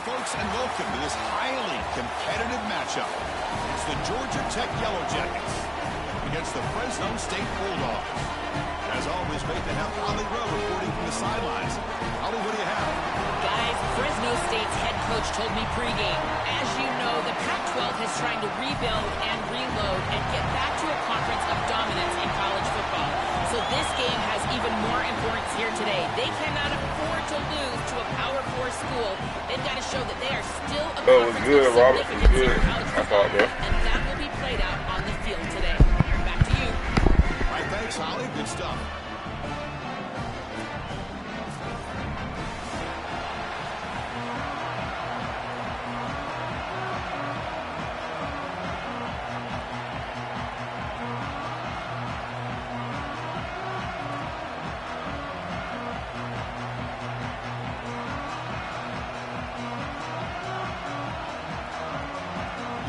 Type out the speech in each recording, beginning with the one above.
folks, and welcome to this highly competitive matchup. It's the Georgia Tech Yellow Jackets against the Fresno State Bulldogs. As always, great to have Holly Rowe reporting from the sidelines. Holly, what do you have? Guys, Fresno State's head coach told me pregame, as you know, the Pac-12 is trying to rebuild and reload and get back to a conference of dominance in college football. So this game has even more importance here today. They cannot afford to lose to a Power 4 school. They've got to show that they are still a conference of significance in college football, and that will be played out on the field today. Back to you. All right, thanks, Holly. Good stuff.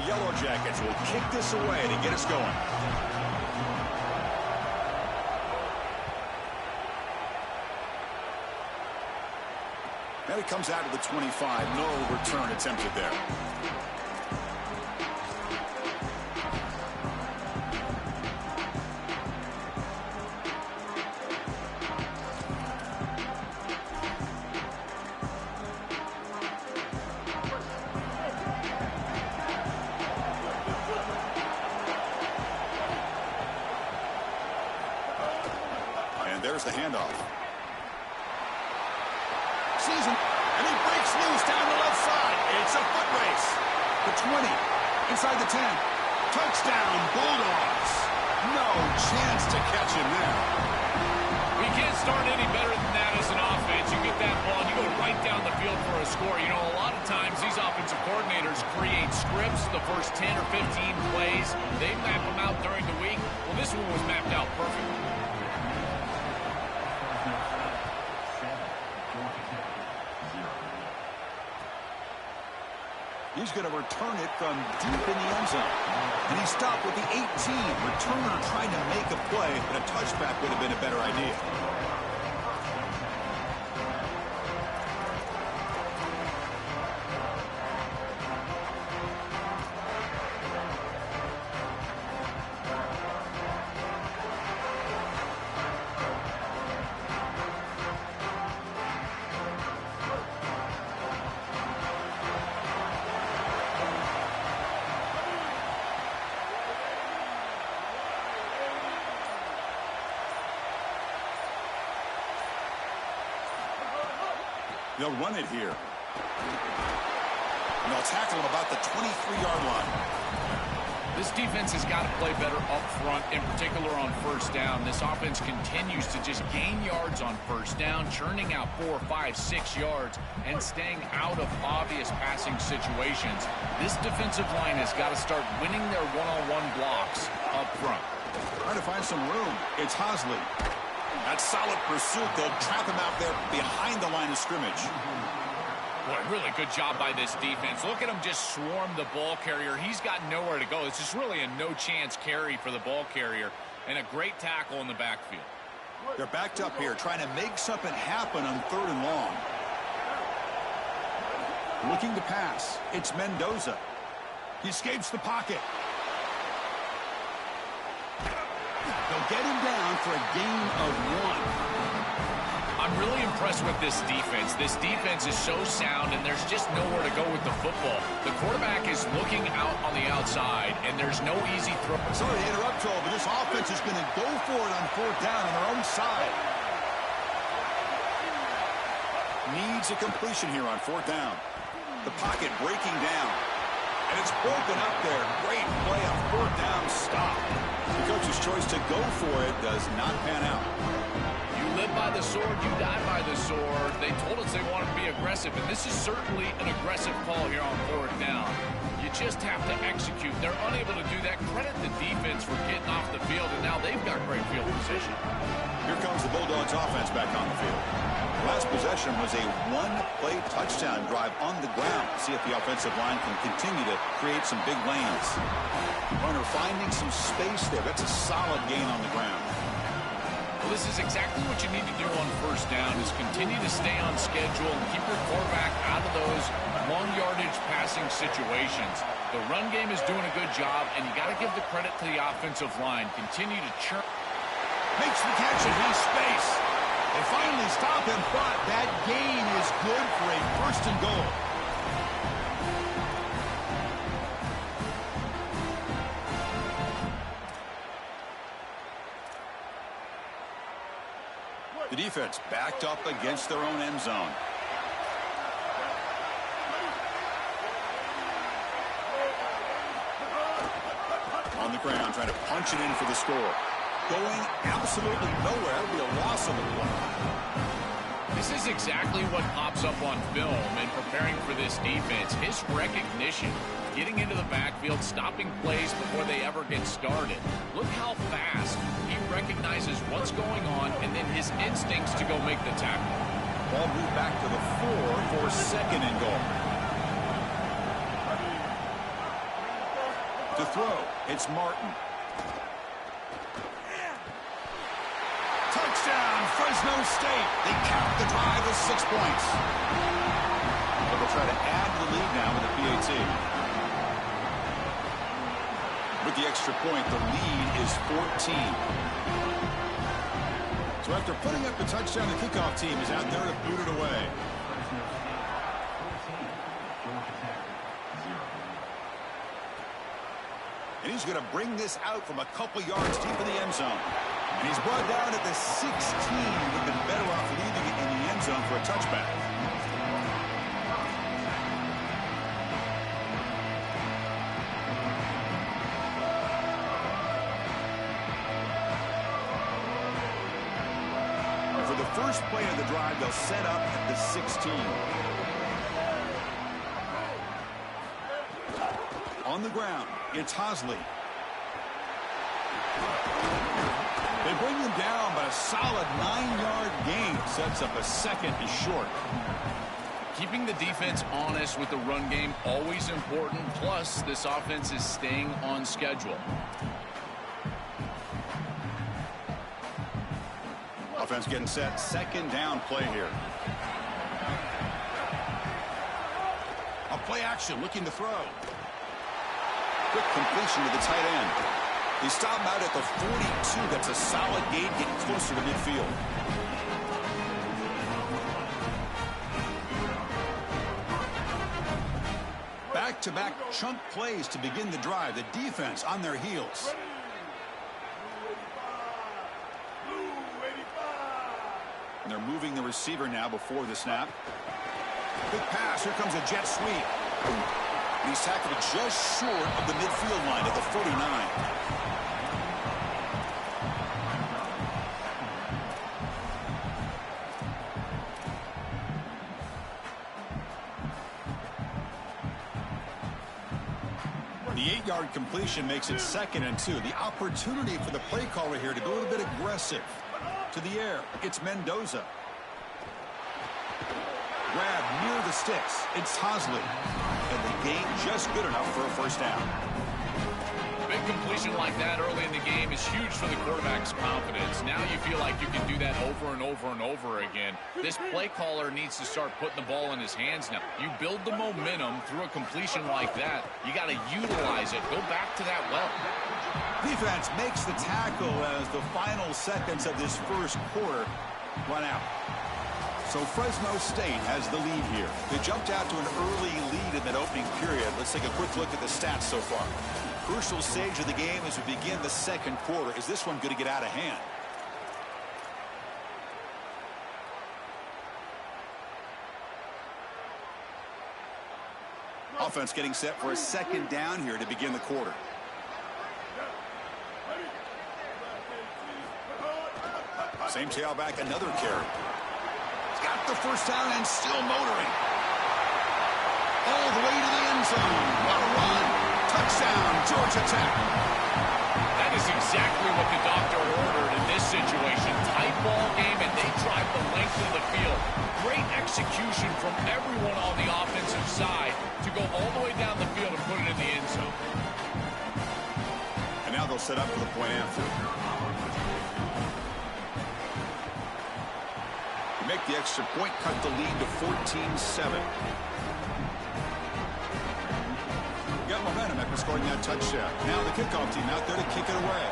Yellow Jackets will kick this away to get us going. Now he comes out to the 25. No return attempted there. There's the handoff. Season, and he breaks loose down the left side. It's a foot race. The 20, inside the 10. Touchdown, Bulldogs. No chance to catch him there. We can't start any better than that as an offense. You get that ball, and you go right down the field for a score. You know, a lot of times these offensive coordinators create scripts the first 10 or 15 plays. They map them out during the week. Well, this one was mapped out perfectly. He's going to return it from deep in the end zone. And he stopped with the 18. Returner trying to make a play, but a touchback would have been a better idea. They'll run it here. And they'll tackle him about the 23-yard line. This defense has got to play better up front, in particular on first down. This offense continues to just gain yards on first down, churning out 4, 5, 6 yards, and staying out of obvious passing situations. This defensive line has got to start winning their one-on-one blocks up front. Trying to find some room. It's Hosley. That solid pursuit. They'll trap him out there behind the line of scrimmage. Boy, really good job by this defense. Look at him just swarm the ball carrier. He's got nowhere to go. It's just really a no-chance carry for the ball carrier, and a great tackle in the backfield. They're backed up here, trying to make something happen on 3rd and long. Looking to pass. It's Mendoza. He escapes the pocket. They'll get him down for a gain of 1. I'm really impressed with this defense. This defense is so sound, and there's just nowhere to go with the football. The quarterback is looking out on the outside, and there's no easy throw. Sorry to interrupt, Joel, but this offense is going to go for it on 4th down on their own side. Needs a completion here on 4th down. The pocket breaking down. And it's broken up there. Great play on 4th down stop. The coach's choice to go for it does not pan out. You live by the sword, you die by the sword. They told us they wanted to be aggressive, and this is certainly an aggressive call here on 4th down. You just have to execute. They're unable to do that. Credit the defense for getting off the field, and now they've got great field position. Here comes the Bulldogs offense back on the field. Last possession was a one-play touchdown drive on the ground. See if the offensive line can continue to create some big lanes. Runner finding some space there. That's a solid gain on the ground. Well, this is exactly what you need to do on 1st down, is continue to stay on schedule and keep your quarterback out of those long passing situations. The run game is doing a good job, and you got to give the credit to the offensive line. Continue to churn. Makes the catch and has space. They finally stop him, but that gain is good for a first and goal. The defense backed up against their own end zone. On the ground, trying to punch it in for the score. Going absolutely nowhere. That'll be a loss of a play. This is exactly what pops up on film in preparing for this defense. His recognition, getting into the backfield, stopping plays before they ever get started. Look how fast he recognizes what's going on, and then his instincts to go make the tackle. Ball moved back to the 4 for second and goal. To throw, it's Martin. Touchdown, Fresno State. They cap the drive with 6 points. But they'll try to add the lead now with a PAT. With the extra point, the lead is 14. So after putting up the touchdown, the kickoff team is out there to boot it away. And he's going to bring this out from a couple yards deep in the end zone. And he's brought down at the 16. Would have been better off leaving it in the end zone for a touchback. And for the first play of the drive, they'll set up at the 16. On the ground, it's Hosley. They bring him down, but a solid 9-yard gain sets up a second and short. Keeping the defense honest with the run game, always important. Plus, this offense is staying on schedule. Offense getting set. Second down play here. A play action, looking to throw. Quick completion to the tight end. He stopped him out at the 42. That's a solid gain, getting closer to midfield. Back-to-back chunk plays to begin the drive. The defense on their heels. And they're moving the receiver now before the snap. Big pass. Here comes a jet sweep. And he's tackled just short of the midfield line at the 49. The 8-yard completion makes it 2nd and 2. The opportunity for the play caller here to go a little bit aggressive. To the air, it's Mendoza. Grab near the sticks. It's Hosley. And the gain just good enough for a first down. Big completion like that early in the game is huge for the quarterback's confidence. Now you feel like you can do that over and over and over again. This play caller needs to start putting the ball in his hands now. You build the momentum through a completion like that. You got to utilize it. Go back to that well. Defense makes the tackle as the final seconds of this first quarter run out. So Fresno State has the lead here. They jumped out to an early lead in that opening period. Let's take a quick look at the stats so far. Crucial stage of the game as we begin the second quarter. Is this one going to get out of hand? Offense getting set for a second down here to begin the quarter. Same tailback, another carry. He's got the first down and still motoring. All the way to the end zone. What a run. Touchdown, Georgia Tech. That is exactly what the doctor ordered in this situation. Tight ball game, and they drive the length of the field. Great execution from everyone on the offensive side to go all the way down the field and put it in the end zone. And now they'll set up for the point after. Make the extra point, cut the lead to 14-7. momentum after scoring that touchdown. Now the kickoff team out there to kick it away.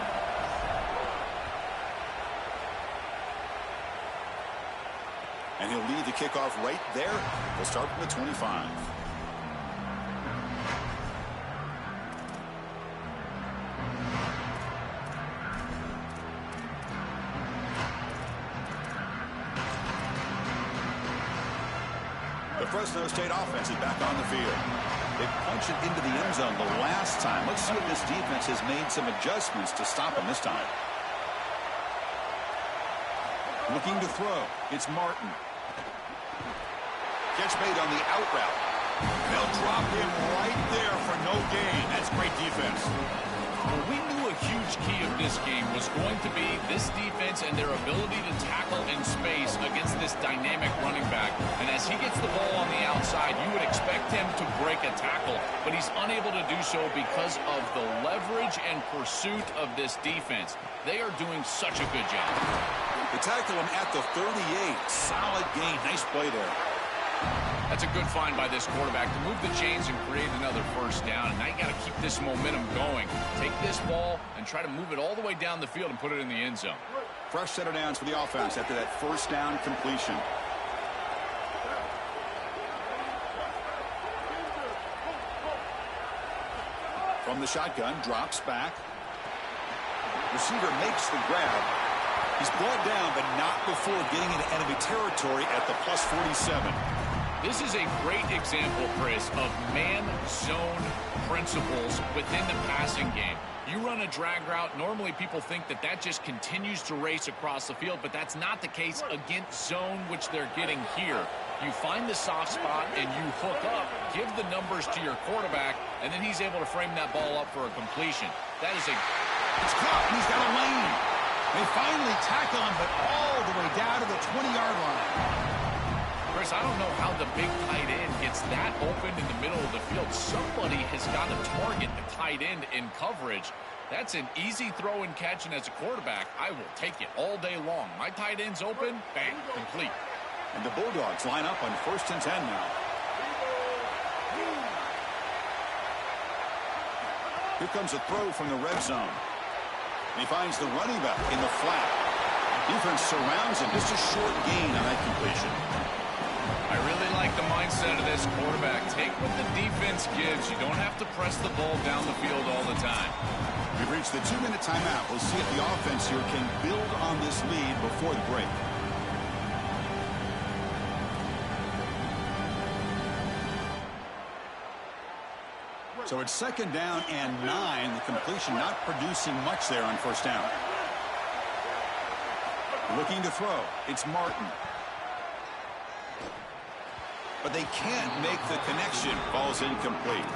And he'll lead the kickoff right there. They'll start from the 25. The Fresno State offense is back on the field. They punched it into the end zone the last time. Let's see if this defense has made some adjustments to stop them this time. Looking to throw. It's Martin. Catch made on the out route. They'll drop him right there for no gain. That's great defense. Well, we knew a huge key of this game was going to be this defense and their ability to tackle in space against this dynamic running back. And as he gets the ball on the outside, you would expect him to break a tackle, but he's unable to do so because of the leverage and pursuit of this defense. They are doing such a good job. They tackle him at the 38. Solid gain. Nice play there. That's a good find by this quarterback to move the chains and create another first down. And now you got to keep this momentum going. Take this ball and try to move it all the way down the field and put it in the end zone. Fresh set of downs for the offense after that first down completion. From the shotgun, drops back. Receiver makes the grab. He's brought down, but not before getting into enemy territory at the plus 47. This is a great example, Chris, of man-zone principles within the passing game. You run a drag route, normally people think that that just continues to race across the field, but that's not the case against zone, which they're getting here. You find the soft spot and you hook up, give the numbers to your quarterback, and then he's able to frame that ball up for a completion. That is It's caught, and he's got a lane. They finally tackle him, but all the way down to the 20-yard line. Chris, I don't know how the big tight end gets that open in the middle of the field. Somebody has got to target the tight end in coverage. That's an easy throw and catch, and as a quarterback, I will take it all day long. My tight end's open, bang, complete. And the Bulldogs line up on 1st and 10 now. Here comes a throw from the red zone. And he finds the running back in the flat. Defense surrounds him. Just a short gain on that completion. I really like the mindset of this quarterback. Take what the defense gives. You don't have to press the ball down the field all the time. We've reached the 2-minute timeout. We'll see if the offense here can build on this lead before the break. So it's 2nd down and 9. The completion not producing much there on 1st down. Looking to throw. It's Martin. But they can't make the connection. Ball's incomplete.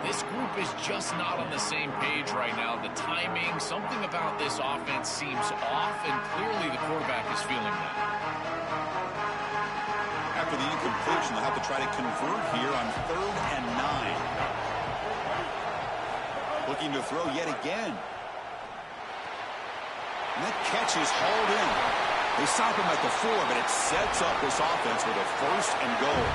This group is just not on the same page right now. The timing, something about this offense seems off, and clearly the quarterback is feeling that. After the incompletion, they'll have to try to convert here on 3rd and 9. Looking to throw yet again. And that catch is hauled in. They stop him at the 4, but it sets up this offense with a 1st and goal.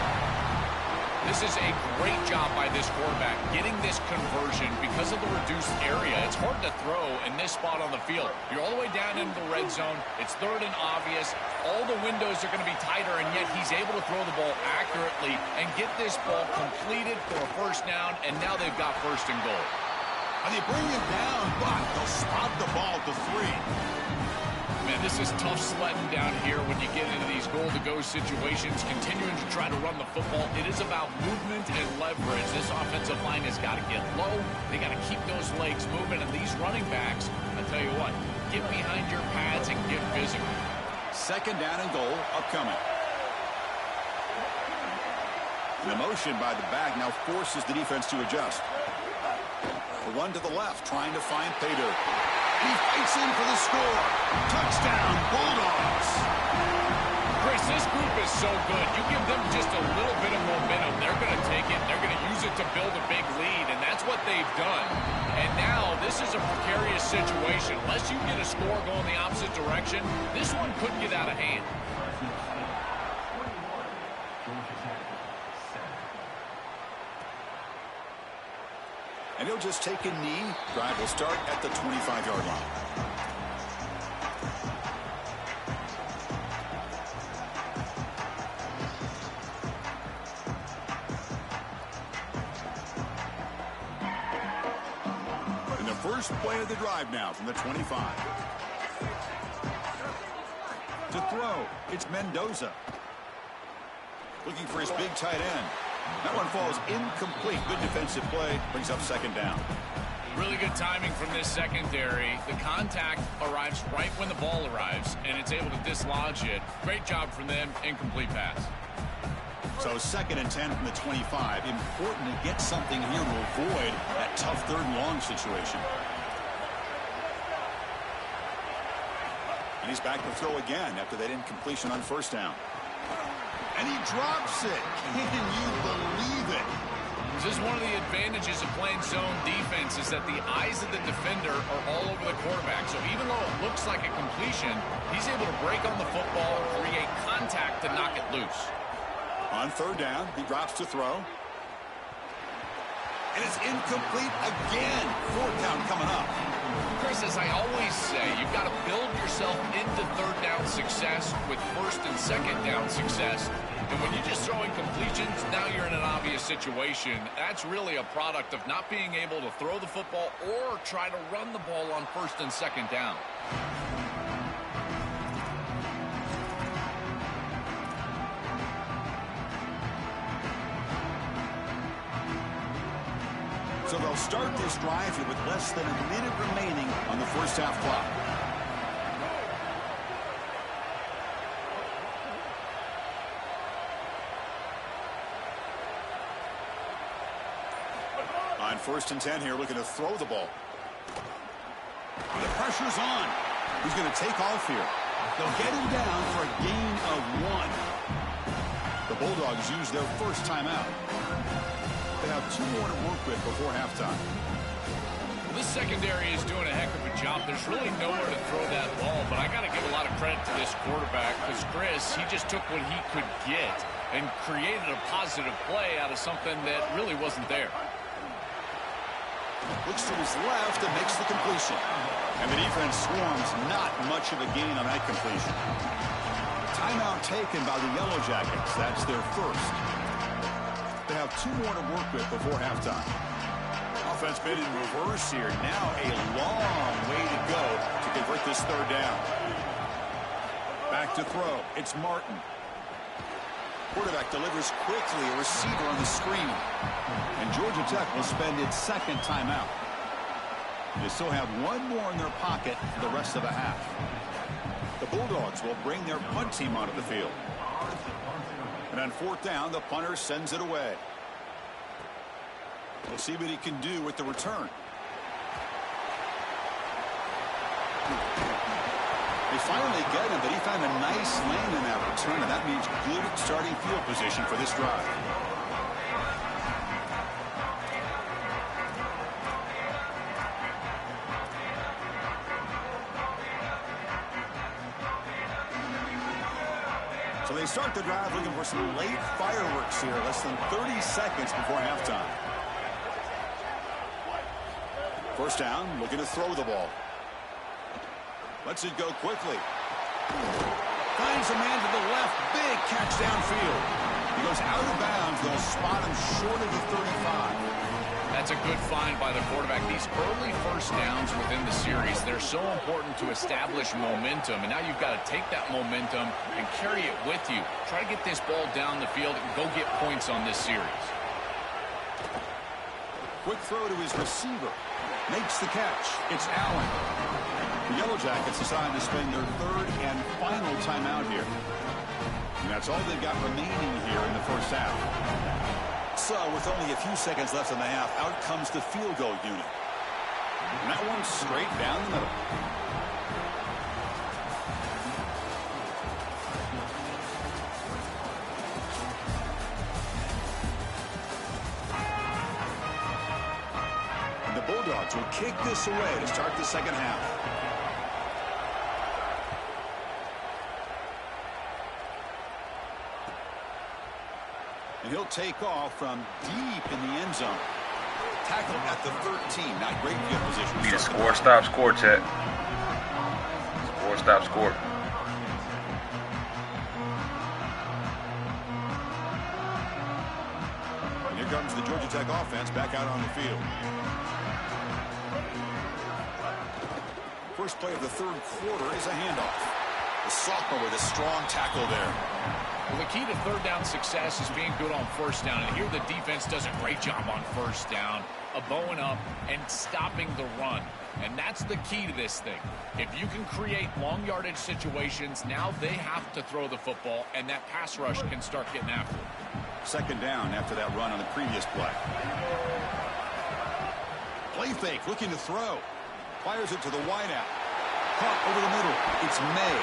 This is a great job by this quarterback, getting this conversion because of the reduced area. It's hard to throw in this spot on the field. You're all the way down into the red zone. It's 3rd and obvious. All the windows are going to be tighter, and yet he's able to throw the ball accurately and get this ball completed for a 1st down, and now they've got 1st and goal. And they bring him down, but they'll spot the ball to 3. Man, this is tough sledding down here when you get into these goal-to-go situations, continuing to try to run the football. It is about movement and leverage. This offensive line has got to get low. They got to keep those legs moving. And these running backs, I tell you what, get behind your pads and get physical. 2nd down and goal upcoming. And the motion by the back now forces the defense to adjust. A run to the left, trying to find Pater. He fights in for the score. Touchdown, Bulldogs. Chris, this group is so good. You give them just a little bit of momentum, they're going to take it. They're going to use it to build a big lead, and that's what they've done. And now this is a precarious situation. Unless you get a score going the opposite direction, this one could get out of hand. And he'll just take a knee. Drive will start at the 25-yard line. And the first play of the drive now from the 25. To throw, it's Mendoza. Looking for his big tight end. That one falls incomplete. Good defensive play. Brings up second down. Really good timing from this secondary. The contact arrives right when the ball arrives, and it's able to dislodge it. Great job from them. Incomplete pass. So 2nd and 10 from the 25. Important to get something here to avoid that tough 3rd and long situation. And he's back to throw again after that incompletion on 1st down. And he drops it. Can you believe it? This is one of the advantages of playing zone defense is that the eyes of the defender are all over the quarterback. So even though it looks like a completion, he's able to break on the football, create contact to knock it loose. On 3rd down, he drops to throw. And it's incomplete again. 4th down coming up. Chris, as I always say, you've got to build yourself into 3rd down success with 1st and 2nd down success. And when you're just throwing completions, now you're in an obvious situation. That's really a product of not being able to throw the football or try to run the ball on 1st and 2nd down. So they'll start this drive here with less than a minute remaining on the 1st half clock. On 1st and 10 here, looking to throw the ball. The pressure's on. He's going to take off here. They'll get him down for a gain of 1. The Bulldogs use their first timeout. They have 2 more to work with before halftime. Well, this secondary is doing a heck of a job. There's really nowhere to throw that ball, but I got to give a lot of credit to this quarterback because Chris, he just took what he could get and created a positive play out of something that really wasn't there. Looks to his left and makes the completion. And the defense swarms, not much of a gain on that completion. Timeout taken by the Yellow Jackets. That's their first. They have 2 more to work with before halftime. Offense been in reverse here. Now a long way to go to convert this 3rd down. Back to throw. It's Martin. Quarterback delivers quickly. A receiver on the screen. And Georgia Tech will spend its 2nd timeout. They still have 1 more in their pocket for the rest of the half. The Bulldogs will bring their punt team onto the field. And on 4th down, the punter sends it away. We'll see what he can do with the return. They finally get him, but he found a nice lane in that return, and that means good starting field position for this drive. So they start the drive looking for some late fireworks here, less than 30 seconds before halftime. 1st down, looking to throw the ball. Lets it go quickly. Finds a man to the left. Big catch downfield. He goes out of bounds. They'll spot him short of the 35. That's a good find by the quarterback. These early 1st downs within the series, they're so important to establish momentum. And now you've got to take that momentum and carry it with you. Try to get this ball down the field and go get points on this series. Quick throw to his receiver. Makes the catch. It's Allen. The Yellow Jackets decide to spend their 3rd and final timeout here. And that's all they've got remaining here in the 1st half. So with only a few seconds left in the half, out comes the field goal unit. And that one's straight down the middle. And the Bulldogs will kick this away to start the 2nd half. And he'll take off from deep in the end zone. Tackled at the 13. Not great field position. Need a score, stop, score, Chet. Score, stop, score. And here comes the Georgia Tech offense back out on the field. First play of the third quarter is a handoff. The sophomore with a strong tackle there. Well, the key to third down success is being good on first down. And here the defense does a great job on first down of bowing up and stopping the run. And that's the key to this thing. If you can create long yardage situations, now they have to throw the football, and that pass rush can start getting after it. Second down after that run on the previous play. Play fake, looking to throw. Fires it to the wideout. Caught over the middle. It's May.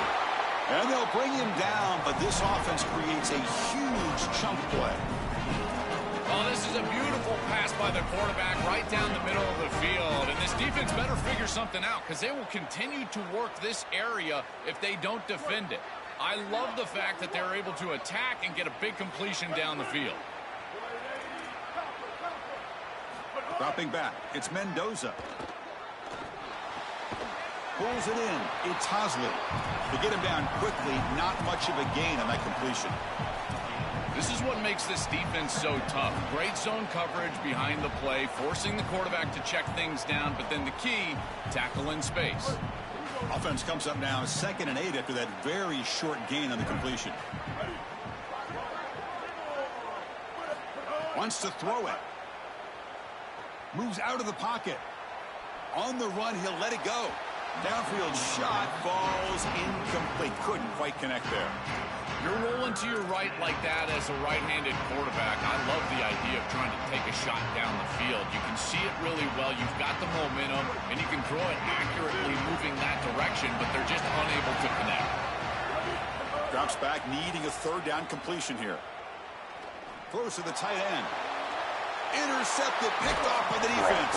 And they'll bring him down, but this offense creates a huge chunk play. Oh, this is a beautiful pass by the quarterback right down the middle of the field. And this defense better figure something out, because they will continue to work this area if they don't defend it. I love the fact that they're able to attack and get a big completion down the field. Dropping back, it's Mendoza. Pulls it in. It's Hosley. To get him down quickly, not much of a gain on that completion. This is what makes this defense so tough. Great zone coverage behind the play, forcing the quarterback to check things down, but then the key, tackle in space. Offense comes up now 2nd and 8 after that very short gain on the completion. Wants to throw it. Moves out of the pocket. On the run, he'll let it go. Downfield shot falls incomplete. Couldn't quite connect there. You're rolling to your right like that as a right-handed quarterback. I love the idea of trying to take a shot down the field. You can see it really well. You've got the momentum, and you can throw it accurately moving that direction, but they're just unable to connect. Drops back, needing a third down completion here. Throws to the tight end. Intercepted, picked off by the defense.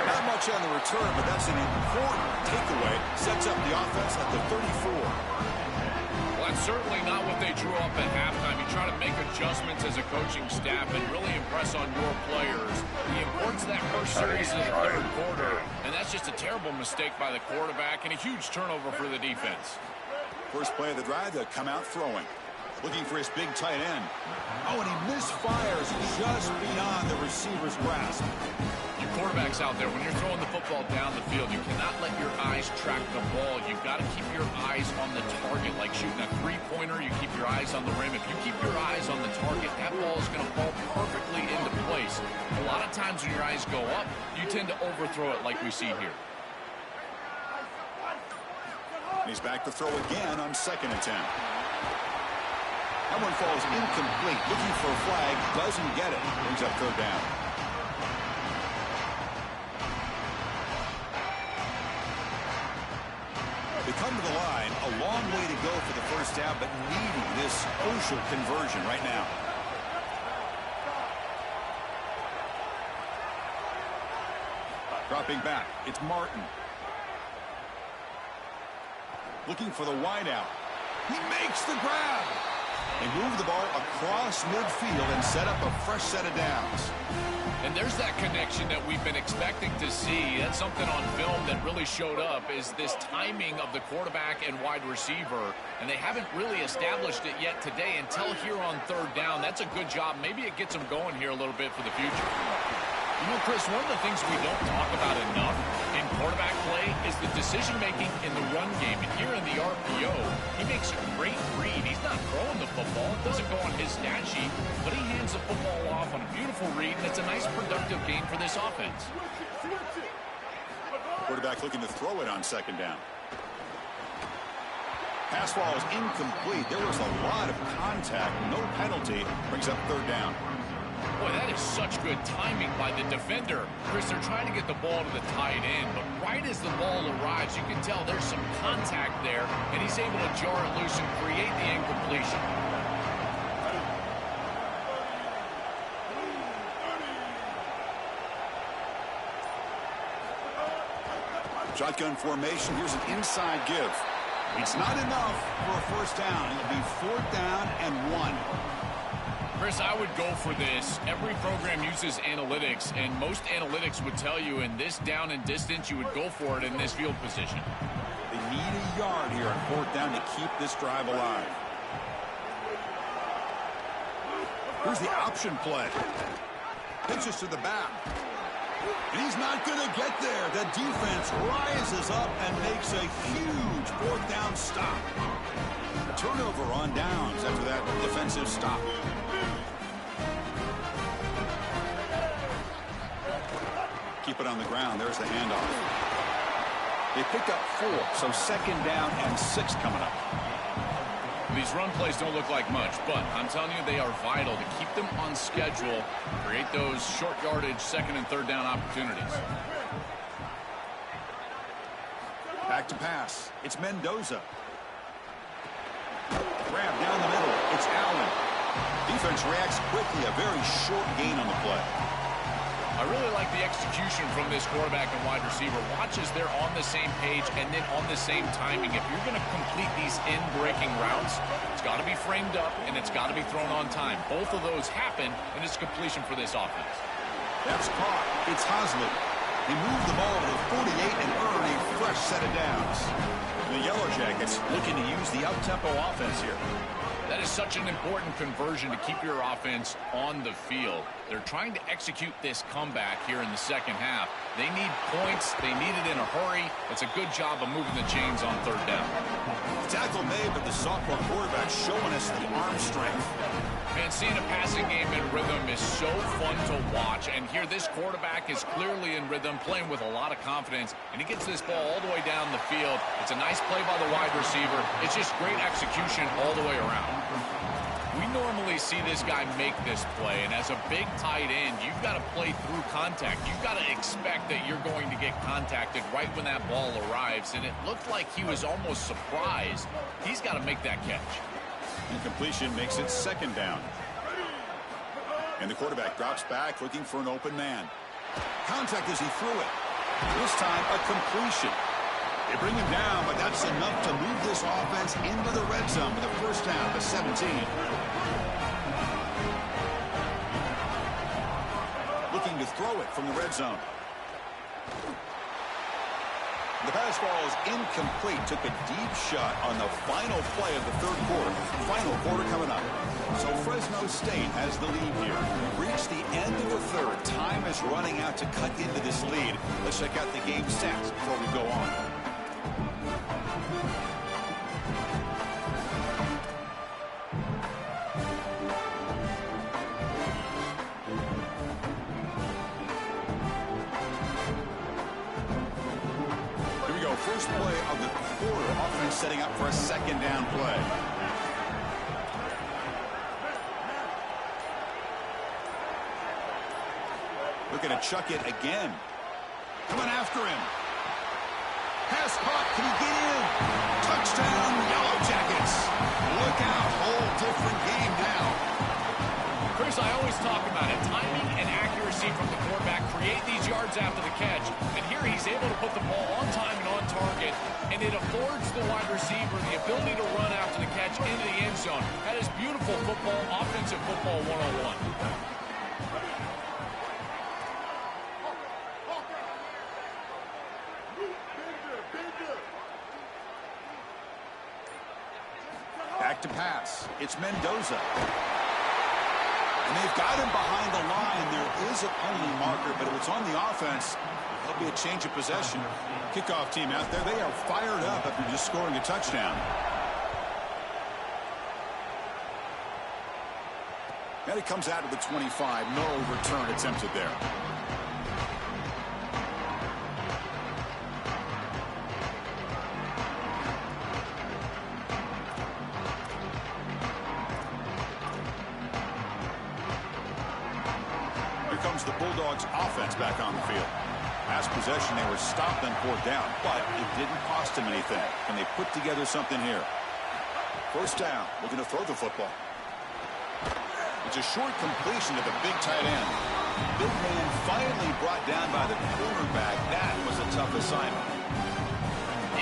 Not much on the return, but that's an important takeaway. Sets up the offense at the 34. Well, that's certainly not what they drew up at halftime. You try to make adjustments as a coaching staff and really impress on your players. The importance of that first series in the third quarter, and that's just a terrible mistake by the quarterback and a huge turnover for the defense. First play of the drive, they'll come out throwing. Looking for his big tight end. Oh, and he misfires just beyond the receiver's grasp. You quarterbacks out there, when you're throwing the football down the field, you cannot let your eyes track the ball. You've got to keep your eyes on the target. Like shooting a three-pointer, you keep your eyes on the rim. If you keep your eyes on the target, that ball is going to fall perfectly into place. A lot of times when your eyes go up, you tend to overthrow it like we see here. And he's back to throw again on 2nd and 10. That one falls incomplete. Looking for a flag. Doesn't get it. Brings up third down. They come to the line. A long way to go for the first down, but needing this crucial conversion right now. Dropping back. It's Martin. Looking for the wideout. He makes the grab. They move the ball across midfield and set up a fresh set of downs. And there's that connection that we've been expecting to see. That's something on film that really showed up, is this timing of the quarterback and wide receiver. And they haven't really established it yet today until here on third down. That's a good job. Maybe it gets them going here a little bit for the future. You know, Chris, one of the things we don't talk about enough in quarterback play is the decision-making in the run game. And here in the RPO, he makes a great read. He's not throwing the football. It doesn't go on his stat sheet, but he hands the football off on a beautiful read, and it's a nice, productive game for this offense. Quarterback looking to throw it on 2nd down. Pass ball is incomplete. There was a lot of contact. No penalty. Brings up third down. Boy, that is such good timing by the defender. Chris, they're trying to get the ball to the tight end, but right as the ball arrives, you can tell there's some contact there, and he's able to jar it loose and create the incompletion. Shotgun formation. Here's an inside give. It's not enough for a first down. It'll be 4th down and 1. Chris, I would go for this. Every program uses analytics, and most analytics would tell you in this down and distance, you would go for it in this field position. They need a yard here on 4th down to keep this drive alive. Here's the option play. Pitches to the back. And he's not going to get there. The defense rises up and makes a huge 4th down stop. A turnover on downs after that defensive stop. Keep it on the ground. There's the handoff. They picked up 4, so 2nd down and 6 coming up. These run plays don't look like much, but I'm telling you, they are vital to keep them on schedule, create those short yardage 2nd and 3rd down opportunities. Back to pass. It's Mendoza. Grab down the middle. It's Allen. Defense reacts quickly. A very short gain on the play. I really like the execution from this quarterback and wide receiver. Watch as they're on the same page and then on the same timing. If you're going to complete these in-breaking routes, it's got to be framed up and it's got to be thrown on time. Both of those happen, and it's completion for this offense. That's caught. It's Hosley. He moved the ball to the 48 and earned a fresh set of downs. The Yellow Jackets looking to use the up-tempo offense here. That is such an important conversion to keep your offense on the field. They're trying to execute this comeback here in the 2nd half. They need points. They need it in a hurry. It's a good job of moving the chains on 3rd down. Tackle made, but the sophomore quarterback showing us the arm strength. Man, seeing a passing game in rhythm is so fun to watch. And here, this quarterback is clearly in rhythm, playing with a lot of confidence. And he gets this ball all the way down the field. It's a nice play by the wide receiver. It's just great execution all the way around. We normally see this guy make this play. And as a big tight end, you've got to play through contact. You've got to expect that you're going to get contacted right when that ball arrives. And it looked like he was almost surprised. He's got to make that catch. Incompletion makes it 2nd down. And the quarterback drops back looking for an open man. Contact as he threw it. This time a completion. They bring him down, but that's enough to move this offense into the red zone with a 1st down to 17. Looking to throw it from the red zone. The pass ball is incomplete. Took a deep shot on the final play of the 3rd quarter. Final quarter coming up. So Fresno State has the lead here. We've reached the end of the 3rd. Time is running out to cut into this lead. Let's check out the game stats before we go on. First play of the quarter. Offense setting up for a 2nd down play. Looking to chuck it again. Coming after him. Pass caught. Can he get in? Touchdown, Yellow Jackets. Look out. Whole different game now. Chris, I always talk about it. Timing and accuracy from the quarterback create these yards after the catch. And here he's able to put the ball on time and on target. And it affords the wide receiver the ability to run after the catch into the end zone. That is beautiful football, offensive football 101. Back to pass. It's Mendoza. And they've got him behind the line. There is a penalty marker, but if it's on the offense, there'll be a change of possession. Kickoff team out there, they are fired up after just scoring a touchdown. And it comes out of the 25. No return attempted there. Comes the Bulldogs offense back on the field. Last possession, they were stopped on 4th down, but it didn't cost them anything. And they put together something here. 1st down, looking to throw the football. It's a short completion to the big tight end. Big man finally brought down by the cornerback. That was a tough assignment.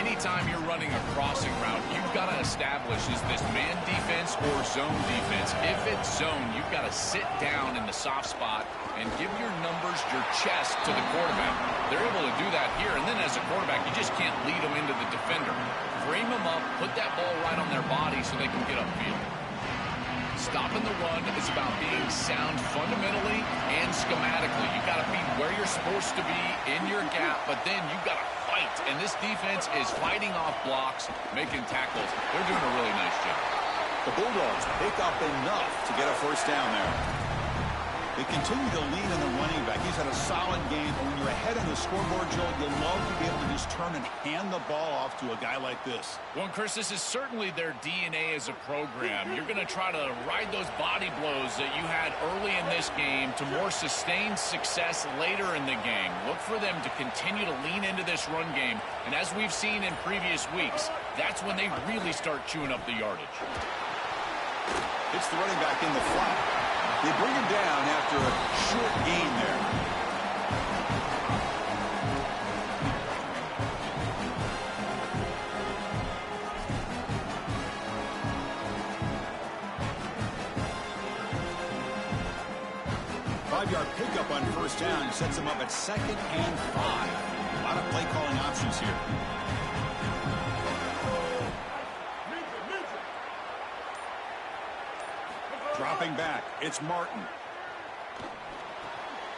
anytime you're running a crossing route, you've got to establish, is this man defense or zone defense? If it's zone, you've got to sit down in the soft spot and give your numbers, your chest to the quarterback. They're able to do that here, and then as a quarterback, you just can't lead them into the defender. Frame them up, put that ball right on their body so they can get upfield. Stopping the run is about being sound fundamentally and schematically. You've got to be where you're supposed to be in your gap, but then you've got to fight. And this defense is fighting off blocks, making tackles. They're doing a really nice job. The Bulldogs pick up enough to get a first down there. They continue to lean on the running back. He's had a solid game. And when you're ahead on the scoreboard, Joe, you'll love to be able to just turn and hand the ball off to a guy like this. Well, Chris, this is certainly their DNA as a program. You're going to try to ride those body blows that you had early in this game to more sustained success later in the game. Look for them to continue to lean into this run game. And as we've seen in previous weeks, that's when they really start chewing up the yardage. It's the running back in the flat. They bring him down after a short gain there. Five-yard pickup on first down sets him up at 2nd and 5. A lot of play calling options here. Dropping back, it's Martin.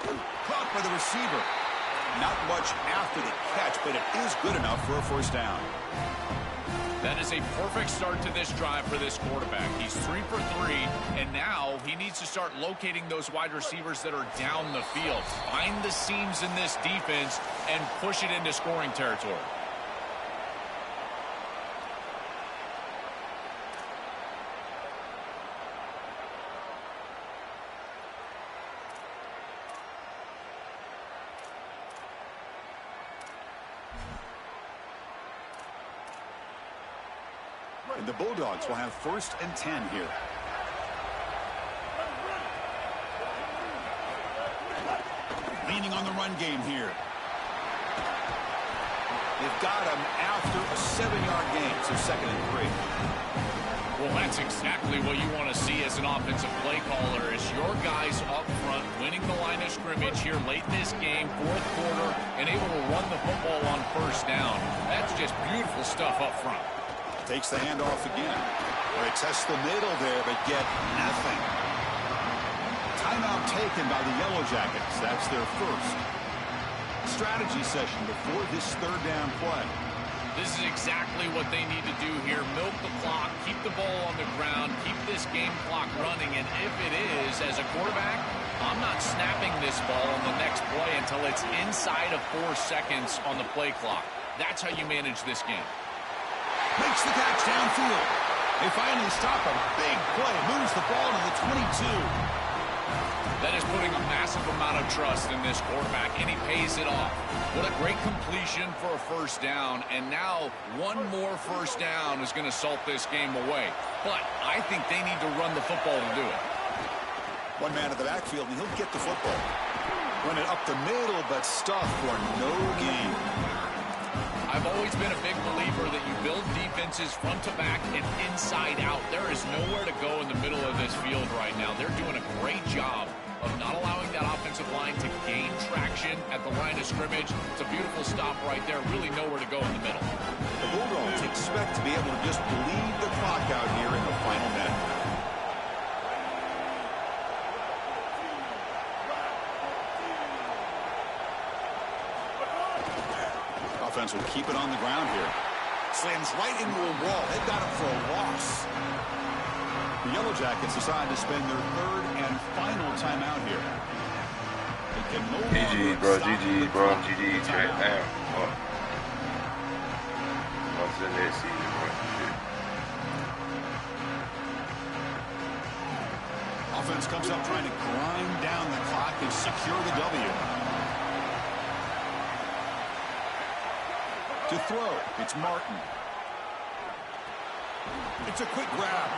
Caught by the receiver. Not much after the catch, but it is good enough for a first down. That is a perfect start to this drive for this quarterback. He's 3 for 3, and now he needs to start locating those wide receivers that are down the field. Find the seams in this defense and push it into scoring territory. And the Bulldogs will have 1st and 10 here. Leaning on the run game here. They've got him after a 7-yard gain, so 2nd and 3. Well, that's exactly what you want to see as an offensive play caller, is your guys up front winning the line of scrimmage here late in this game, 4th quarter, and able to run the football on first down. That's just beautiful stuff up front. Takes the handoff again. They test the middle there, but get nothing. Timeout taken by the Yellow Jackets. That's their first. Strategy session before this 3rd down play. This is exactly what they need to do here. Milk the clock, keep the ball on the ground, keep this game clock running, and if it is, as a quarterback, I'm not snapping this ball on the next play until it's inside of 4 seconds on the play clock. That's how you manage this game. Makes the catch downfield. They finally stop a big play. Moves the ball to the 22. That is putting a massive amount of trust in this quarterback, and he pays it off. What a great completion for a first down, and now one more first down is going to salt this game away. But I think they need to run the football to do it. One man at the backfield, and he'll get the football. Run it up the middle, but stuffed for no gain. I've always been a big believer that you build defenses front to back and inside out. There is nowhere to go in the middle of this field right now. They're doing a great job of not allowing that offensive line to gain traction at the line of scrimmage. It's a beautiful stop right there. Really nowhere to go in the middle. The Bulldogs expect to be able to just bleed the clock out here in the final minute. Offense will keep it on the ground here. Slams right into a wall. They've got him for a loss. The Yellow Jackets decide to spend their 3rd and final timeout here. They can no GG, bro. GG, bro. GG. Damn. What's in this season, bro? Shit. Offense comes up trying to grind down the clock and secure the W. To throw, it's Martin. It's a quick grab,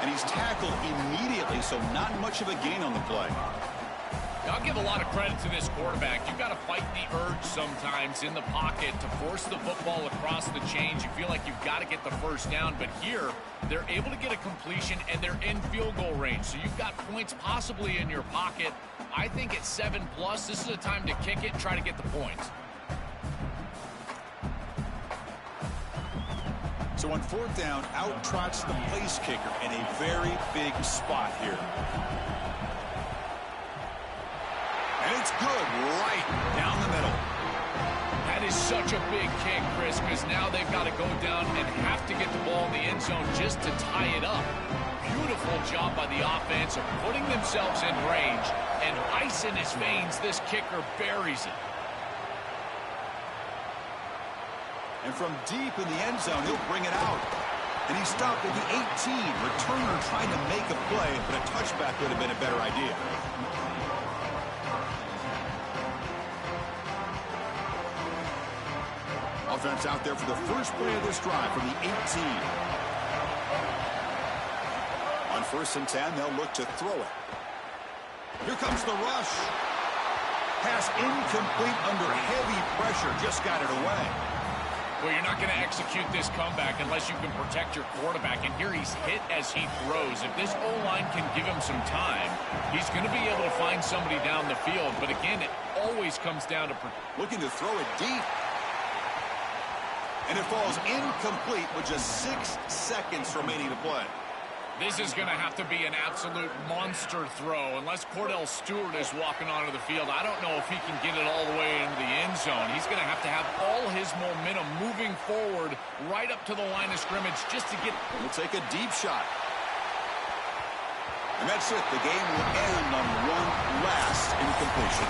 and he's tackled immediately, so not much of a gain on the play. I'll give a lot of credit to this quarterback. You've got to fight the urge sometimes in the pocket to force the football across the chains. You feel like you've got to get the first down, but here they're able to get a completion and they're in field goal range. So you've got points possibly in your pocket. I think at 7+, this is a time to kick it and try to get the points. So on 4th down, out trots the place kicker in a very big spot here. And it's good right down the middle. That is such a big kick, Chris, because now they've got to go down and have to get the ball in the end zone just to tie it up. Beautiful job by the offense of putting themselves in range, and ice in his veins, this kicker buries it. And from deep in the end zone, he'll bring it out. And he stopped at the 18. Returner trying to make a play, but a touchback would have been a better idea. Offense out there for the first play of this drive from the 18. On 1st and 10, they'll look to throw it. Here comes the rush. Pass incomplete under heavy pressure. Just got it away. Well, you're not going to execute this comeback unless you can protect your quarterback. And here he's hit as he throws. If this O-line can give him some time, he's going to be able to find somebody down the field. But again, it always comes down to looking to throw it deep. And it falls incomplete with just 6 seconds remaining to play. This is going to have to be an absolute monster throw. Unless Cordell Stewart is walking onto the field, I don't know if he can get it all the way into the end zone. He's going to have all his momentum moving forward right up to the line of scrimmage just to get... We'll take a deep shot. And that's it. The game will end on one last incompletion.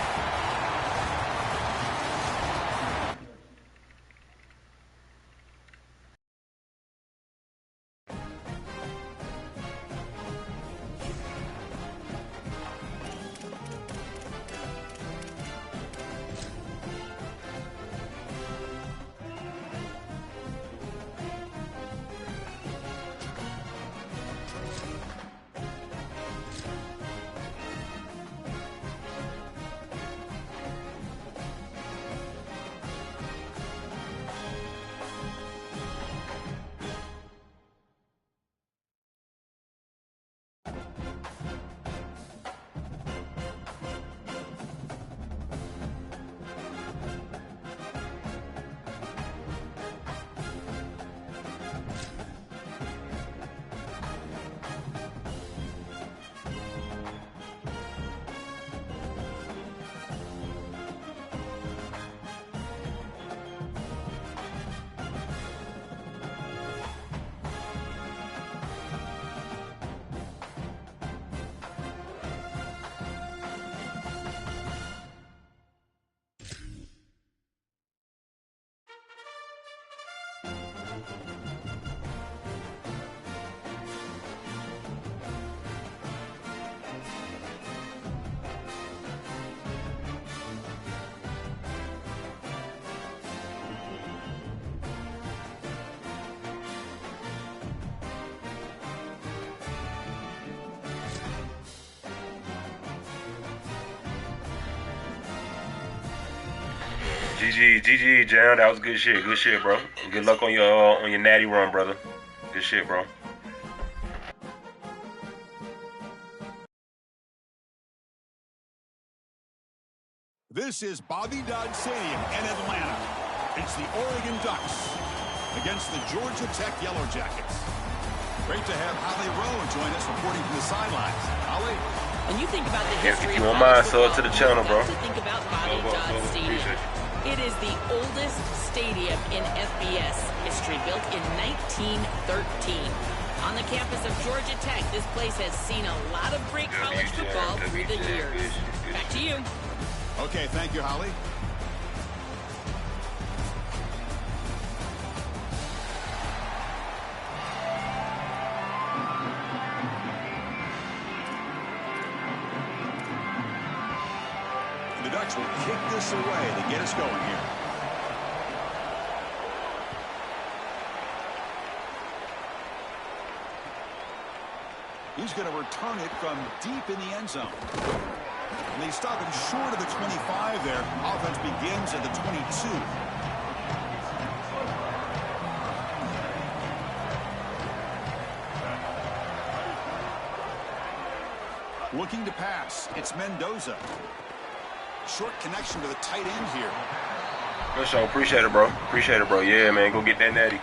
GG, Jan. That was good shit. Good shit, bro. Good luck on your natty run, brother. Good shit, bro. This is Bobby Dodd Stadium in Atlanta. It's the Oregon Ducks against the Georgia Tech Yellow Jackets. Great to have Holly Rowe join us reporting from the sidelines. Holly? When you think about the history if you of don't mind, football, to the channel, bro. you have to think about Bobby Dodd Stadium. It is the oldest stadium in FBS history, built in 1913. On the campus of Georgia Tech, this place has seen a lot of great college football through the years. Back to you. Okay, thank you, Holly. The Ducks will kick this away to get us going here. He's going to return it from deep in the end zone. And they stop him short of the 25 there. Offense begins at the 22. Looking to pass. It's Mendoza. Short connection to the tight end here. Good show. Appreciate it, bro. Appreciate it, bro. Yeah, man. Go get that natty.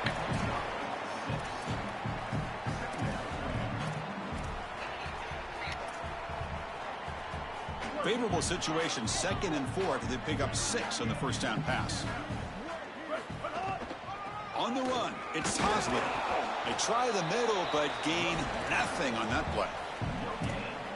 Favorable situation, 2nd and 4 after they pick up 6 on the first down pass. On the run, it's Tosley. They try the middle, but gain nothing on that play.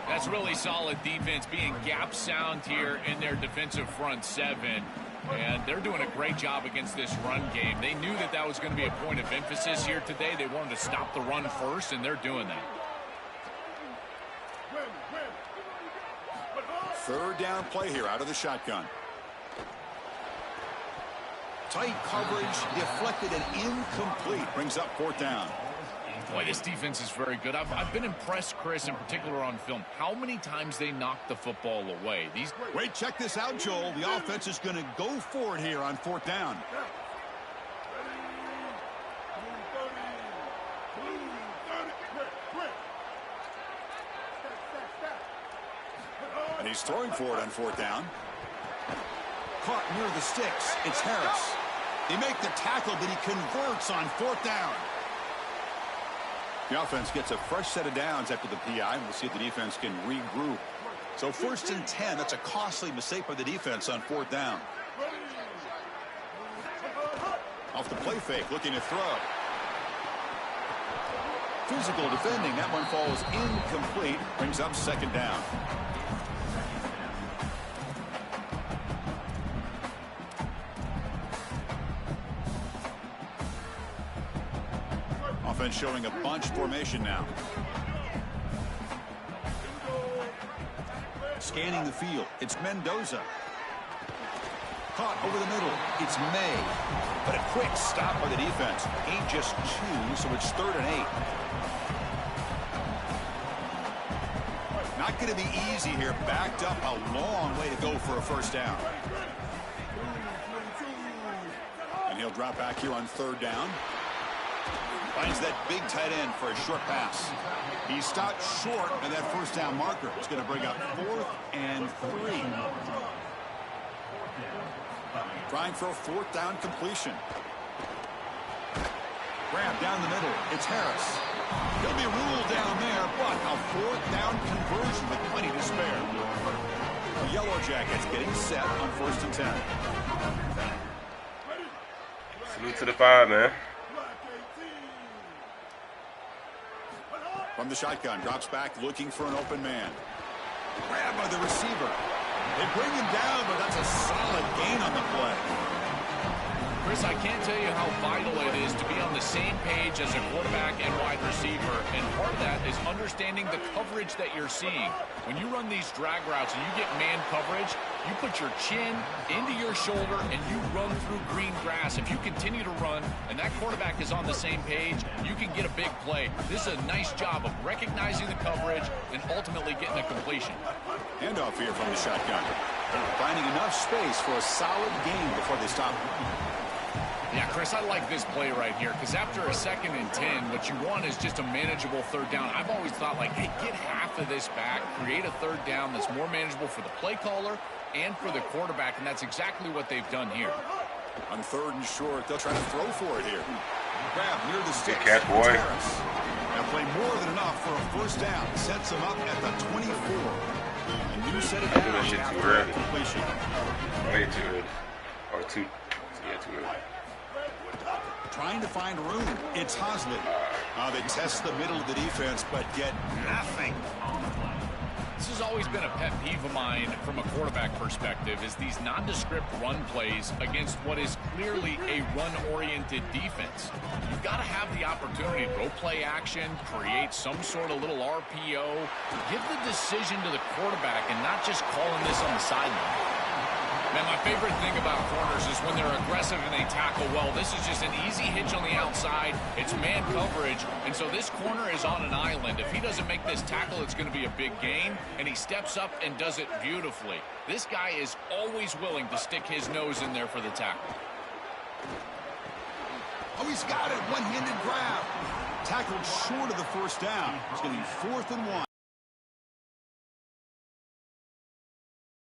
That's really solid defense, being gap sound here in their defensive front 7. And they're doing a great job against this run game. They knew that that was going to be a point of emphasis here today. They wanted to stop the run first, and they're doing that. 3rd down play here out of the shotgun. Tight coverage, deflected and incomplete. Brings up 4th down. Boy, this defense is very good. I've been impressed, Chris, in particular on film, how many times they knock the football away. Wait, check this out, Joel. The offense is going to go for it here on 4th down. And he's throwing for it on 4th down. Caught near the sticks. It's Harris. They make the tackle, but he converts on 4th down. The offense gets a fresh set of downs after the PI. We'll see if the defense can regroup. So 1st and 10. That's a costly mistake by the defense on 4th down. Off the play fake, looking to throw. Physical defending. That one falls incomplete. Brings up 2nd down. Offense showing a bunch formation now. Scanning the field. It's Mendoza. Caught over the middle. It's May. But a quick stop by the defense. Ain't just 2, so it's 3rd and 8. Not going to be easy here. Backed up a long way to go for a 1st down. And he'll drop back here on 3rd down. Finds that big tight end for a short pass. He stopped short of that 1st down marker. It's going to bring up 4th and 3. Trying for a 4th down completion. Grab down the middle. It's Harris. He'll be ruled down there, but a 4th down conversion with plenty to spare. The Yellow Jackets getting set on 1st and 10. Salute to the 5, man. From the shotgun, drops back, looking for an open man. Grab by the receiver. They bring him down, but that's a solid gain on the play. Chris, I can't tell you how vital it is to be on the same page as a quarterback and wide receiver, and part of that is understanding the coverage that you're seeing. When you run these drag routes and you get man coverage, you put your chin into your shoulder and you run through green grass. If you continue to run and that quarterback is on the same page, you can get a big play. This is a nice job of recognizing the coverage and ultimately getting a completion. Handoff here from the shotgun. Finding enough space for a solid gain before they stop. Yeah, Chris, I like this play right here because after a 2nd and 10, what you want is just a manageable 3rd down. I've always thought, like, hey, get half of this back, create a 3rd down that's more manageable for the play caller and for the quarterback, and that's exactly what they've done here. On 3rd and short, they'll try to throw for it here. Grab near the sticks. Good catch, boy. Now play more than enough for a 1st down. Sets them up at the 24. A new set of downs. Do that shit too early. Completion. Way too early. Or too early. Trying to find room. It's Hosley. They test the middle of the defense, but get nothing. This has always been a pet peeve of mine from a quarterback perspective, is these nondescript run plays against what is clearly a run-oriented defense. You've got to have the opportunity to go play action, create some sort of little RPO, give the decision to the quarterback and not just calling this on the sideline. Man, my favorite thing about corners is when they're aggressive and they tackle well. This is just an easy hitch on the outside. It's man coverage, and so this corner is on an island. If he doesn't make this tackle, it's going to be a big gain, and he steps up and does it beautifully. This guy is always willing to stick his nose in there for the tackle. Oh, he's got it. One-handed grab. Tackled short of the first down. It's going to be 4th and 1.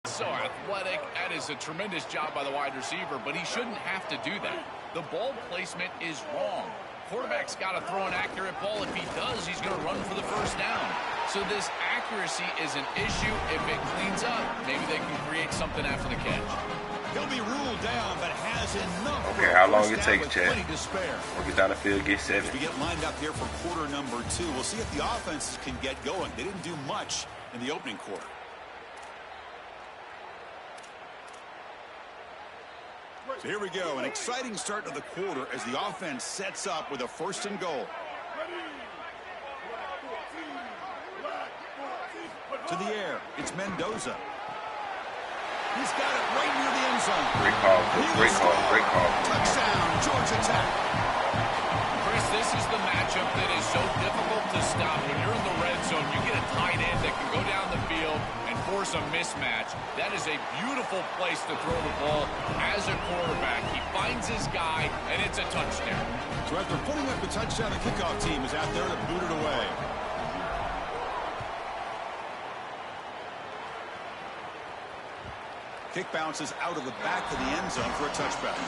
So athletic. That is a tremendous job by the wide receiver, but he shouldn't have to do that. The ball placement is wrong. Quarterback's got to throw an accurate ball. If he does, he's going to run for the first down. So this accuracy is an issue. If it cleans up, maybe they can create something after the catch. He'll be ruled down, but has enough. Okay, how long it takes, Chad? We'll get down the field, get 7. We get lined up here for quarter number 2. We'll see if the offense can get going. They didn't do much in the opening quarter. So here we go, an exciting start to the quarter as the offense sets up with a 1st and goal. To the air, it's Mendoza. He's got it right near the end zone. Great call, great call, great call. Touchdown, Georgia Tech. Chris, this is the matchup that is so difficult to stop. When you're in the red zone, you get a tight end that can go down the field and force a mismatch. That is a beautiful place to throw the ball as a quarterback. He finds his guy, and it's a touchdown. So after putting up the touchdown, the kickoff team is out there to boot it away. Kick bounces out of the back of the end zone for a touchback.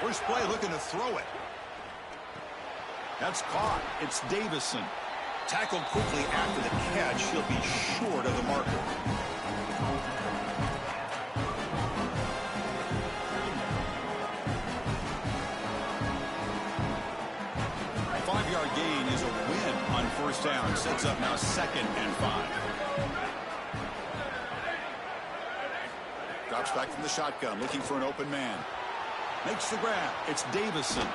First play looking to throw it. That's caught. It's Davison. Tackled quickly after the catch. He'll be short of the marker. A 5-yard gain is a win on first down. Sets up now 2nd and 5. Drops back from the shotgun, looking for an open man. Makes the grab. It's Davison.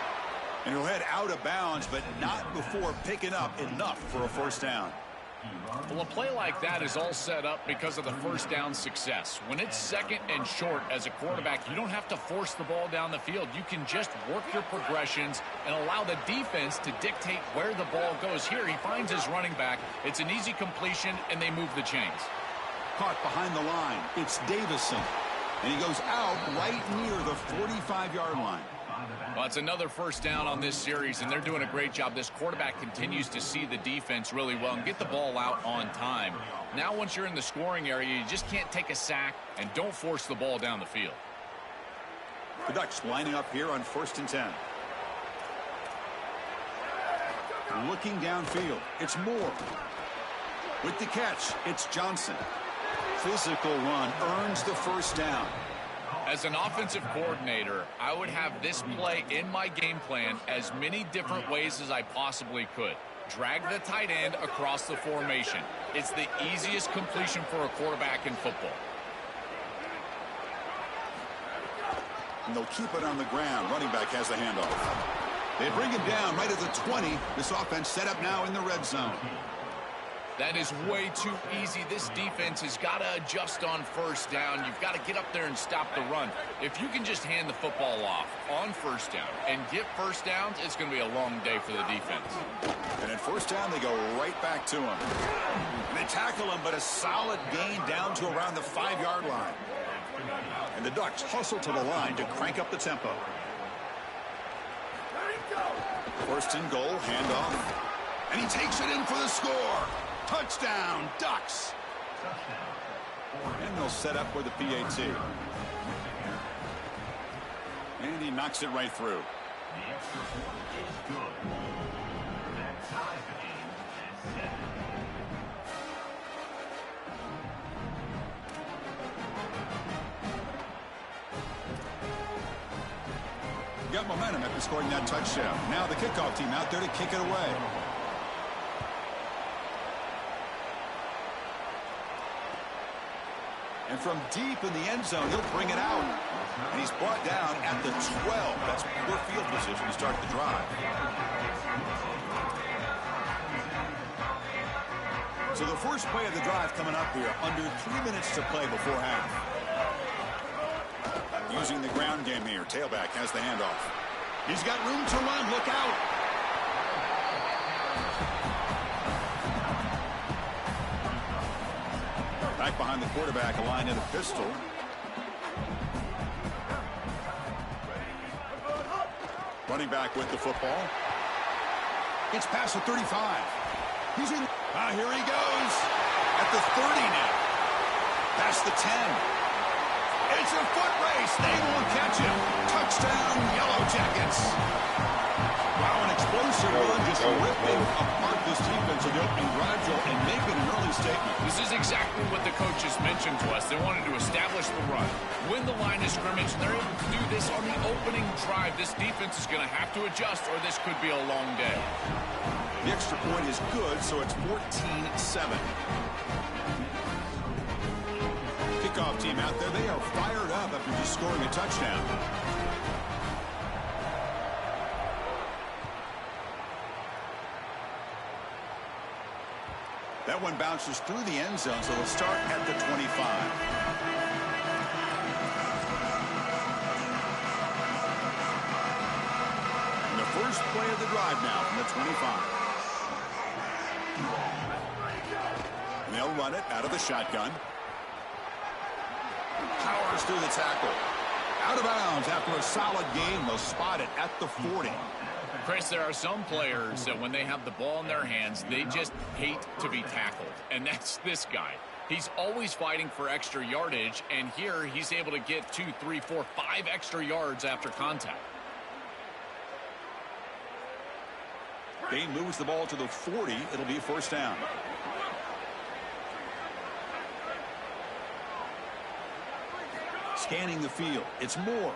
And he'll head out of bounds, but not before picking up enough for a first down. Well, a play like that is all set up because of the first down success. When it's 2nd and short as a quarterback, you don't have to force the ball down the field. You can just work your progressions and allow the defense to dictate where the ball goes. Here, he finds his running back. It's an easy completion, and they move the chains. Caught behind the line. It's Davison. And he goes out right near the 45-yard line. Well, it's another first down on this series, and they're doing a great job. This quarterback continues to see the defense really well and get the ball out on time. Now, once you're in the scoring area, you just can't take a sack and don't force the ball down the field. The Ducks lining up here on 1st and 10. Looking downfield, it's Moore. With the catch, it's Johnson. Physical run earns the first down. As an offensive coordinator, I would have this play in my game plan as many different ways as I possibly could. Drag the tight end across the formation. It's the easiest completion for a quarterback in football. And they'll keep it on the ground. Running back has the handoff. They bring him down right at the 20. This offense set up now in the red zone. That is way too easy. This defense has got to adjust on first down. You've got to get up there and stop the run. If you can just hand the football off on first down and get first downs, it's going to be a long day for the defense. And at first down, they go right back to him. And they tackle him, but a solid gain down to around the 5-yard line. And the Ducks hustle to the line to crank up the tempo. First and goal, handoff. And he takes it in for the score. Touchdown, Ducks. And they'll set up with a PAT. And he knocks it right through. Got momentum after scoring that touchdown. Now the kickoff team out there to kick it away. And from deep in the end zone, he'll bring it out. And he's brought down at the 12. That's poor field position to start the drive. So the first play of the drive coming up here, under 3 minutes to play before half. Using the ground game here. Tailback has the handoff. He's got room to run. Look out. Back behind the quarterback, a line in a pistol. Running back with the football. It's past the 35. He's in. Here he goes. At the 30 now. Past the 10. It's a foot race. They won't catch him. Touchdown, Yellow Jackets. Wow, an explosive run just ripping apart this defense in the opening drive, and making an early statement. This is exactly what the coaches mentioned to us. They wanted to establish the run, win the line of scrimmage, and they're able to do this on the opening drive. This defense is going to have to adjust, or this could be a long day. The extra point is good, so it's 14-7. Kickoff team out there, they are fired up after just scoring a touchdown. That one bounces through the end zone, so they'll start at the 25. And the first play of the drive now from the 25. And they'll run it out of the shotgun. Powers through the tackle. Out of bounds after a solid game. They'll spot it at the 40. Chris, there are some players that when they have the ball in their hands, they just hate to be tackled. And that's this guy. He's always fighting for extra yardage, and here he's able to get 2, 3, 4, 5 extra yards after contact. Bain moves the ball to the 40. It'll be a first down. Scanning the field. It's Moore.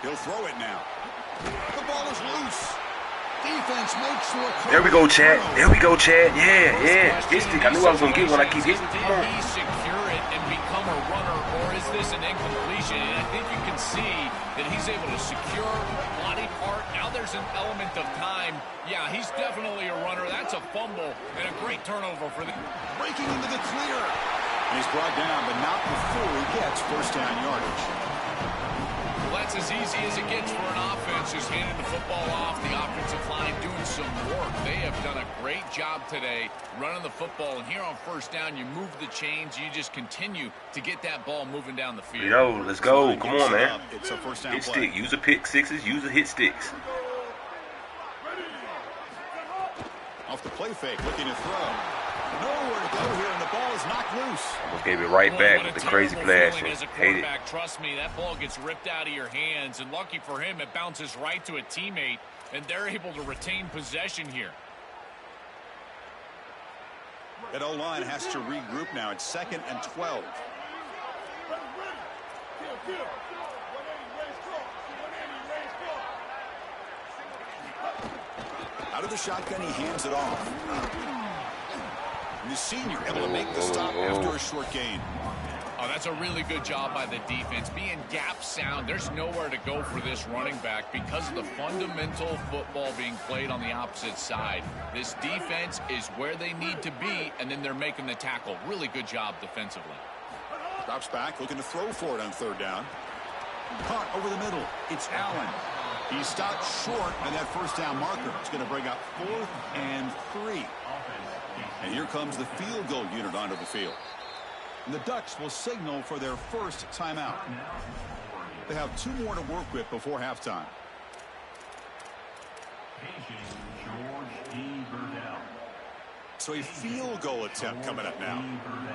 He'll throw it now. The ball is loose. Defense makes the recovery. There we go, Chad. There we go, Chad. Yeah, yeah. Hit stick. I knew I was going to get one. I keep hitting. Did he secure it and become a runner, or is this an incompletion? And I think you can see that he's able to secure body part. Now there's an element of time. Yeah, he's definitely a runner. That's a fumble and a great turnover for the... Breaking into the clear. And he's brought down, but not before he gets first down yardage. Well, that's as easy as it gets for an offense, just handing the football off. The offensive line doing some work. They have done a great job today running the football. And here on first down, you move the chains. You just continue to get that ball moving down the field. Yo, let's go. Come on, man. It's a first down hit play. stick. Use a pick sixes. Use a hit sticks. Off the play fake, looking to throw. Nowhere to go here, and the ball is knocked loose. Almost gave it right back with the crazy flashing. Hate it. Trust me, that ball gets ripped out of your hands, and lucky for him, it bounces right to a teammate, and they're able to retain possession here. That O-line has to regroup now. It's 2nd and 12. Out of the shotgun, he hands it off. And the senior able to make the stop after a short gain. Oh, that's a really good job by the defense. Being gap sound, there's nowhere to go for this running back because of the fundamental football being played on the opposite side. This defense is where they need to be, and then they're making the tackle. Really good job defensively. Drops back, looking to throw for it on third down. Caught over the middle. It's Allen. He stopped short on that first down marker. It's going to bring up 4th and 3. And here comes the field goal unit onto the field. And the Ducks will signal for their first timeout. They have 2 more to work with before halftime. So a field goal attempt coming up now.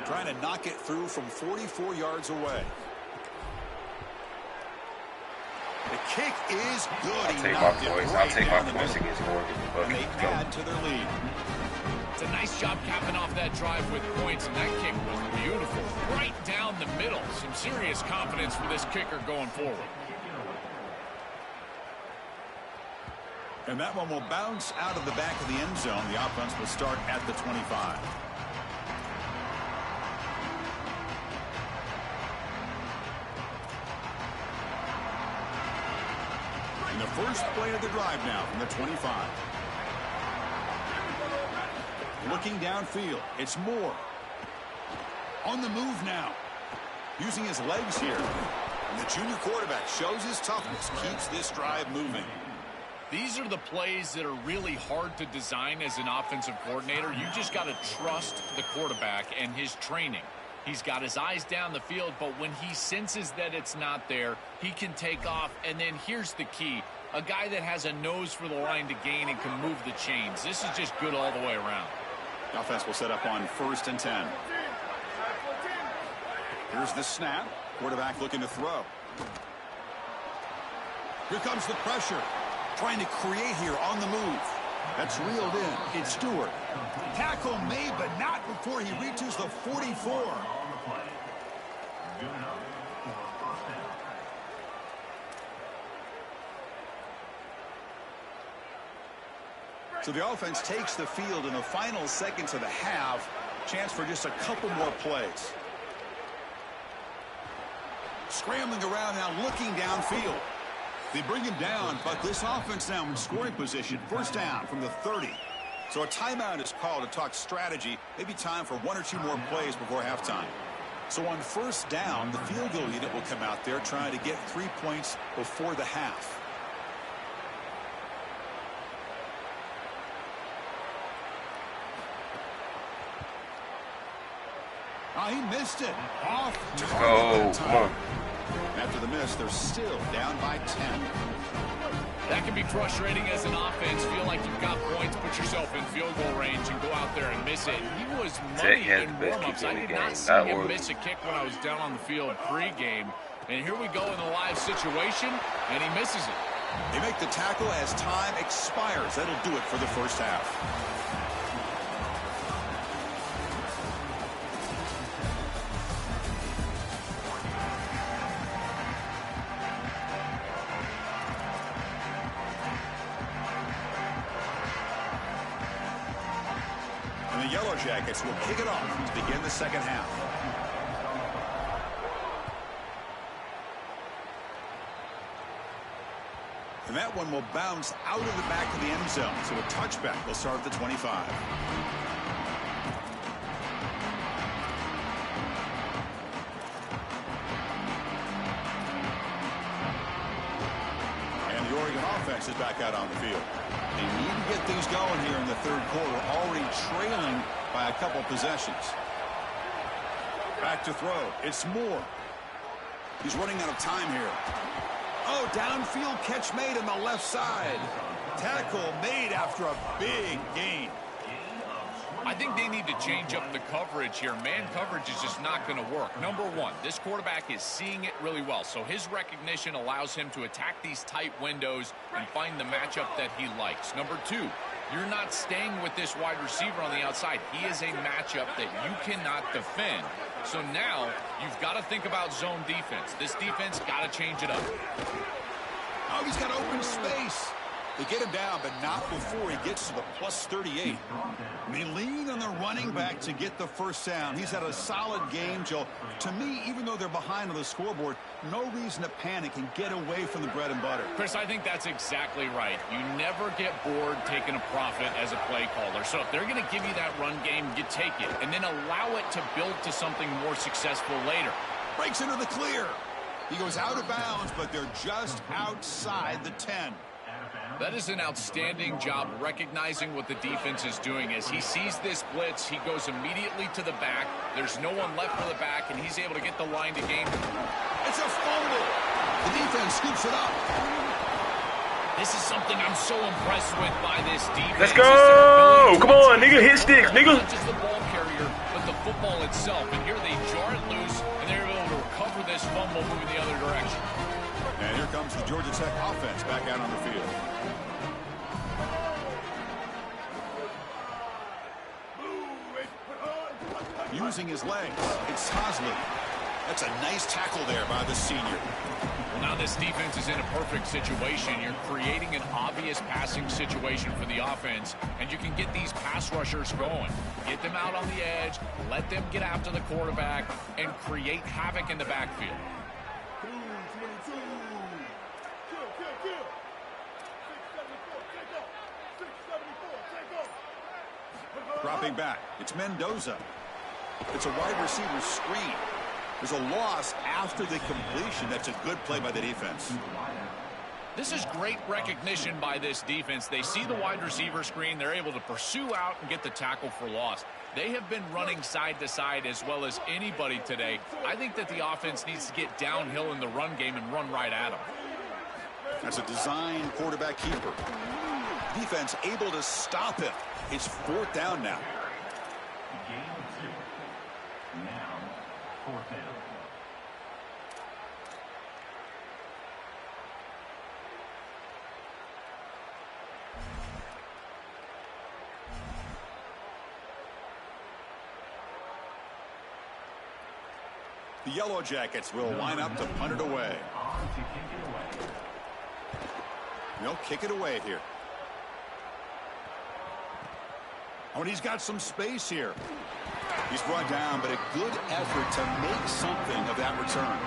Trying to knock it through from 44 yards away. The kick is good. I'll take my points. I'll take my points against Oregon. And they add to their lead. It's a nice job capping off that drive with points, and that kick was beautiful. Right down the middle. Some serious confidence for this kicker going forward. And that one will bounce out of the back of the end zone. The offense will start at the 25. In the first play of the drive now from the 25. Looking downfield. It's Moore. On the move now. Using his legs here. And the junior quarterback shows his toughness. Keeps this drive moving. These are the plays that are really hard to design as an offensive coordinator. You just got to trust the quarterback and his training. He's got his eyes down the field, but when he senses that it's not there, he can take off. And then here's the key. A guy that has a nose for the line to gain and can move the chains. This is just good all the way around. The offense will set up on 1st and 10. Here's the snap. Quarterback looking to throw. Here comes the pressure. Trying to create here on the move. That's reeled in. It's Stewart. Tackle made, but not before he reaches the 44. So the offense takes the field in the final seconds of the half. Chance for just a couple more plays. Scrambling around now, looking downfield. They bring him down, but this offense now in scoring position. 1st down from the 30. So a timeout is called to talk strategy. Maybe time for 1 or 2 more plays before halftime. So on 1st down, the field goal unit will come out there trying to get 3 points before the half. Oh, he missed it. Off. Oh, come on. After the miss, they're still down by 10. That can be frustrating as an offense. Feel like you've got points, put yourself in field goal range, and go out there and miss it. He was money in warm-ups. I did not see him miss a kick when I was down on the field pre-game. And here we go in the live situation, and he misses it. They make the tackle as time expires. That'll do it for the first half. And the Yellow Jackets will kick it off to begin the second half. And that one will bounce out of the back of the end zone. So a touchback will start at the 25. And the Oregon offense is back out on the field. They need to get things going here in the 3rd quarter, already trailing by a couple possessions. Back to throw. It's Moore. He's running out of time here. Oh, downfield catch made on the left side. Tackle made after a big gain. I think they need to change up the coverage here. Man coverage is just not going to work. Number one, this quarterback is seeing it really well, so his recognition allows him to attack these tight windows and find the matchup that he likes. Number two, you're not staying with this wide receiver on the outside. He is a matchup that you cannot defend. So now you've got to think about zone defense. This defense got to change it up. Oh, he's got open space. They get him down, but not before he gets to the plus 38. They lean on the running back to get the first down. He's had a solid game, Joe. To me, even though they're behind on the scoreboard, no reason to panic and get away from the bread and butter. Chris, I think that's exactly right. You never get bored taking a profit as a play caller. So if they're going to give you that run game, you take it, and then allow it to build to something more successful later. Breaks into the clear. He goes out of bounds, but they're just outside the 10. That is an outstanding job recognizing what the defense is doing. As he sees this blitz, he goes immediately to the back. There's no one left for the back, and he's able to get the line to gain. It's a fumble. The defense scoops it up. This is something I'm so impressed with by this defense. Let's go! Come on, nigga, hit sticks, nigga. Not just the ball carrier, but the football itself. And here they jar it loose, and they're able to recover this fumble moving the other direction. And here comes the Georgia Tech offense back out on the field. Using his legs, it's Hosley. That's a nice tackle there by the senior. Well, now this defense is in a perfect situation. You're creating an obvious passing situation for the offense, and you can get these pass rushers going. Get them out on the edge, let them get after the quarterback, and create havoc in the backfield. Dropping back. It's Mendoza. It's a wide receiver screen. There's a loss after the completion. That's a good play by the defense. This is great recognition by this defense. They see the wide receiver screen. They're able to pursue out and get the tackle for loss. They have been running side to side as well as anybody today. I think that the offense needs to get downhill in the run game and run right at them. That's a design quarterback keeper. Defense able to stop him. It's 4th down now. Now, 4th down. The Yellow Jackets will line up to punt it away. They'll kick it away here. Oh, and he's got some space here. He's brought down, but a good effort to make something of that return.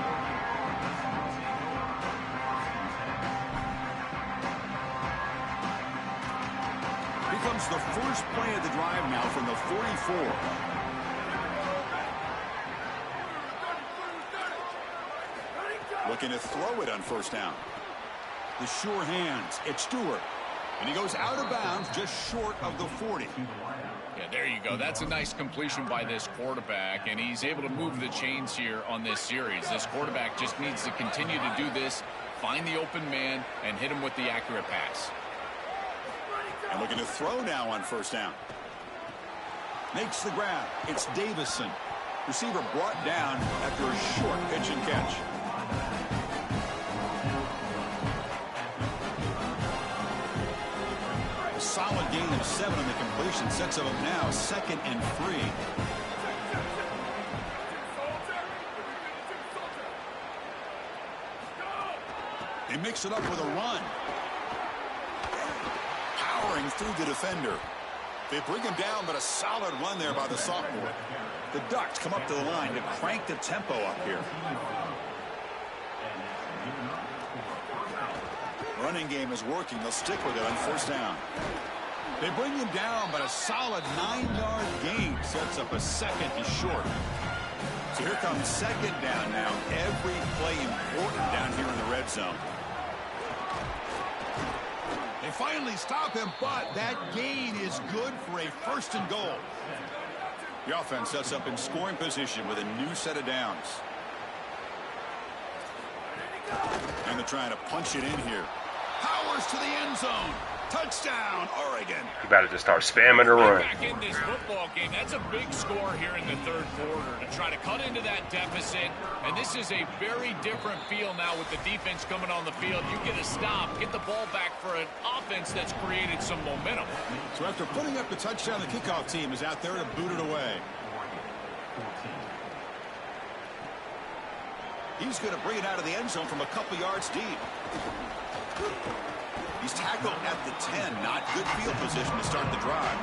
Here comes the first play of the drive now from the 44. Looking to throw it on 1st down. The sure hands. It's Stewart. And he goes out of bounds just short of the 40. Yeah, there you go. That's a nice completion by this quarterback, and he's able to move the chains here on this series. This quarterback just needs to continue to do this, find the open man, and hit him with the accurate pass. And looking to throw now on 1st down. Makes the grab. It's Davison. Receiver brought down after a short pitch and catch. A solid gain of 7 on the completion sets him up now 2nd and 3. They mix it up with a run. Powering through the defender. They bring him down, but a solid run there by the sophomore. The Ducks come up to the line to crank the tempo up here. Running game is working. They'll stick with it on 1st down. They bring him down, but a solid 9-yard gain sets up a 2nd and short. So here comes 2nd down now. Every play important down here in the red zone. They finally stop him, but that gain is good for a 1st and goal. The offense sets up in scoring position with a new set of downs. And they're trying to punch it in here. Powers to the end zone. Touchdown, Oregon. You better just start spamming the run. Back in this football game, that's a big score here in the 3rd quarter to try to cut into that deficit. And this is a very different feel now with the defense coming on the field. You get a stop, get the ball back for an offense that's created some momentum. So after putting up the touchdown, the kickoff team is out there to boot it away. He's going to bring it out of the end zone from a couple yards deep. He's tackled at the 10. Not good field position to start the drive.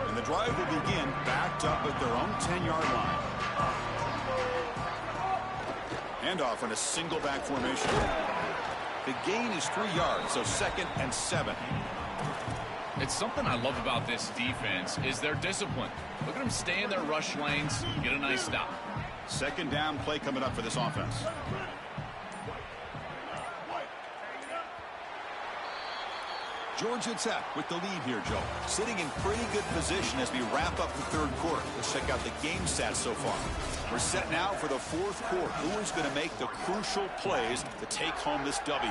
And the drive will begin backed up at their own 10-yard line. Handoff in a single back formation. The gain is 3 yards, so 2nd and 7. It's something I love about this defense is their discipline. Look at them stay in their rush lanes, get a nice stop. 2nd down play coming up for this offense. Georgia Tech with the lead here, Joe. Sitting in pretty good position as we wrap up the 3rd quarter. Let's check out the game stats so far. We're set now for the 4th quarter. Who is going to make the crucial plays to take home this W?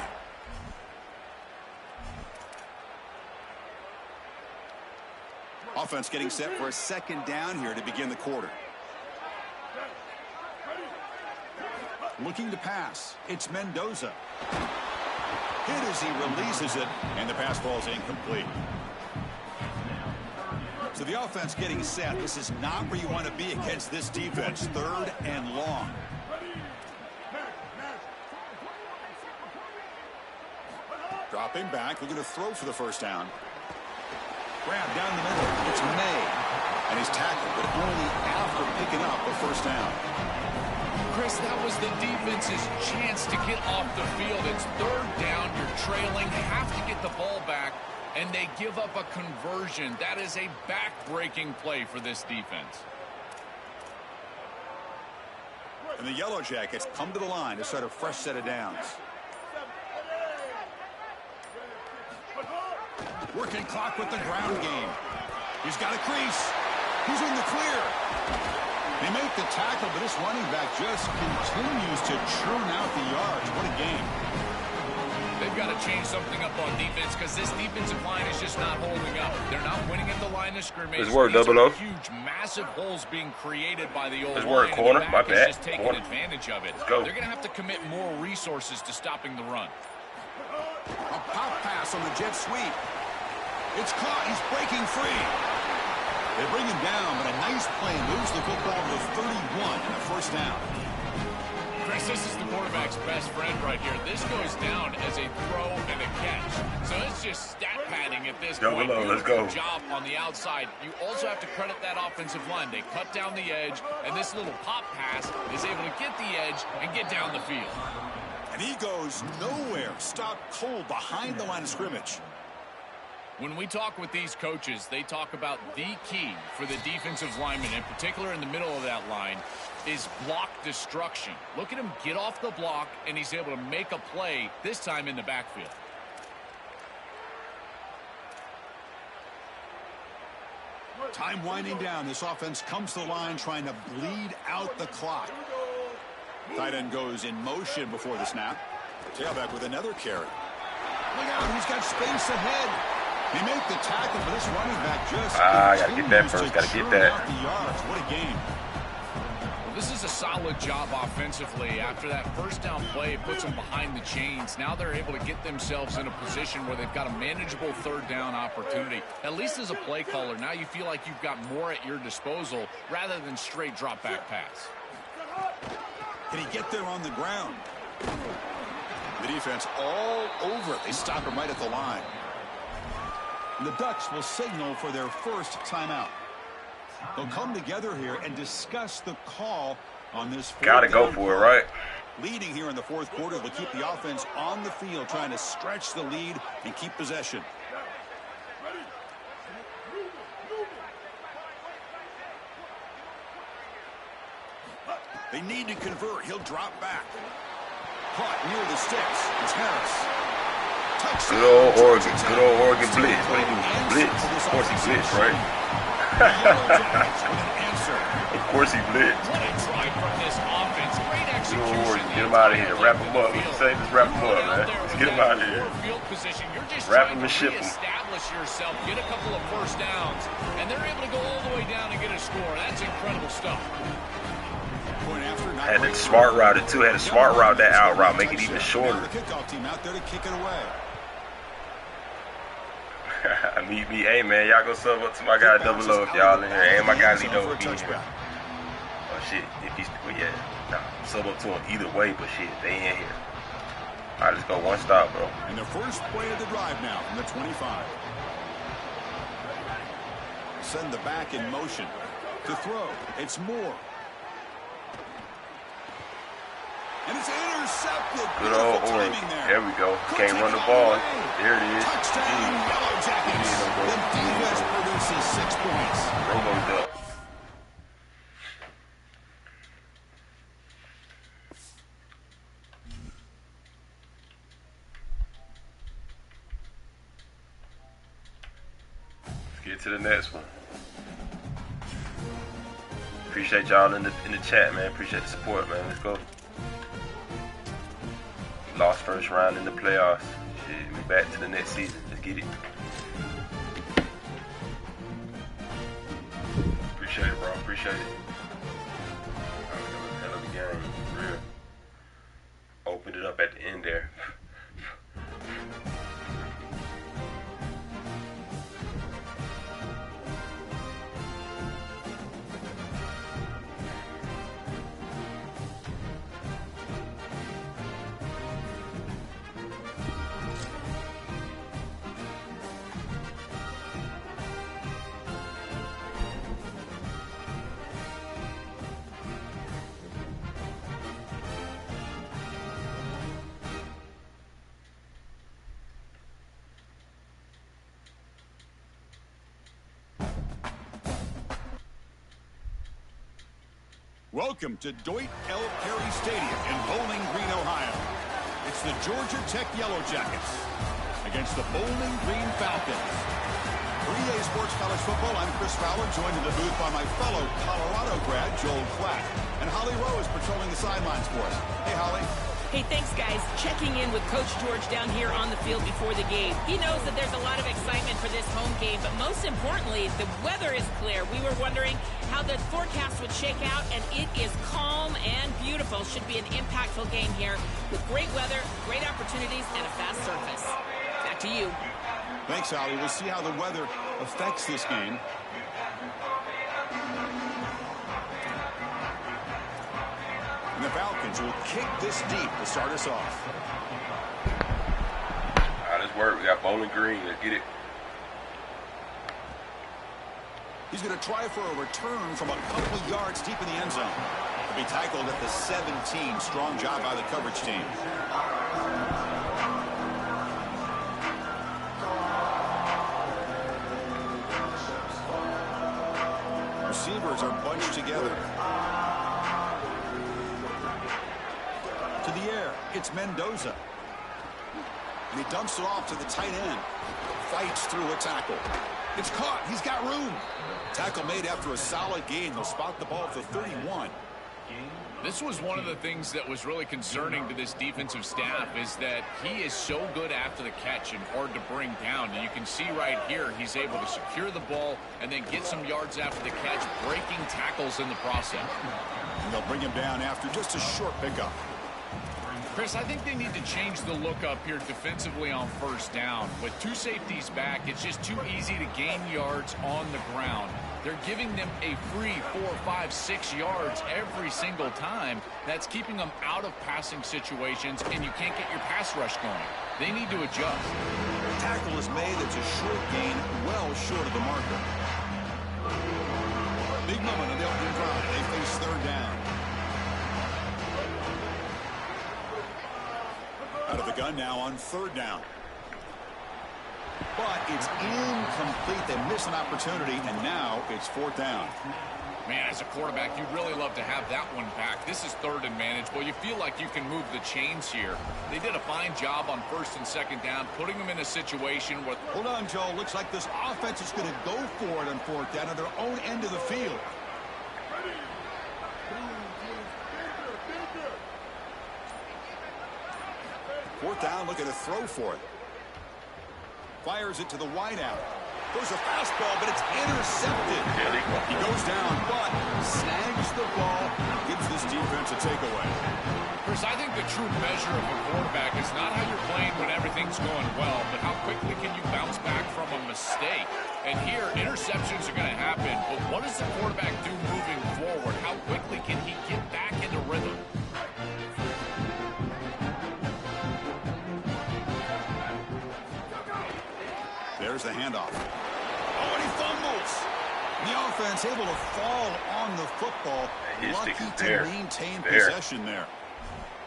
Offense getting set for a 2nd down here to begin the quarter. Looking to pass. It's Mendoza. Hit as he releases it, and the pass ball is incomplete. So the offense getting set. This is not where you want to be against this defense. 3rd and long. Dropping back, looking to throw for the 1st down. Grab down the middle. It's May. And he's tackled, but only after picking up the 1st down. Chris, that was the defense's chance to get off the field. It's third down. You're trailing, have to get the ball back, and they give up a conversion. That is a back-breaking play for this defense. And the Yellow Jackets come to the line to start a fresh set of downs. Working clock with the ground game. He's got a crease. He's in the clear. They make the tackle, but this running back just continues to churn out the yards. What a game. They've got to change something up on defense because this defensive line is just not holding up. They're not winning at the line of scrimmage. Let's work, double O. Huge, massive holes being created by the old Let's line. work, corner. My bad. Just taking Corner. advantage of it. Let's go. They're going to have to commit more resources to stopping the run. A pop pass on the jet sweep. It's caught. He's breaking free. They bring him down, but a nice play moves the football to 31 and a first down. Chris, this is the quarterback's best friend right here. This goes down as a throw and a catch. So it's just stat padding at this point. Let's go. Beautiful job on the outside. You also have to credit that offensive line. They cut down the edge, and this little pop pass is able to get the edge and get down the field. And he goes nowhere. Stopped cold behind the line of scrimmage. When we talk with these coaches, they talk about the key for the defensive lineman, in particular in the middle of that line, is block destruction. Look at him get off the block, and he's able to make a play, this time in the backfield. Time winding down. This offense comes to the line trying to bleed out the clock. Tight end goes in motion before the snap. Tailback with another carry. Look out, he's got space ahead. They make the tackle, but this running back just gotta get that first. Gotta get that. out the yards. What a game. Well, this is a solid job offensively. After that first down play, it puts them behind the chains. Now they're able to get themselves in a position where they've got a manageable third down opportunity. At least as a play caller, now you feel like you've got more at your disposal rather than straight drop back pass. Can he get there on the ground? The defense all over it. They stop him right at the line. The Ducks will signal for their first timeout. They'll come together here and discuss the call on this. Gotta go for it, right? Leading here in the fourth quarter will keep the offense on the field, trying to stretch the lead and keep possession. They need to convert. He'll drop back. Caught near the sticks. It's Harris. Good old Oregon blitz. What do you do? Blitz. Of course he blitz, right? Of course he blitz. What a try from this offense. Great execution. Good Oregon. Get him out of here. Wrap him up. What you say? Just wrap him up, man. Let's get him out of here. Wrap him and ship him. Establish yourself. Get a couple of first downs. And they're able to go all the way down and get a score. That's incredible stuff. Had a smart route too. Had a smart route that out route, make it even shorter. The kickoff team out there to kick it away. Hey man, y'all go sub up to my guy Double O if y'all in here, and my guy Lito will be here. Oh shit, if he's sub up to him either way, but shit, they in here. All right, let's go one stop, bro. And the first play of the drive now from the 25. Send the back in motion to throw. It's Moore. And it's intercepted. Good old Oregon. There we go. Can't run the ball. There it is. Touchdown, Yellow Jackets. The defense produces 6 points. Robo duck. Let's get to the next one. Appreciate y'all in the chat, man. Appreciate the support, man. Let's go. Lost first round in the playoffs. Shit, we back to the next season. Let's get it. Appreciate it, bro. Appreciate it. That was a hell of a game. For real. Opened it up at the end there. Welcome to Deutsch L. Perry Stadium in Bowling Green, Ohio. It's the Georgia Tech Yellow Jackets against the Bowling Green Falcons. For EA Sports College Football, I'm Chris Fowler, joined in the booth by my fellow Colorado grad, Joel Klatt. And Holly Rowe is patrolling the sidelines for us. Hey, Holly. Hey, thanks, guys. Checking in with Coach George down here on the field before the game. He knows that there's a lot of excitement for this home game, but most importantly, the weather is clear. We were wondering how the forecast would shake out, and it is calm and beautiful. Should be an impactful game here with great weather, great opportunities, and a fast surface. Back to you. Thanks, Holly. We'll see how the weather affects this game. And the Falcons will kick this deep to start us off. All right, let's work. We got Bowling Green. Let's get it. He's going to try for a return from a couple of yards deep in the end zone. He'll be tackled at the 17. Strong job by the coverage team. Receivers are bunched together. To the air, it's Mendoza. And he dumps it off to the tight end. Fights through a tackle. It's caught. He's got room. Tackle made after a solid gain. They'll spot the ball at the 31. This was one of the things that was really concerning to this defensive staff is that he is so good after the catch and hard to bring down. And you can see right here he's able to secure the ball and then get some yards after the catch, breaking tackles in the process. And they'll bring him down after just a short pickup. Chris, I think they need to change the look up here defensively on first down. With two safeties back, it's just too easy to gain yards on the ground. They're giving them a free 4, 5, 6 yards every single time. That's keeping them out of passing situations, and you can't get your pass rush going. They need to adjust. Tackle is made. It's a short gain, well short of the marker. Big moment on the opening drive. They face third down. Out of the gun now on third down. But it's incomplete. They miss an opportunity, and now it's fourth down. Man, as a quarterback, you'd really love to have that one back. This is third and manageable. You feel like you can move the chains here. They did a fine job on first and second down, putting them in a situation where... Hold on, Joe. Looks like this offense is going to go for it on fourth down at their own end of the field. Fourth down, look at a throw for it. Fires it to the wideout. There's a fastball, but it's intercepted. He goes down, but snags the ball, gives this defense a takeaway. Chris, I think the true measure of a quarterback is not how you're playing when everything's going well, but how quickly can you bounce back from a mistake. And here, interceptions are going to happen, but what does the quarterback do moving forward? How quickly can he get back into rhythm? There's the handoff. Oh, and he fumbles. The offense able to fall on the football. Lucky to maintain possession there.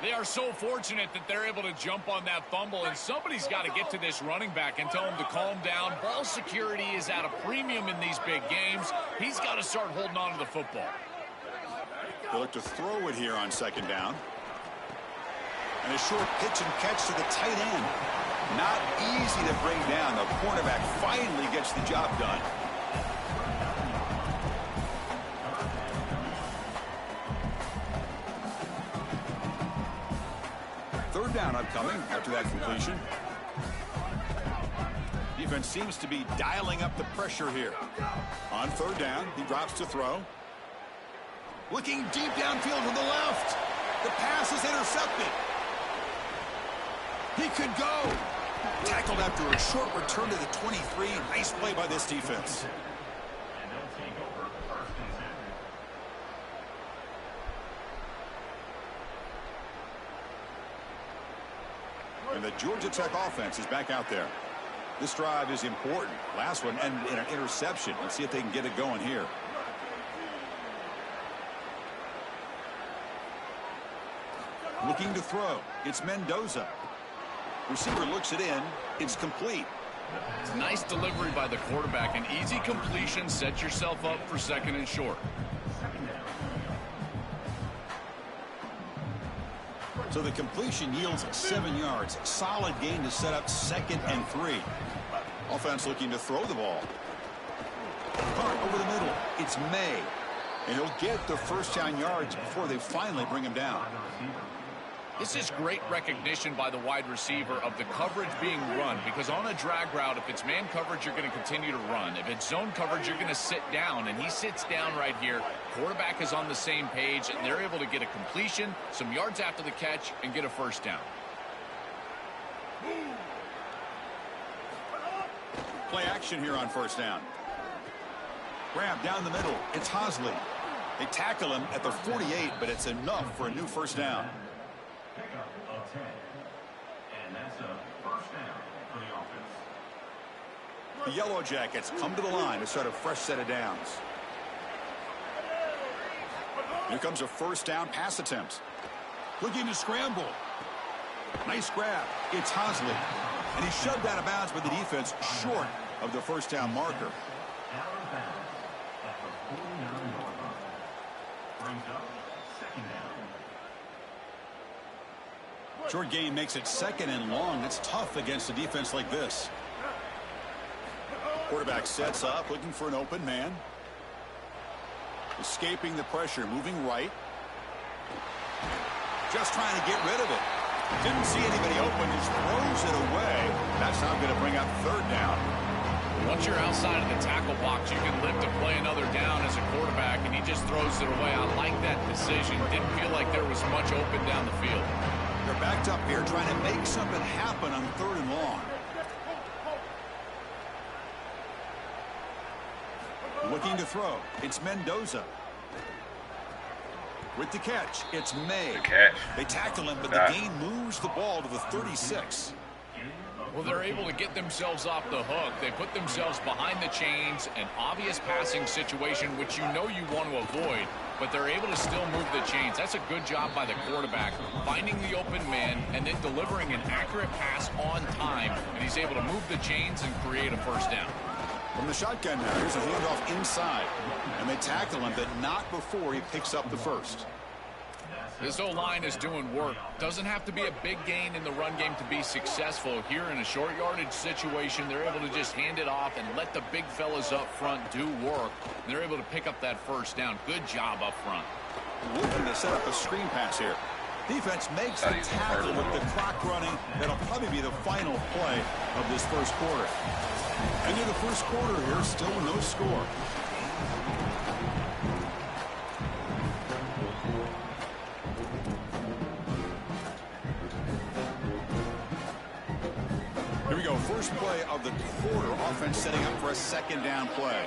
They are so fortunate that they're able to jump on that fumble, and somebody's got to get to this running back and tell him to calm down. Ball security is at a premium in these big games. He's got to start holding on to the football. They look to throw it here on second down. And a short pitch and catch to the tight end. Not easy to bring down. The cornerback finally gets the job done. Third down upcoming after that completion. Defense seems to be dialing up the pressure here. On third down, he drops to throw. Looking deep downfield to the left. The pass is intercepted. He could go. Tackled after a short return to the 23. Nice play by this defense. And they'll take over first and 10. And the Georgia Tech offense is back out there. This drive is important. Last one and an interception. Let's see if they can get it going here. Looking to throw. It's Mendoza. Receiver looks it in. It's complete. It's a nice delivery by the quarterback. An easy completion. Set yourself up for second and short. So the completion yields 7 yards. Solid gain to set up 2nd and 3. Offense looking to throw the ball. Caught over the middle. It's May. And he'll get the first down yards before they finally bring him down. This is great recognition by the wide receiver of the coverage being run, because on a drag route, if it's man coverage, you're going to continue to run. If it's zone coverage, you're going to sit down, and he sits down right here. Quarterback is on the same page, and they're able to get a completion, some yards after the catch, and get a first down. Play action here on first down. Grab down the middle. It's Hosley. They tackle him at the 48, but it's enough for a new first down. Pickup of 10. And that's a first down for the offense. The Yellow Jackets come to the line to start a fresh set of downs. Here comes a first down pass attempt. Looking to scramble. Nice grab. It's Hosley. And he's shoved out of bounds by the defense short of the first down marker. Out of bounds at the 49-yard line. Brings up second down. Short gain makes it 2nd and long. That's tough against a defense like this. Quarterback sets up, looking for an open man. Escaping the pressure, moving right. Just trying to get rid of it. Didn't see anybody open, just throws it away. That's not going to bring up 3rd down. Once you're outside of the tackle box, you can live to play another down as a quarterback, and he just throws it away. I like that decision. Didn't feel like there was much open down the field. They're backed up here trying to make something happen on 3rd and long. Looking to throw. It's Mendoza. With the catch, it's May. The catch. They tackle him, but the gain moves the ball to the 36. Well, they're able to get themselves off the hook. They put themselves behind the chains, an obvious passing situation, which you know you want to avoid, but they're able to still move the chains. That's a good job by the quarterback, finding the open man and then delivering an accurate pass on time, and he's able to move the chains and create a first down. From the shotgun now, here's a handoff inside. And they tackle him, but not before he picks up the first. This O-line is doing work. Doesn't have to be a big gain in the run game to be successful. Here in a short yardage situation, they're able to just hand it off and let the big fellas up front do work. And they're able to pick up that first down. Good job up front. Looking to set up a screen pass here. Defense makes the tackle with the clock running. That'll probably be the final play of this first quarter. End of the first quarter here, still no score. Here we go, first play of the quarter. Offense setting up for a 2nd down play.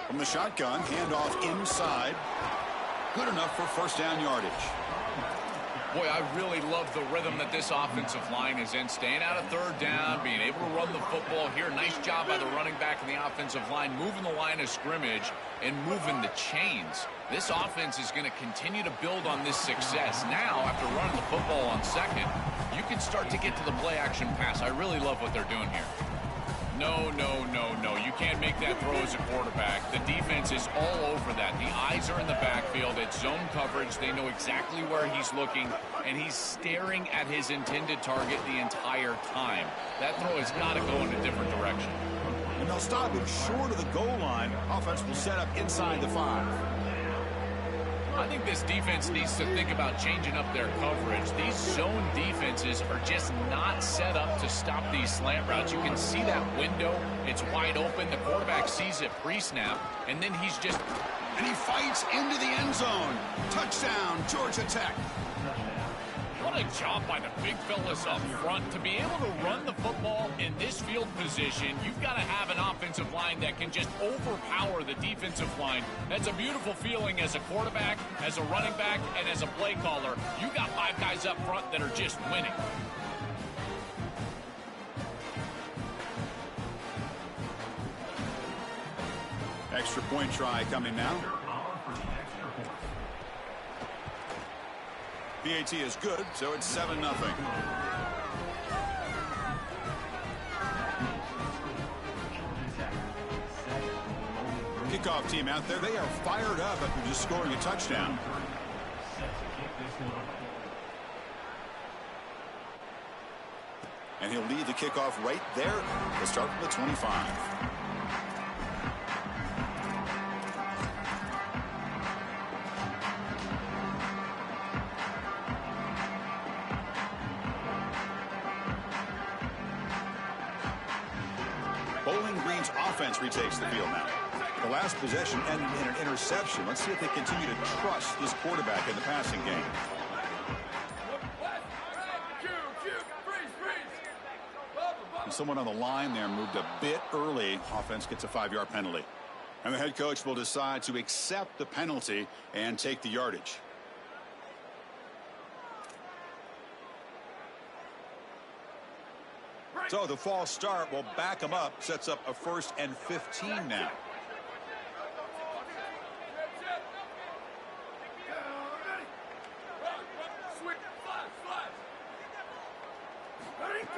From the shotgun, handoff inside. Good enough for first down yardage. Boy, I really love the rhythm that this offensive line is in. Staying out of 3rd down, being able to run the football here. Nice job by the running back and the offensive line, moving the line of scrimmage and moving the chains. This offense is going to continue to build on this success. Now, after running the football on 2nd, you can start to get to the play-action pass. I really love what they're doing here. No, no, no, no. You can't make that throw as a quarterback. The defense is all over that. The eyes are in the backfield. It's zone coverage. They know exactly where he's looking, and he's staring at his intended target the entire time. That throw has got to go in a different direction. And they'll stop him short of the goal line. Offense will set up inside the 5. I think this defense needs to think about changing up their coverage. These zone defenses are just not set up to stop these slant routes. You can see that window. It's wide open. The quarterback sees it pre-snap, and then he's just... And he fights into the end zone. Touchdown, Georgia Tech. What a job by the big fellas up front. To be able to run the football in this field position, you've got to have an offensive line that can just overpower the defensive line. That's a beautiful feeling as a quarterback, as a running back, and as a play caller. You got 5 guys up front that are just winning. Extra point try coming now. PAT is good, so it's 7-0. kickoff team out there, they are fired up after just scoring a touchdown. And he'll lead the kickoff right there to start from the 25. Bowling Green's offense retakes the field now. The last possession ended in an interception. Let's see if they continue to trust this quarterback in the passing game. And someone on the line there moved a bit early. Offense gets a 5-yard penalty. And the head coach will decide to accept the penalty and take the yardage. So the false start will back them up, sets up a 1st and 15 now.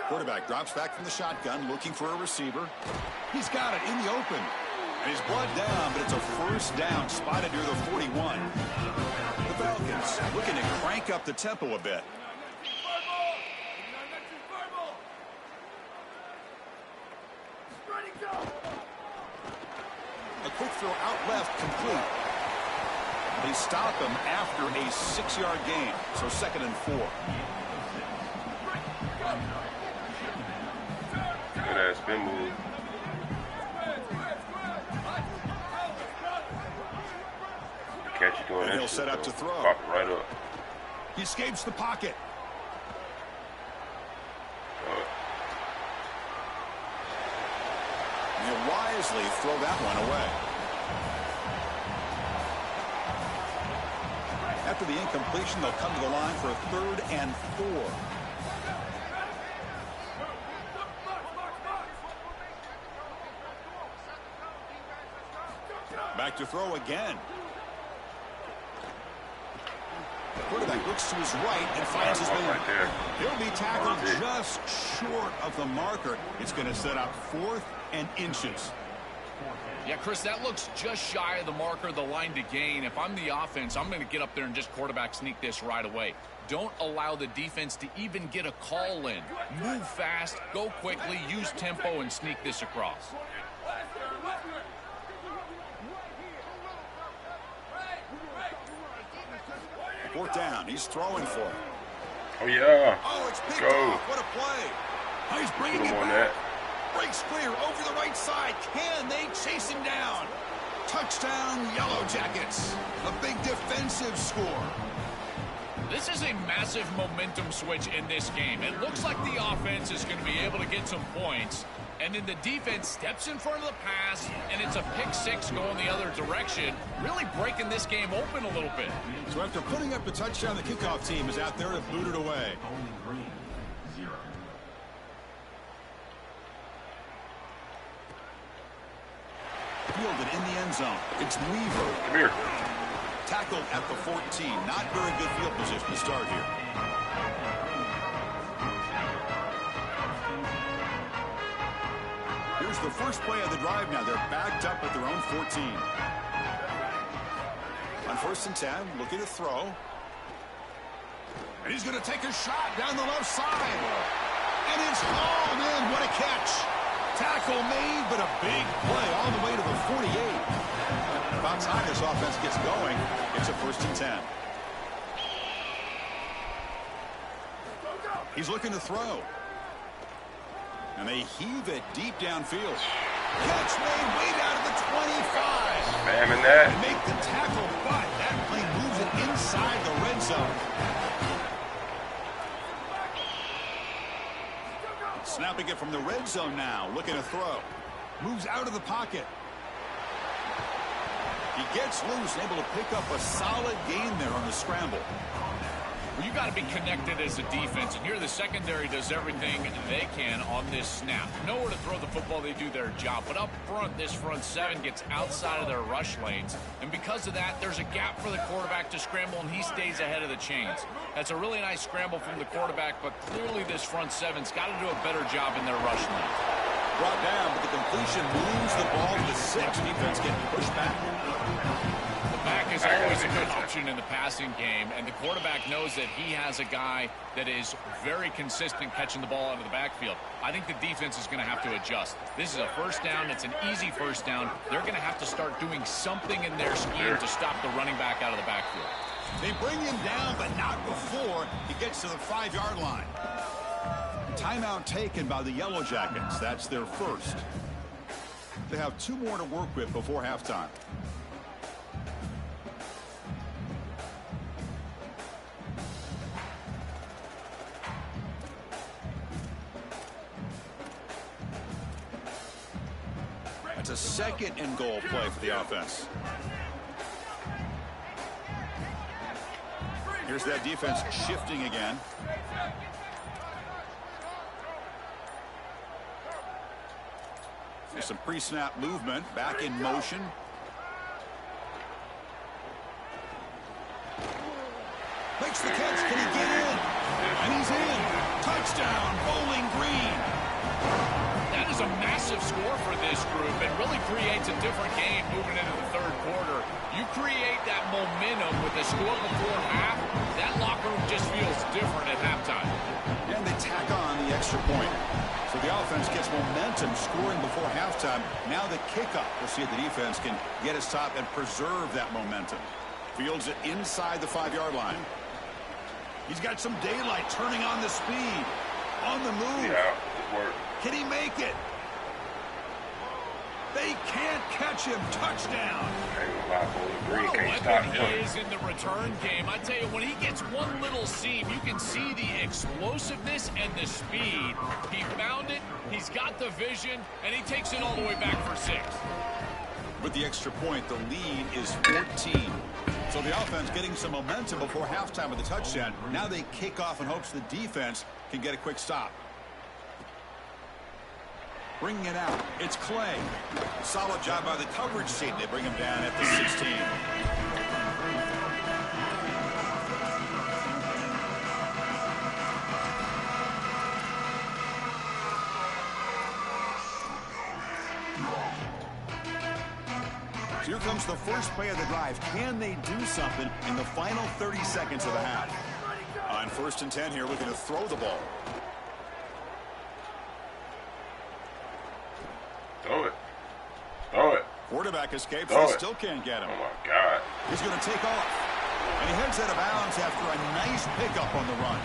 Quarterback drops back from the shotgun, looking for a receiver. He's got it in the open. And he's brought down, but it's a 1st down, spotted near the 41. The Falcons looking to crank up the tempo a bit. A quick throw out left, complete. They stop him after a 6-yard gain, so 2nd and 4. Good ass spin move. Catch you doing And that. he'll set up to throw. Pop it right up. He escapes the pocket. And he'll wisely throw that one away. After the incompletion, they'll come to the line for a 3rd and 4. Back to throw again. The quarterback looks to his right and finds his man. He'll be tackled just short of the marker. It's going to set up 4th and inches. Yeah, Chris, that looks just shy of the marker, the line to gain. If I'm the offense, I'm going to get up there and just quarterback sneak this right away. Don't allow the defense to even get a call in. Move fast, go quickly, use tempo, and sneak this across. 4th down. He's throwing for it. Oh, yeah. Oh, it's picked Go. off. What a play. Oh, he's bringing it on back. that. Breaks clear over the right side. Can they chase him down? Touchdown, Yellow Jackets. A big defensive score. This is a massive momentum switch in this game. It looks like the offense is going to be able to get some points, and then the defense steps in front of the pass, and it's a pick 6 going the other direction, really breaking this game open a little bit. So after putting up the touchdown, the kickoff team is out there to boot it away. Bowling Green, 0. Fielded in the end zone. It's Weaver. Come here. Tackled at the 14. Not very good field position to start here. Here's the first play of the drive now. They're backed up at their own 14. On 1st and 10, looking to throw. And he's going to take a shot down the left side. And it's hauled in. What a catch. Tackle made, but a big play all the way to the 48. About time this offense gets going. It's a 1st and 10. He's looking to throw. And they heave it deep downfield. Catch made way down to the 25. Spamming that. They make the tackle, but that play moves it inside the red zone. Snapping it from the red zone now, looking to throw. Moves out of the pocket. He gets loose, able to pick up a solid gain there on the scramble. Well, you got to be connected as a defense, and here the secondary does everything they can on this snap. Nowhere to throw the football, they do their job. But up front, this front 7 gets outside of their rush lanes, and because of that, there's a gap for the quarterback to scramble, and he stays ahead of the chains. That's a really nice scramble from the quarterback, but clearly this front 7's got to do a better job in their rush lanes. brought down, but the completion moves the ball to the 6. Defense getting pushed back. The back is always a good option in the passing game, and the quarterback knows that he has a guy that is very consistent catching the ball out of the backfield. I think the defense is going to have to adjust. This is a first down. It's an easy first down. They're going to have to start doing something in their scheme to stop the running back out of the backfield. They bring him down, but not before he gets to the 5-yard line. Timeout taken by the Yellow Jackets. That's their first. They have 2 more to work with before halftime. It's a 2nd and goal play for the offense. Here's that defense shifting again. There's some pre-snap movement, back in motion. Makes the catch. Can he get in? And he's in. Touchdown, Bowling Green. That is a massive score for this group and really creates a different game moving into the 3rd quarter. You create that momentum with a score before half, that locker room just feels different at halftime. And they tack on the extra point. So the offense gets momentum scoring before halftime. Now the kickoff. We'll see if the defense can get his top and preserve that momentum. Fields it inside the 5-yard line. He's got some daylight, turning on the speed. On the move. Yeah, good work. Can he make it? They can't catch him. Touchdown. He is in the return game. I tell you, when he gets one little seam, you can see the explosiveness and the speed. He found it, he's got the vision, and he takes it all the way back for 6. With the extra point, the lead is 14. So the offense getting some momentum before halftime with the touchdown. Now they kick off in hopes the defense can get a quick stop. Bringing it out, it's Clay. Solid job by the coverage team. They bring him down at the 16. Here comes the first play of the drive. Can they do something in the final 30 seconds of the half? On 1st and 10 here, looking to throw the ball. Throw it. Throw it. Quarterback escapes. Throw They it. still can't get him. Oh, my God. He's going to take off. And he heads out of bounds after a nice pickup on the run.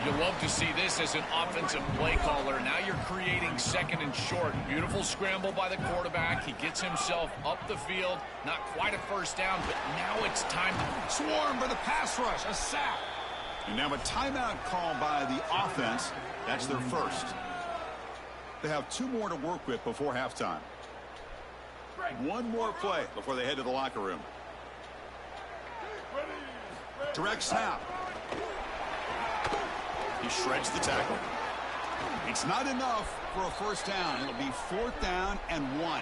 You love to see this as an offensive play caller. Now you're creating 2nd and short. Beautiful scramble by the quarterback. He gets himself up the field. Not quite a first down, but now it's time to Swarm for the pass rush. A sack. And now a timeout call by the offense. That's their first. They have 2 more to work with before halftime. 1 more play before they head to the locker room. Direct snap. He shreds the tackle. It's not enough for a first down. It'll be 4th down and 1.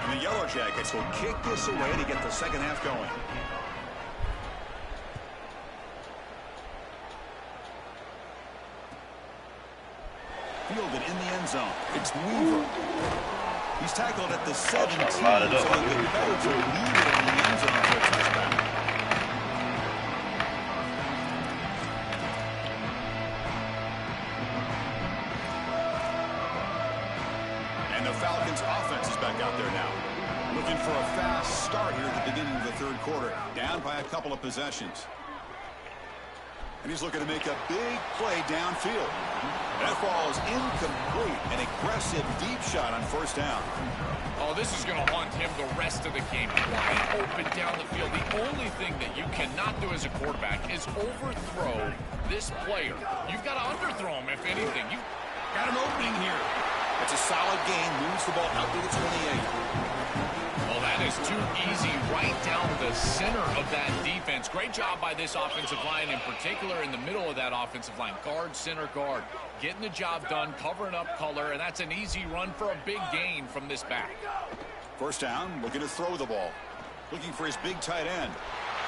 And the Yellow Jackets will kick this away to get the second half going. Fielded in the end zone. It's Weaver. He's tackled at the 17, so it'll be better to leave it in the end zone for a touchdown. And the Falcons offense is back out there now. Looking for a fast start here at the beginning of the 3rd quarter. Down by a couple of possessions. And he's looking to make a big play downfield. That ball is incomplete. An aggressive deep shot on 1st down. Oh, this is going to haunt him the rest of the game. Wide open down the field. The only thing that you cannot do as a quarterback is overthrow this player. You've got to underthrow him, if anything. You've got an opening here. It's a solid gain. Moves the ball out to the 28. Well, that is too easy right down the center of that defense. Great job by this offensive line, in particular in the middle of that offensive line. Guard, center, guard. Getting the job done, covering up color, and that's an easy run for a big gain from this back. 1st down, looking to throw the ball. Looking for his big tight end.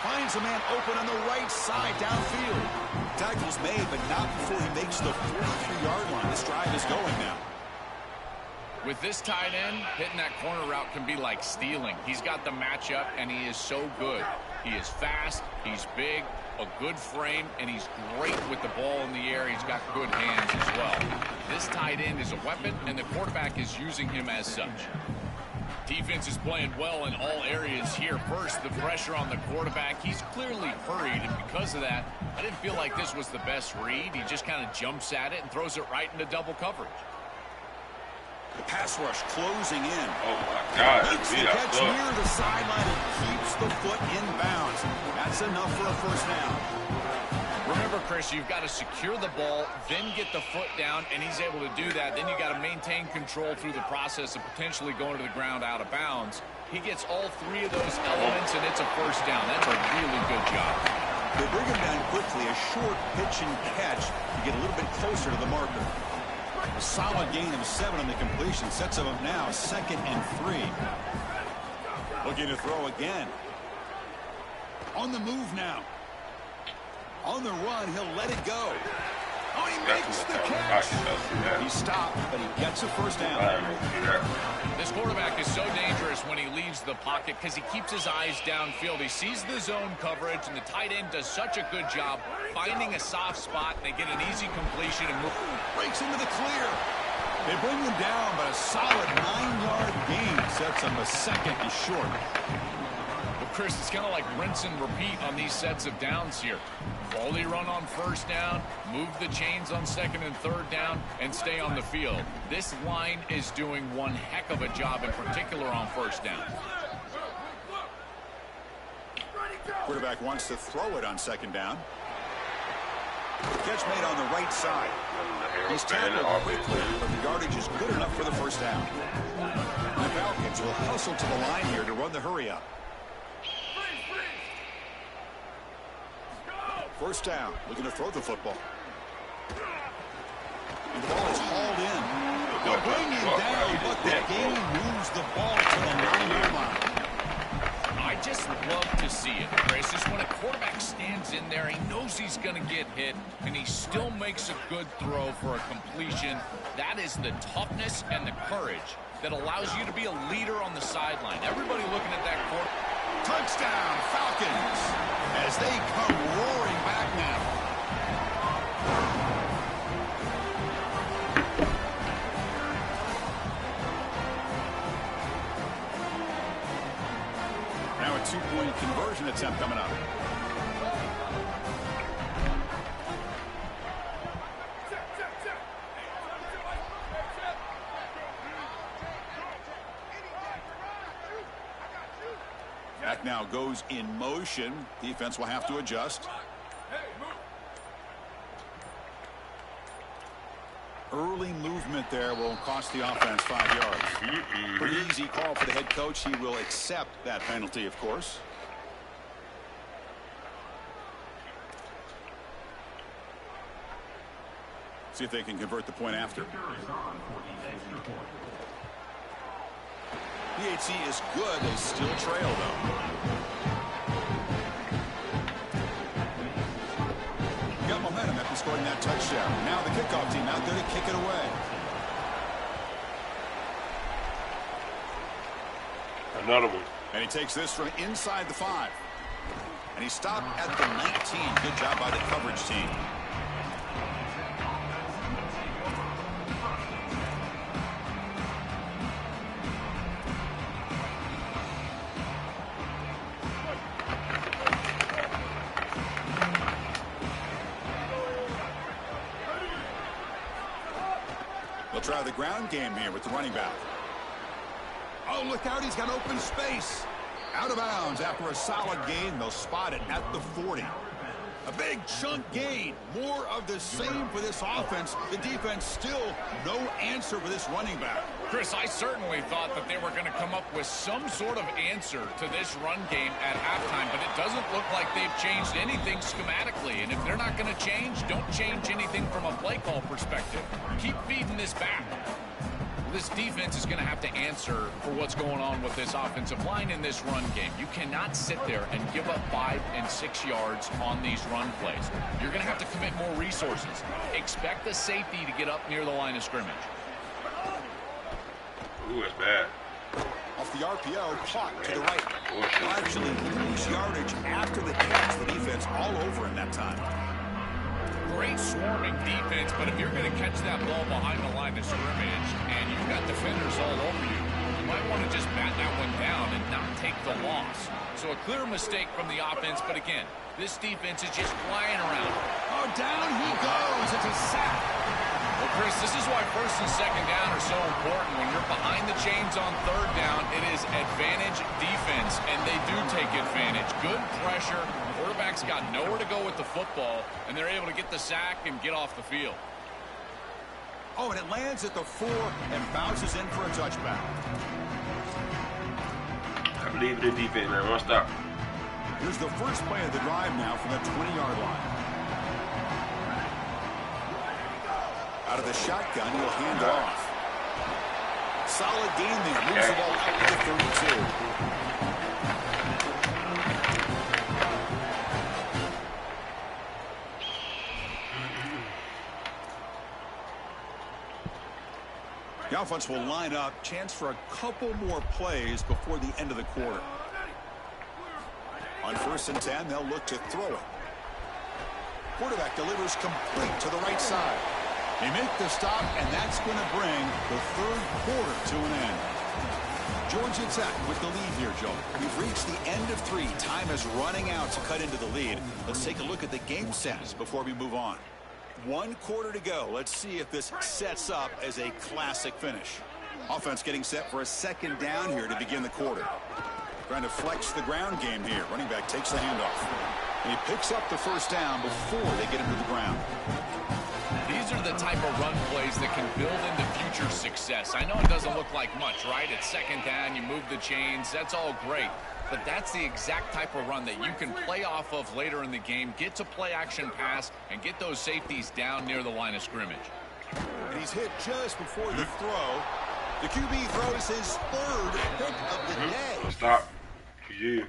Finds a man open on the right side downfield. Tackle's made, but not before he makes the 43-yard line. This drive is going now. With this tight end, hitting that corner route can be like stealing. He's got the matchup, and he is so good. He is fast, he's big, a good frame, and he's great with the ball in the air. He's got good hands as well. This tight end is a weapon, and the quarterback is using him as such. Defense is playing well in all areas here. First, the pressure on the quarterback. He's clearly hurried, and because of that, I didn't feel like this was the best read. He just kind of jumps at it and throws it right into double coverage. The pass rush closing in. Oh, my God. Makes the catch near the sideline and keeps the foot in bounds. That's enough for a first down. Remember, Chris, you've got to secure the ball, then get the foot down, and he's able to do that. Then you got to maintain control through the process of potentially going to the ground out of bounds. He gets all three of those elements, and it's a first down. That's a really good job. They bring him down quickly, a short pitch and catch to get a little bit closer to the marker. A solid gain of 7 on the completion sets him up now 2nd and 3. Looking to throw again. On the move now. On the run, he'll let it go. Oh, he makes the catch. He stopped, but he gets a first down. This quarterback is so dangerous when he leaves the pocket because he keeps his eyes downfield. He sees the zone coverage, and the tight end does such a good job finding a soft spot. They get an easy completion and move. Breaks into the clear. They bring him down, but a solid 9-yard gain sets him a 2nd and short. Well, Chris, it's kind of like rinse and repeat on these sets of downs here. Quality run on first down, move the chains on 2nd and 3rd down, and stay on the field. This line is doing one heck of a job, in particular on first down. Quarterback wants to throw it on 2nd down. Catch made on the right side. He's tackled quickly, but the yardage is good enough for the first down. The Falcons will hustle to the line here to run the hurry up. First down, looking to throw the football. And the ball is hauled in. They'll bring him down, but the game moves the ball to the 9-yard line. I just love to see it, Chris. Just when a quarterback stands in there, he knows he's going to get hit, and he still makes a good throw for a completion. That is the toughness and the courage that allows you to be a leader on the sideline. Everybody looking at that quarterback. Touchdown, Falcons, as they come roaring back now. Now a 2-point conversion attempt coming up. Back now goes in motion. Defense will have to adjust. Early movement there will cost the offense 5 yards. Pretty easy call for the head coach. He will accept that penalty, of course. See if they can convert the point after. PHC is good. They still trail, though. Got momentum after scoring that touchdown. Now the kickoff team out there to kick it away. Another one. And he takes this from inside the 5. And he stopped at the 19. Good job by the coverage team. They'll try the ground game here with the running back. Oh, look out. He's got open space. Out of bounds after a solid gain. They'll spot it at the 40. A big chunk gain. More of the same for this offense. The defense still no answer for this running back. Chris, I certainly thought that they were going to come up with some sort of answer to this run game at halftime, but it doesn't look like they've changed anything schematically. And if they're not going to change, don't change anything from a play call perspective. Keep feeding this back. The this defense is going to have to answer for what's going on with this offensive line in this run game. You cannot sit there and give up 5 and 6 yards on these run plays. You're going to have to commit more resources. Expect the safety to get up near the line of scrimmage. Ooh, it's bad. Off the RPO, caught to the right. Well, actually, lose yardage after the catch. The defense all over him that time. Great swarming defense, but if you're going to catch that ball behind the line of scrimmage and you've got defenders all over you, you might want to just bat that one down and not take the loss. So a clear mistake from the offense, but again, this defense is just flying around. Oh, down he goes. It's a sack. Well, Chris, this is why first and second down are so important. When you're behind the chains on third down, it is advantage defense, and they do take advantage. Good pressure. Quarterback's got nowhere to go with the football, and they're able to get the sack and get off the field. Oh, and it lands at the 4 and bounces in for a touchback. I believe in the defense, man. One stop. Here's the first play of the drive now from the 20-yard line. Out of the shotgun, he'll hand off. Solid gain there. Moves the ball out to the 32. The offense will line up. Chance for a couple more plays before the end of the quarter. On 1st and 10, they'll look to throw it. Quarterback delivers complete to the right side. They make the stop, and that's going to bring the third quarter to an end. Georgia Tech with the lead here, Joe. We've reached the end of 3. Time is running out to cut into the lead. Let's take a look at the game stats before we move on. 1 quarter to go. Let's see if this sets up as a classic finish. Offense getting set for a 2nd down here to begin the quarter. Trying to flex the ground game here. Running back takes the handoff. And he picks up the 1st down before they get him to the ground. These are the type of run plays that can build into future success. I know it doesn't look like much, right? It's 2nd down, you move the chains, that's all great. But that's the exact type of run that you can play off of later in the game, get to play action pass, and get those safeties down near the line of scrimmage. And he's hit just before the throw. The QB throws his 3rd hit of the day. Stop. Yeah.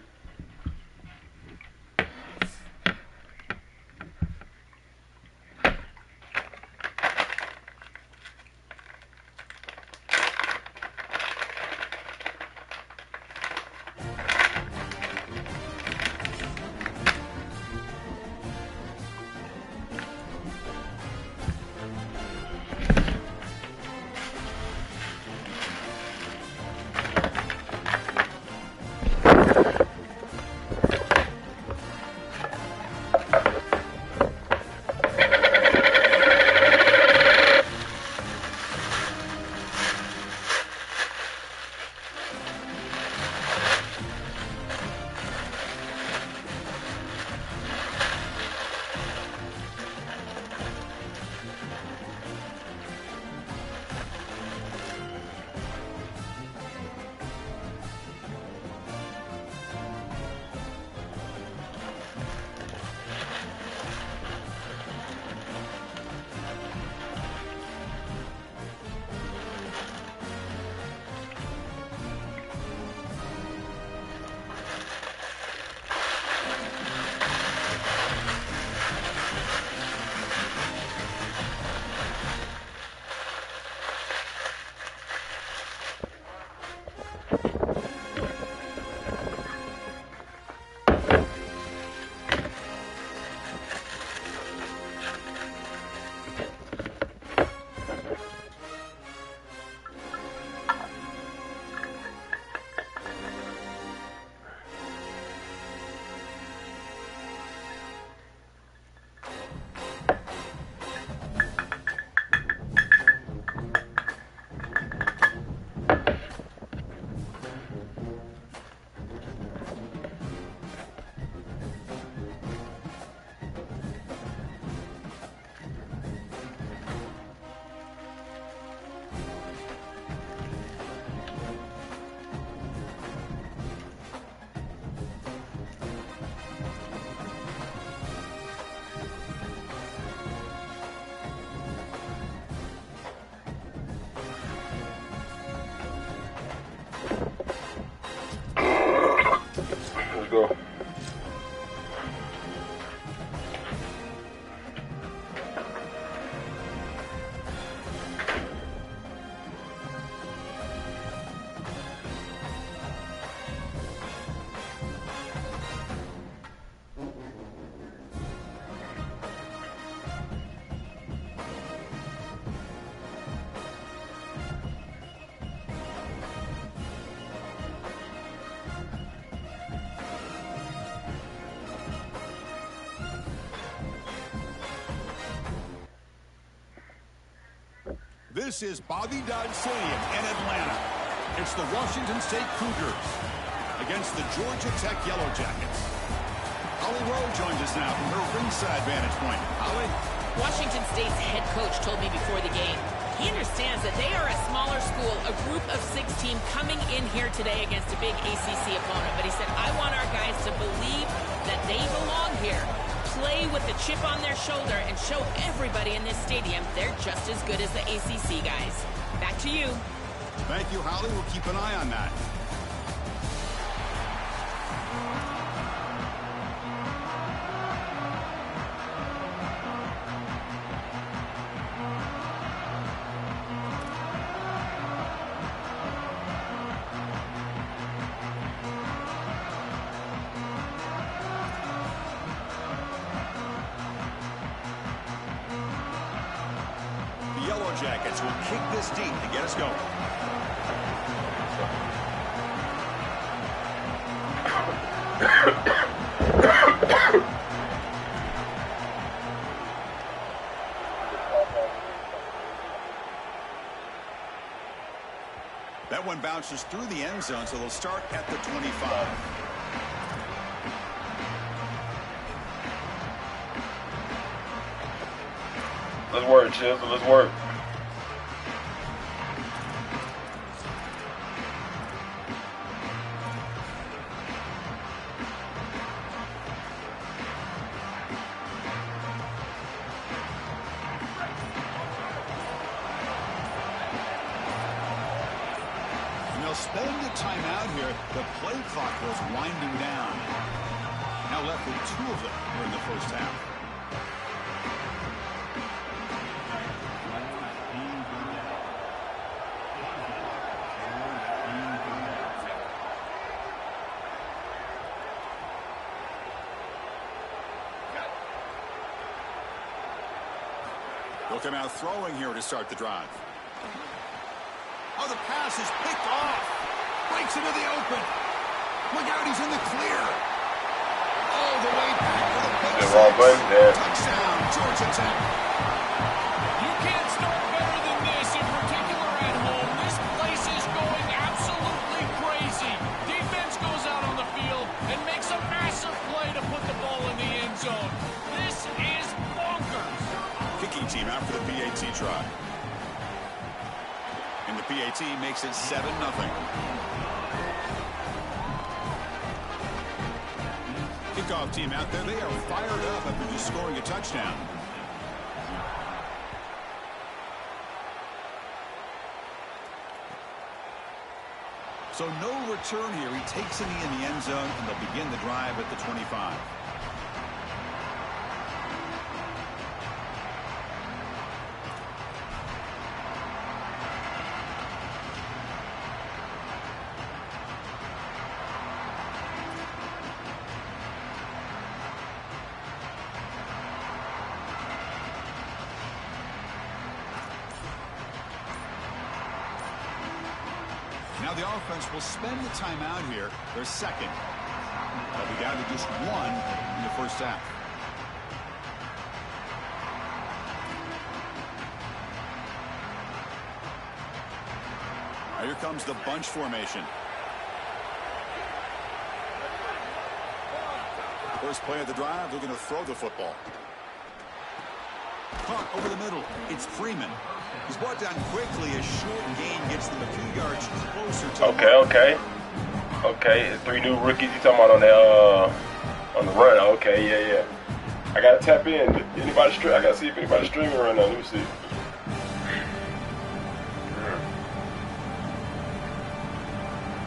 This is Bobby Dodd Stadium in Atlanta. It's the Washington State Cougars against the Georgia Tech Yellow Jackets. Holly Rowe joins us now from her ringside vantage point. Holly? Washington State's head coach told me before the game he understands that they are a smaller school, a group of 6 team coming in here today against a big ACC opponent. But he said, I want our guys to believe that they belong here, play with a chip on their shoulder, and show everybody in this stadium they're just as good as the ACC guys. Back to you. Thank you, Holly. We'll keep an eye on that. The Yellow Jackets will kick this deep to get us going. That one bounces through the end zone, so they'll start at the 25. Let's work, Chisel. Let's work. And they'll spend the timeout here. The play clock was winding down. Now left with 2 of them during the first half. They'll come out throwing here to start the drive. Oh, the pass is picked off. Breaks into the open. Look out, he's in the clear. Oh, the way back for the pick. The wrong button there. Touchdown, Georgia Tech. You can't start better than this, in particular at home. This place is going absolutely crazy. Defense goes out on the field and makes a massive play to put the ball in the end zone. This is bonkers. Kicking team out for the PAT try. And the PAT makes it 7-0. Kickoff team out there. They are fired up after just scoring a touchdown. So no return here. He takes it in the end zone, and they'll begin the drive at the 25. Now the offense will spend the timeout here. Their second. They'll be down to just 1 in the first half. Now here comes the bunch formation. First play of the drive, they're going to throw the football. Caught over the middle. It's Freeman. He's brought down quickly. A short gain gets them a few yards closer to Okay. 3 new rookies you talking about on the run. Okay, yeah. I gotta tap in. Anybody I gotta see if anybody's streaming right now. Let me see.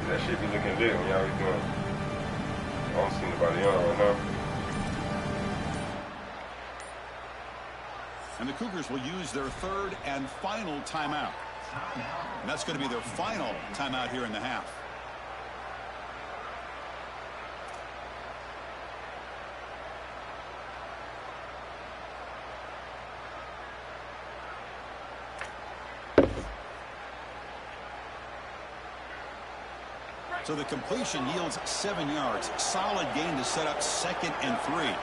That shit be looking lit when y'all be doing. I don't see nobody on right now. And the Cougars will use their 3rd and final timeout. And that's going to be their final timeout here in the half. So the completion yields 7 yards. Solid gain to set up 2nd and 3.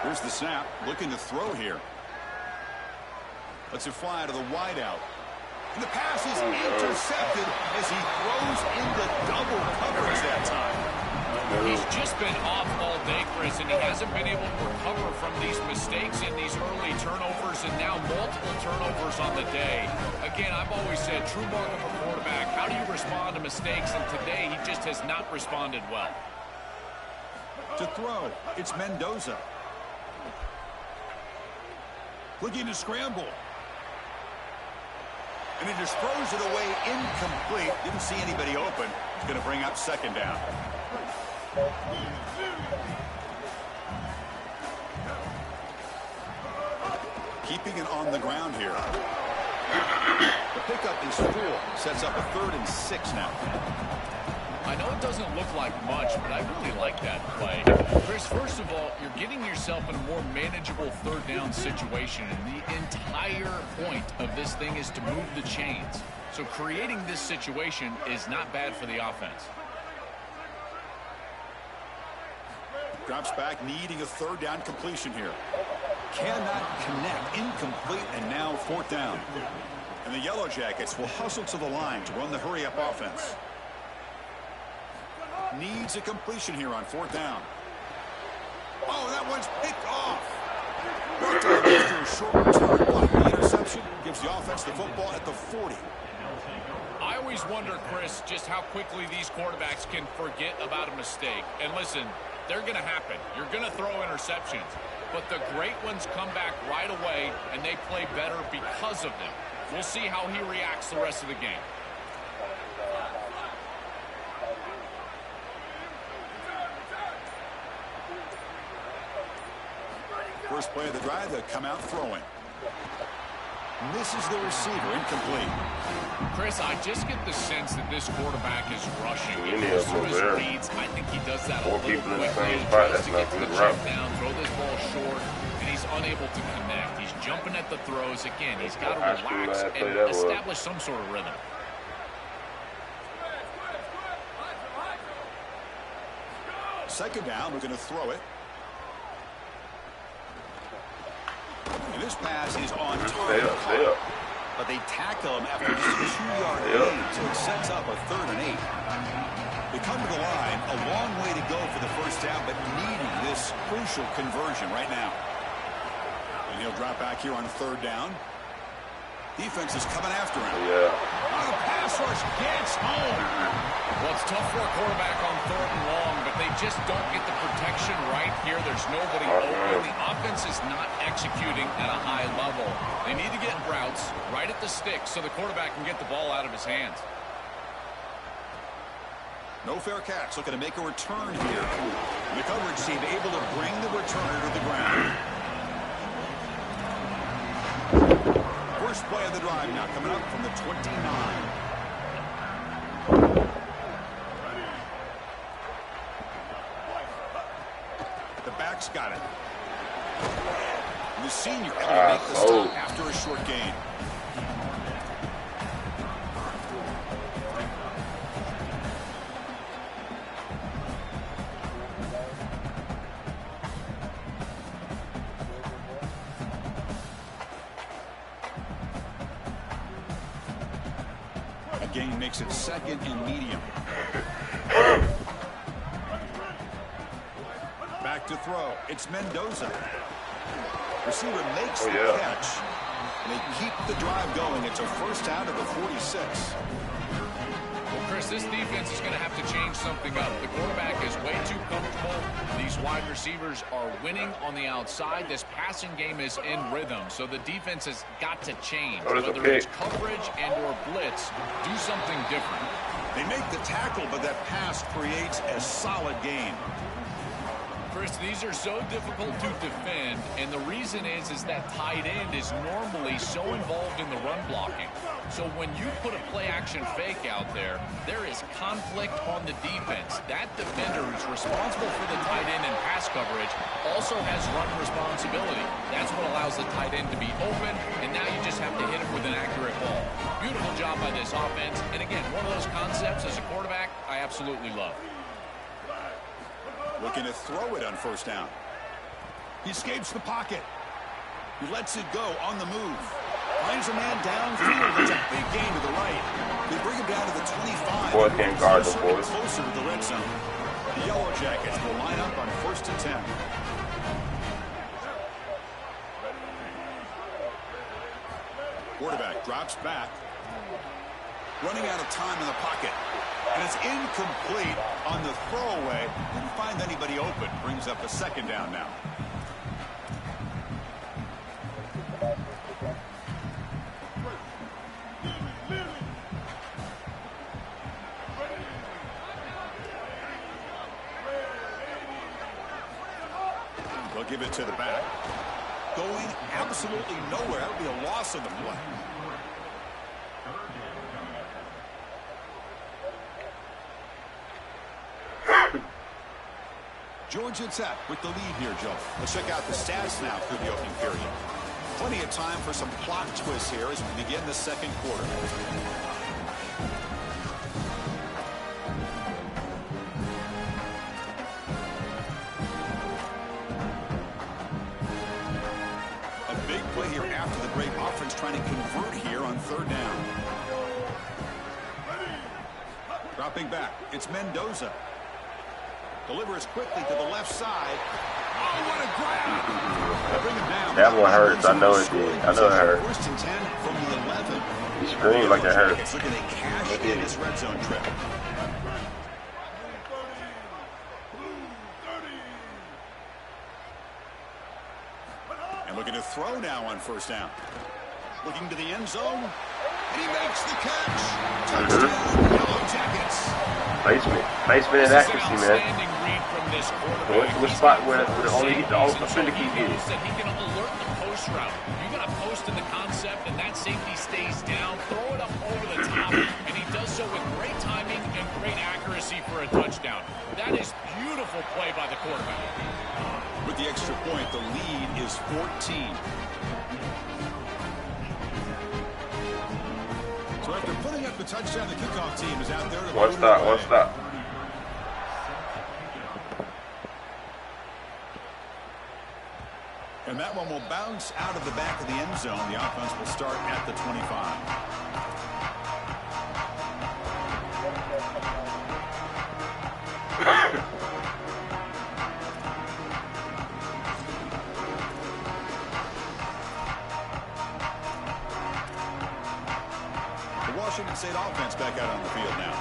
Here's the snap, looking to throw here. Lets it fly to the wideout. And the pass is intercepted as he throws into double coverage that time. He's just been off all day, Chris, and he hasn't been able to recover from these mistakes in these early turnovers and now multiple turnovers on the day. Again, I've always said, true mark of a quarterback, how do you respond to mistakes? And today, he just has not responded well. To throw, it's Mendoza. Looking to scramble. And he just throws it away incomplete. Didn't see anybody open. It's going to bring up second down. Keeping it on the ground here. The pickup is 4. Sets up a 3rd and 6 now. I know it doesn't look like much, but I really like that play. Chris, first of all, you're getting yourself in a more manageable 3rd down situation, and the entire point of this thing is to move the chains. So creating this situation is not bad for the offense. Drops back, needing a 3rd down completion here. Cannot connect, incomplete, and now 4th down. And the Yellow Jackets will hustle to the line to run the hurry-up offense. Needs a completion here on 4th down. Oh, that one's picked off. After a short return, block the interception, gives the offense the football at the 40. I always wonder, Chris, just how quickly these quarterbacks can forget about a mistake. And listen, they're going to happen. You're going to throw interceptions. But the great ones come back right away, and they play better because of them. We'll see how he reacts the rest of the game. First play of the drive, they'll come out throwing. Misses the receiver, incomplete. Chris, I just get the sense that this quarterback is rushing. You need to move there. Reads, I think he does that Four a little people in the quickly. same spot, Tries that's to not get to good the route. check down, throw this ball short, and he's unable to connect. He's jumping at the throws. Again, he's got to relax and establish some sort of rhythm. Second down, we're going to throw it. And this pass is on target. But they tackle him after just a 2-yard lead, so it sets up a 3rd and 8. They come to the line, a long way to go for the first down, but needing this crucial conversion right now. And he'll drop back here on 3rd down. Defense is coming after him. Oh, the pass rush gets home. Well, it's tough for a quarterback on 3rd and long, but they just don't get the protection right here. There's nobody open. The offense is not executing at a high level. They need to get routes right at the stick so the quarterback can get the ball out of his hands. No fair catch, looking to make a return here. And the coverage team able to bring the returner to the ground. First play of the drive now coming up from the 29. The back's got it. And the senior able to make the stop after a short gain. Gain makes it 2nd and medium. Back to throw. It's Mendoza. Receiver makes the catch. And they keep the drive going. It's a first down at the 46. Well, Chris, this defense is going to have to change something up. The quarterback is way too comfortable. These wide receivers are winning on the outside. This passing game is in rhythm, so the defense has got to change. Whether it's coverage and or blitz, do something different. They make the tackle, but that pass creates a solid gain. Chris, these are so difficult to defend, and the reason is that tight end is normally so involved in the run blocking. So when you put a play-action fake out there, there is conflict on the defense. That defender who's responsible for the tight end and pass coverage also has run responsibility. That's what allows the tight end to be open, and now you just have to hit him with an accurate ball. Beautiful job by this offense, and again, one of those concepts as a quarterback I absolutely love. Looking to throw it on first down. He escapes the pocket. He lets it go on the move. Finds a man downfield. There's a big gain to the right. They bring him down to the 25. Boy can't guard the boys. Closer to the red zone. The Yellow Jackets will line up on 1st and 10. Quarterback drops back. Running out of time in the pocket. And it's incomplete on the throwaway. Didn't find anybody open. Brings up a 2nd down now. They'll give it to the back. Going absolutely nowhere. That would be a loss of the play. Georgia Tech with the lead here, Joe. Let's check out the stats now through the opening period. Plenty of time for some plot twists here as we begin the 2nd quarter. A big play here after the break. Offense trying to convert here on 3rd down. Dropping back. It's Mendoza. Delivers quickly to the left side. Oh, what a grab! Bring him down. That one hurts. I know it did. I know it hurt. 1st and 10 from the 11. He screamed like it hurt. Looking to cash in his red zone trip. And looking to throw now on 1st down. Looking to the end zone. And he makes the catch. Touchdown, Yellow Jackets. Placement and accuracy, man. Which spot where only the offender keep getting. Said he can alert the post route. You got a post in the concept, and that safety stays down. Throw it up over the top, and he does so with great timing and great accuracy for a touchdown. That is beautiful play by the quarterback. With the extra point, the lead is 14. So after putting up the touchdown, the kickoff team is out there to One stop. And that one will bounce out of the back of the end zone. The offense will start at the 25. The Washington State offense back out on the field now.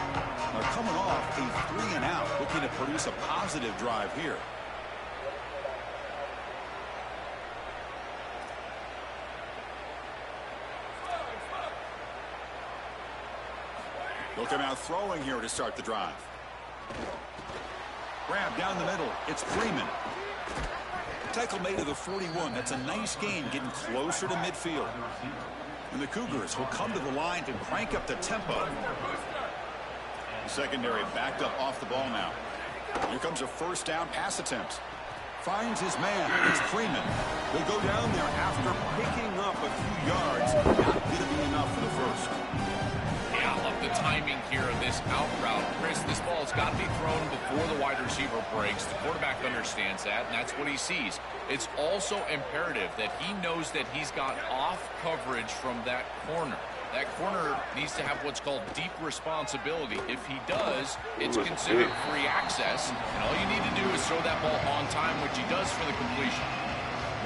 They're coming off a 3-and-out, looking to produce a positive drive here. They'll come out throwing here to start the drive. Grab down the middle. It's Freeman. Tackle made to the 41. That's a nice gain, getting closer to midfield. And the Cougars will come to the line to crank up the tempo. The secondary backed up off the ball now. Here comes a 1st down pass attempt. Finds his man. It's Freeman. They'll go down there after picking up a few yards. Not going to be enough for the 1st. Yeah, I love the timing here of this out route. Chris, this ball's got to be thrown before the wide receiver breaks. The quarterback understands that, and that's what he sees. It's also imperative that he knows that he's got off coverage from that corner. That corner needs to have what's called deep responsibility. If he does, it's considered free access, and all you need to do is throw that ball on time, which he does for the completion.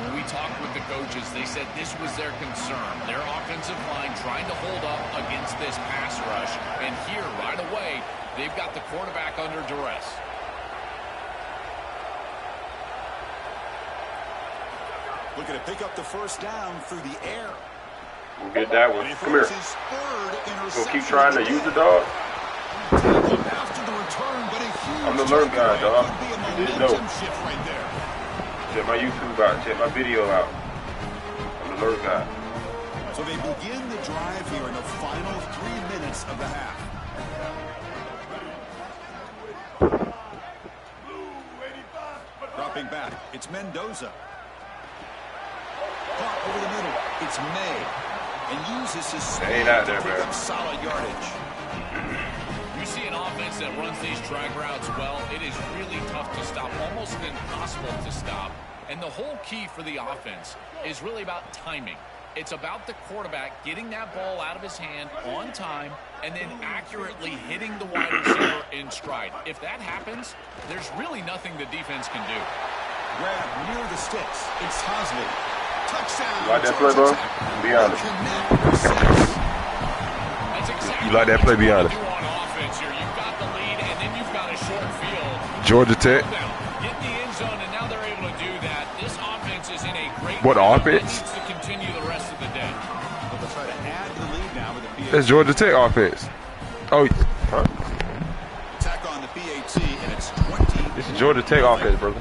When we talked with the coaches, they said this was their concern. Their offensive line trying to hold up against this pass rush. And here, right away, they've got the quarterback under duress. Looking to pick up the 1st down through the air. We'll get that one. Come here. We'll keep trying to use the dog. I'm the alert guy, dog. You didn't know. Check my YouTube out. Check my video out. I'm the alert guy. So they begin the drive here in the final 3 minutes of the half. Dropping back, it's Mendoza. Caught over the middle, it's May. And uses his speed to pick up solid yardage. You see an offense that runs these drag routes well, it is really tough to stop, almost impossible to stop. And the whole key for the offense is really about timing. It's about the quarterback getting that ball out of his hand on time and then accurately hitting the wide receiver in stride. If that happens, there's really nothing the defense can do. Grab near the sticks. It's Hosley. Touchdown. You like that play, bro? Be honest. That's exactly You like that play? Be what honest. you do on offense here. You've got the lead, and then you've got a short field. Georgia Tech. Get in the end zone, and now they're able to do that. This offense is in a great What rhythm offense? that needs to continue the rest of the day. But they'll try to add to the lead now with the PAT. That's Georgia Tech offense. Oh, huh? Attack on the PAT, and it's 20. This is Georgia Tech offense, brother.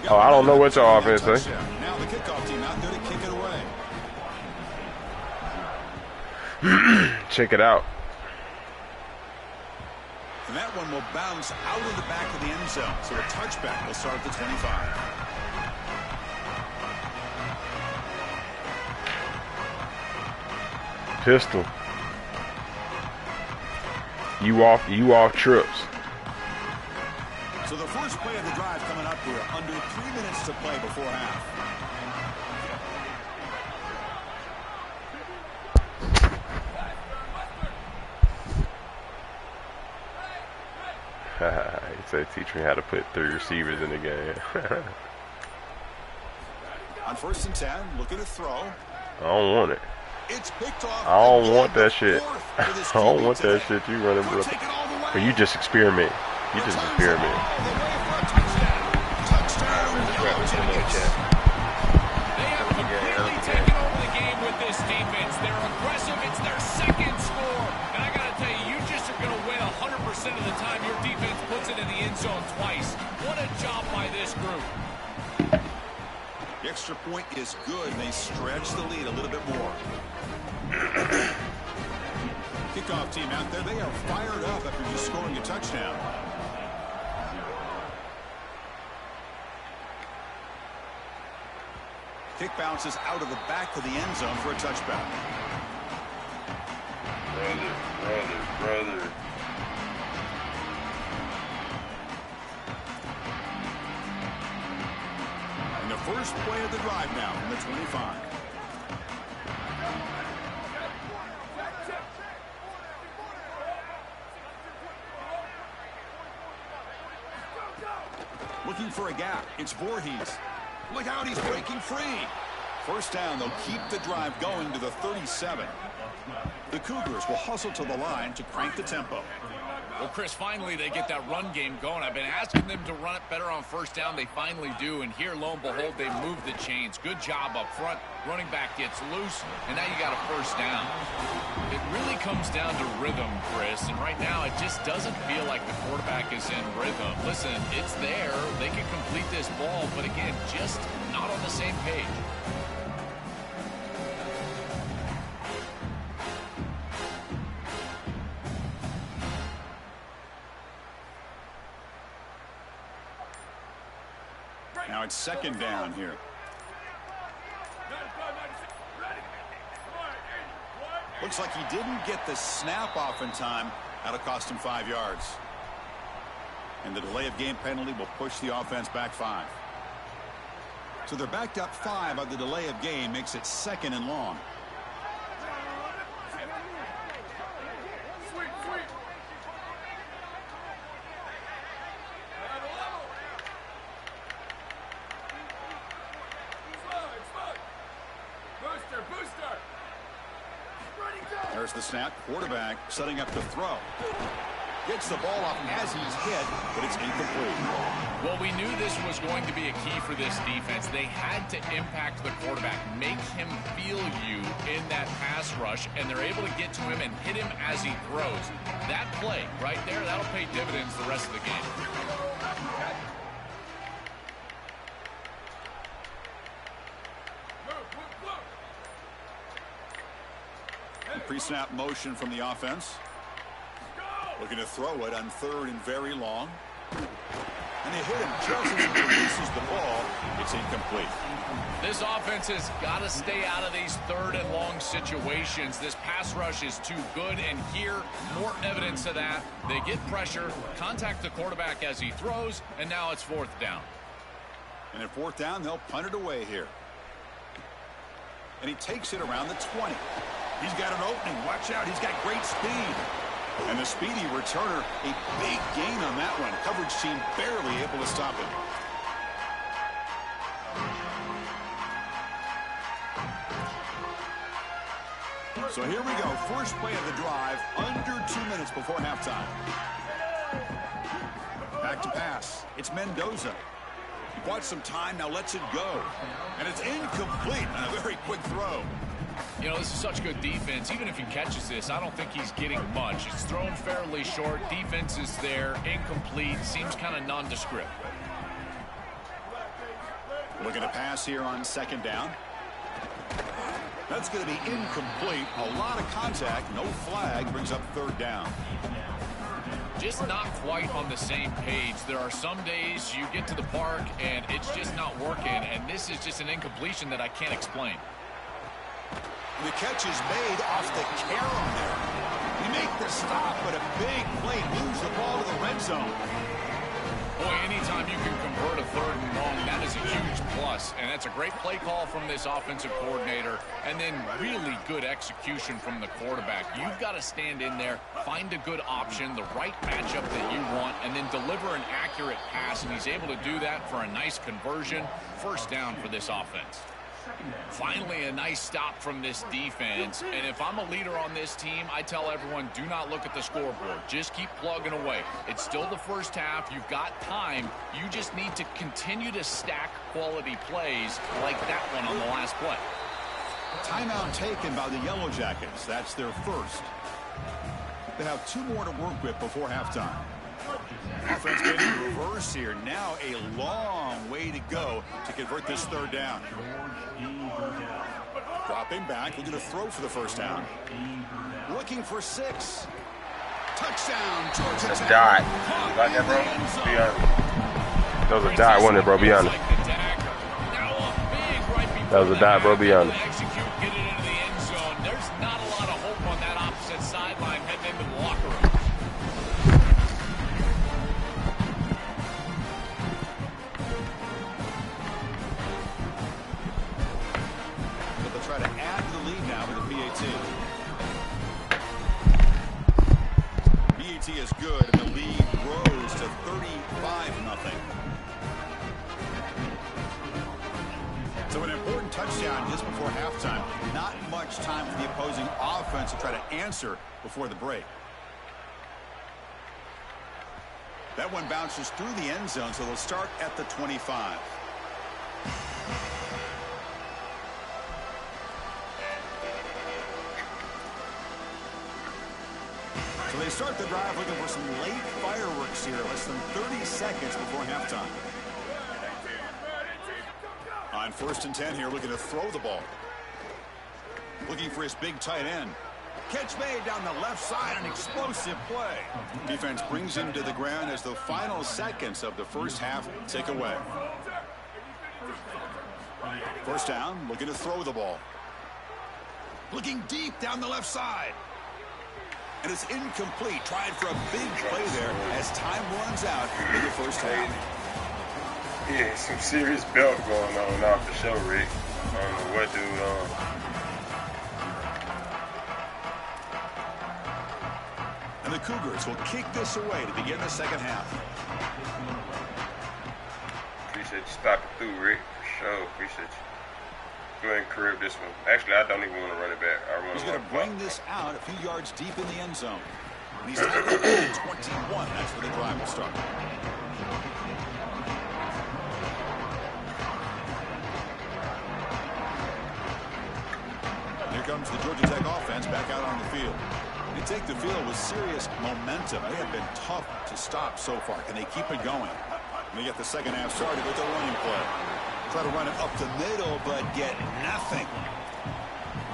Oh, I don't know what your offense is. Now the kickoff team out there to kick it away. Check it out. And that one will bounce out of the back of the end zone. So a touchback will start at the 25. Pistol. You off trips. So the first play of the drive coming up here. Under 3 minutes to play before half. He said, teach me how to put 3 receivers in the game. On 1st and 10, looking to throw. I don't want it. It's picked off. I don't want that shit. Fourth I for this don't team want that today. shit. You running, We're bro. taking all the way. But you just experiment. You just experiment. They have completely taken over the game with this defense. They're aggressive. It's their second score. And I got to tell you, you just are going to win 100% of the time your defense puts it in the end zone twice. What a job by this group. The extra point is good, and they stretch the lead a little bit more. Kickoff team out there, they are fired up after just scoring a touchdown. Kick bounces out of the back of the end zone for a touchback. Brother. And the first play of the drive now from the 25. Looking for a gap. It's Voorhees. Look out, he's breaking free. First down, they'll keep the drive going to the 37. The Cougars will hustle to the line to crank the tempo. Well, Chris, finally they get that run game going. I've been asking them to run it better on first down. They finally do, and here, lo and behold, they move the chains. Good job up front. Running back gets loose, and now you got a first down. It really comes down to rhythm, Chris, and right now it just doesn't feel like the quarterback is in rhythm. Listen, it's there. They can complete this ball, but again, just not on the same page. Now it's second down here. Looks like he didn't get the snap off in time. That'll cost him 5 yards. And the delay of game penalty will push the offense back 5. So they're backed up 5 on the delay of game, makes it second and long. There's the snap. Quarterback setting up to throw. Gets the ball off as he's hit, but it's incomplete. Well, we knew this was going to be a key for this defense. They had to impact the quarterback, make him feel you in that pass rush, and they're able to get to him and hit him as he throws. That play right there, that'll pay dividends the rest of the game. Pre-snap motion from the offense. Looking to throw it on third and very long. And they hit him just as he releases the ball. It's incomplete. This offense has got to stay out of these third and long situations. This pass rush is too good, and here, more evidence of that. They get pressure, contact the quarterback as he throws, and now it's fourth down. And at 4th down, they'll punt it away here. And he takes it around the 20. He's got an opening. Watch out. He's got great speed. And the speedy returner, a big gain on that one. Coverage team barely able to stop it. So here we go. First play of the drive, under 2 minutes before halftime. Back to pass. It's Mendoza. He bought some time, now lets it go. And it's incomplete on a very quick throw. You know, this is such good defense. Even if he catches this, I don't think he's getting much. It's thrown fairly short. Defense is there. Incomplete. Seems kind of nondescript. Looking to pass here on 2nd down. That's going to be incomplete. A lot of contact. No flag. Brings up 3rd down. Just not quite on the same page. There are some days you get to the park and it's just not working, and this is just an incompletion that I can't explain. The catch is made off the carom there. You make the stop, but a big play moves the ball to the red zone. Boy, anytime you can convert a 3rd and long, that is a huge plus. And that's a great play call from this offensive coordinator. And then really good execution from the quarterback. You've got to stand in there, find a good option, the right matchup that you want, and then deliver an accurate pass. And he's able to do that for a nice conversion. 1st down for this offense. Finally, a nice stop from this defense. And if I'm a leader on this team, I tell everyone, do not look at the scoreboard. Just keep plugging away. It's still the first half. You've got time. You just need to continue to stack quality plays like that one on the last play. Timeout taken by the Yellow Jackets. That's their first. They have 2 more to work with before halftime. Offense getting reverse here. Now a long way to go to convert this 3rd down. Dropping back, looking to throw for the 1st down. Looking for 6. Touchdown, Georgia Tech. That's a dot. You like that, bro? Be honest. That was a dot, wasn't it, bro? Be honest. That was a dot, bro. Be honest. There's not a lot of hope on that opposite sideline heading into the locker room. Try to add to the lead now with the PAT. PAT is good, and the lead grows to 35-0. So an important touchdown just before halftime. Not much time for the opposing offense to try to answer before the break. That one bounces through the end zone, so they'll start at the 25. So they start the drive looking for some late fireworks here, less than 30 seconds before halftime. On 1st and 10 here, looking to throw the ball. Looking for his big tight end. Catch made down the left side, an explosive play. Defense brings him to the ground as the final seconds of the 1st half tick away. 1st down, looking to throw the ball. Looking deep down the left side. And it's incomplete. Tried for a big play there as time runs out in the 1st half. Yeah, some serious belt going on off the show, Rick. I don't know what dude on. And the Cougars will kick this away to begin the 2nd half. Appreciate you stopping through, Rick. For sure. Appreciate you. Go ahead and curve this one. Actually, I don't even want to run it back. He's going to bring this out a few yards deep in the end zone. And he's tackled at 21. That's where the drive will start. Here comes the Georgia Tech offense back out on the field. They take the field with serious momentum. They have been tough to stop so far. Can they keep it going? And they get the 2nd half started with a running play. Try to run it up the middle, but get nothing.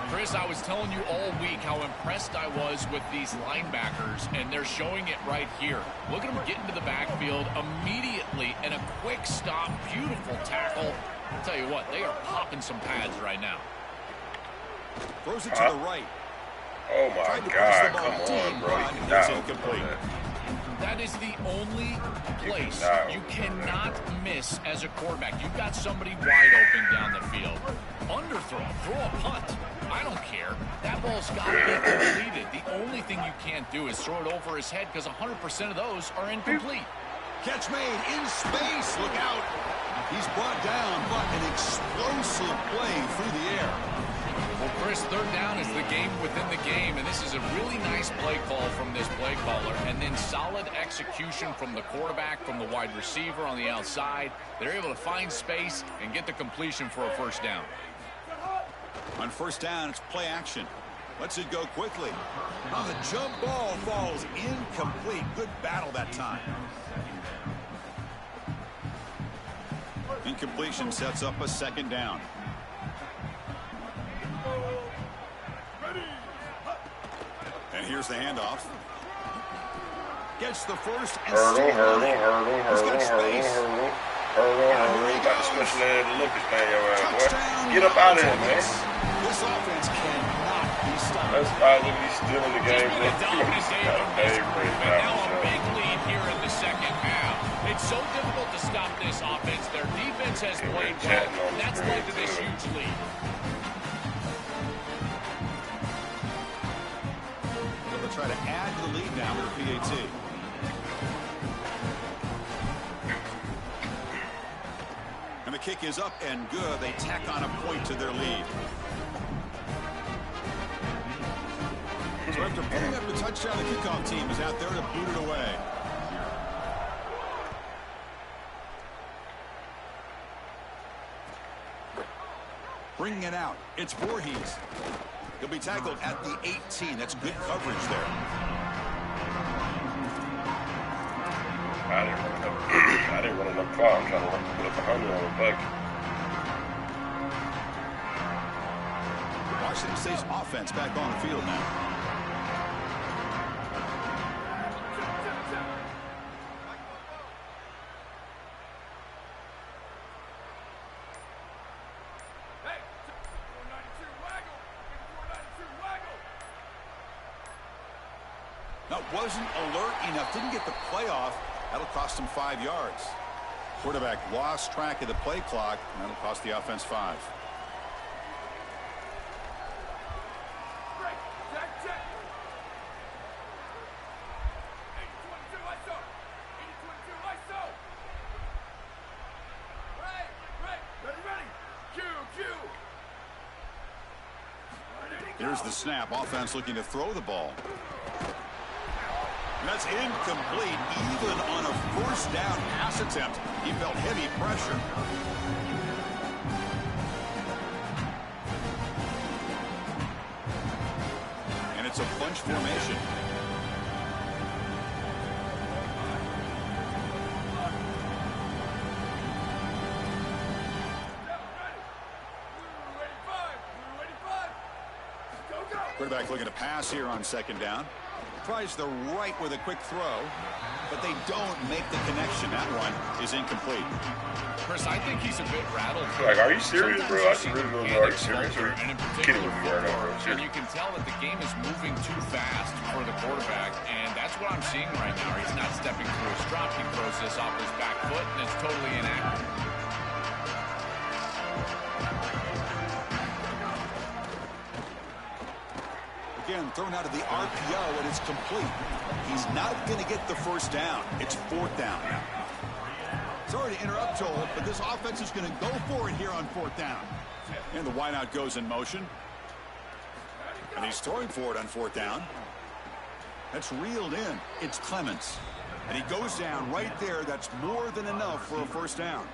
Chris, I was telling you all week how impressed I was with these linebackers, and they're showing it right here. Look at them get into the backfield immediately, and a quick stop, beautiful tackle. I'll tell you what, they are popping some pads right now. Throws it to the right. Oh, my God. Come on, bro. It's incomplete. That is the only place you cannot miss as a quarterback. You've got somebody wide open down the field. Underthrow, throw a punt. I don't care. That ball's got to be completed. The only thing you can't do is throw it over his head because 100% of those are incomplete. Catch made in space. Look out. He's brought down, but an explosive play through the air. Well, Chris, third down is the game within the game, and this is a really nice play call from this play caller, and then solid execution from the quarterback, from the wide receiver on the outside. They're able to find space and get the completion for a first down. On first down, it's play action. Lets it go quickly. On the jump ball falls incomplete. Good battle that time. Incompletion sets up a second down. And here's the handoff. Gets the first and Hurdle. Got the special ed Olympics playing your ass, boy. Get up out of here, man. This offense cannot be stopped. That's probably he's still in the game. A dominant day from this group, and now a big lead here in the second half. It's so difficult to stop this offense. Their defense has played well. That's led to this huge lead. They'll try to add to the lead now with the PAT. And the kick is up and good. They tack on a point to their lead. So after putting up the touchdown, the kickoff team is out there to boot it away. Bringing it out, it's Voorhees. He'll be tackled at the 18. That's good coverage there. I didn't run enough far. I'm trying to put up 100 on the back. Washington State's offense back on the field now. Now, wasn't alert enough, didn't get the play off. That'll cost him 5 yards. Quarterback lost track of the play clock, and that'll cost the offense 5. Here's the snap. Offense looking to throw the ball. And that's incomplete. Even on a first down pass attempt, he felt heavy pressure. And it's a bunch formation. Quarterback looking to pass here on second down. Tries the right with a quick throw, but they don't make the connection. That one is incomplete. Chris, I think he's a bit rattled. Like, are you serious, bro? I should really go, are you serious? And in particular, and you can tell that the game is moving too fast for the quarterback, and that's what I'm seeing right now. He's not stepping through his drop. He throws this off his back foot, and it's totally inaccurate. Again, thrown out of the RPO, and it's complete. He's not going to get the first down. It's fourth down. Sorry to interrupt, Joel, but this offense is going to go for it here on fourth down. And the wideout goes in motion. And he's throwing for it on fourth down. That's reeled in. It's Clements. And he goes down right there. That's more than enough for a first down.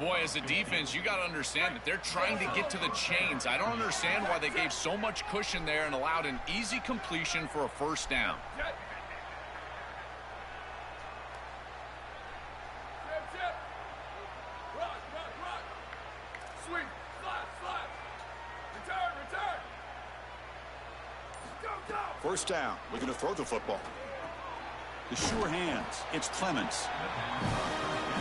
Boy, as a defense, you got to understand that they're trying to get to the chains. I don't understand why they gave so much cushion there and allowed an easy completion for a first down. First down. Looking to throw the football. The sure hands. It's Clements.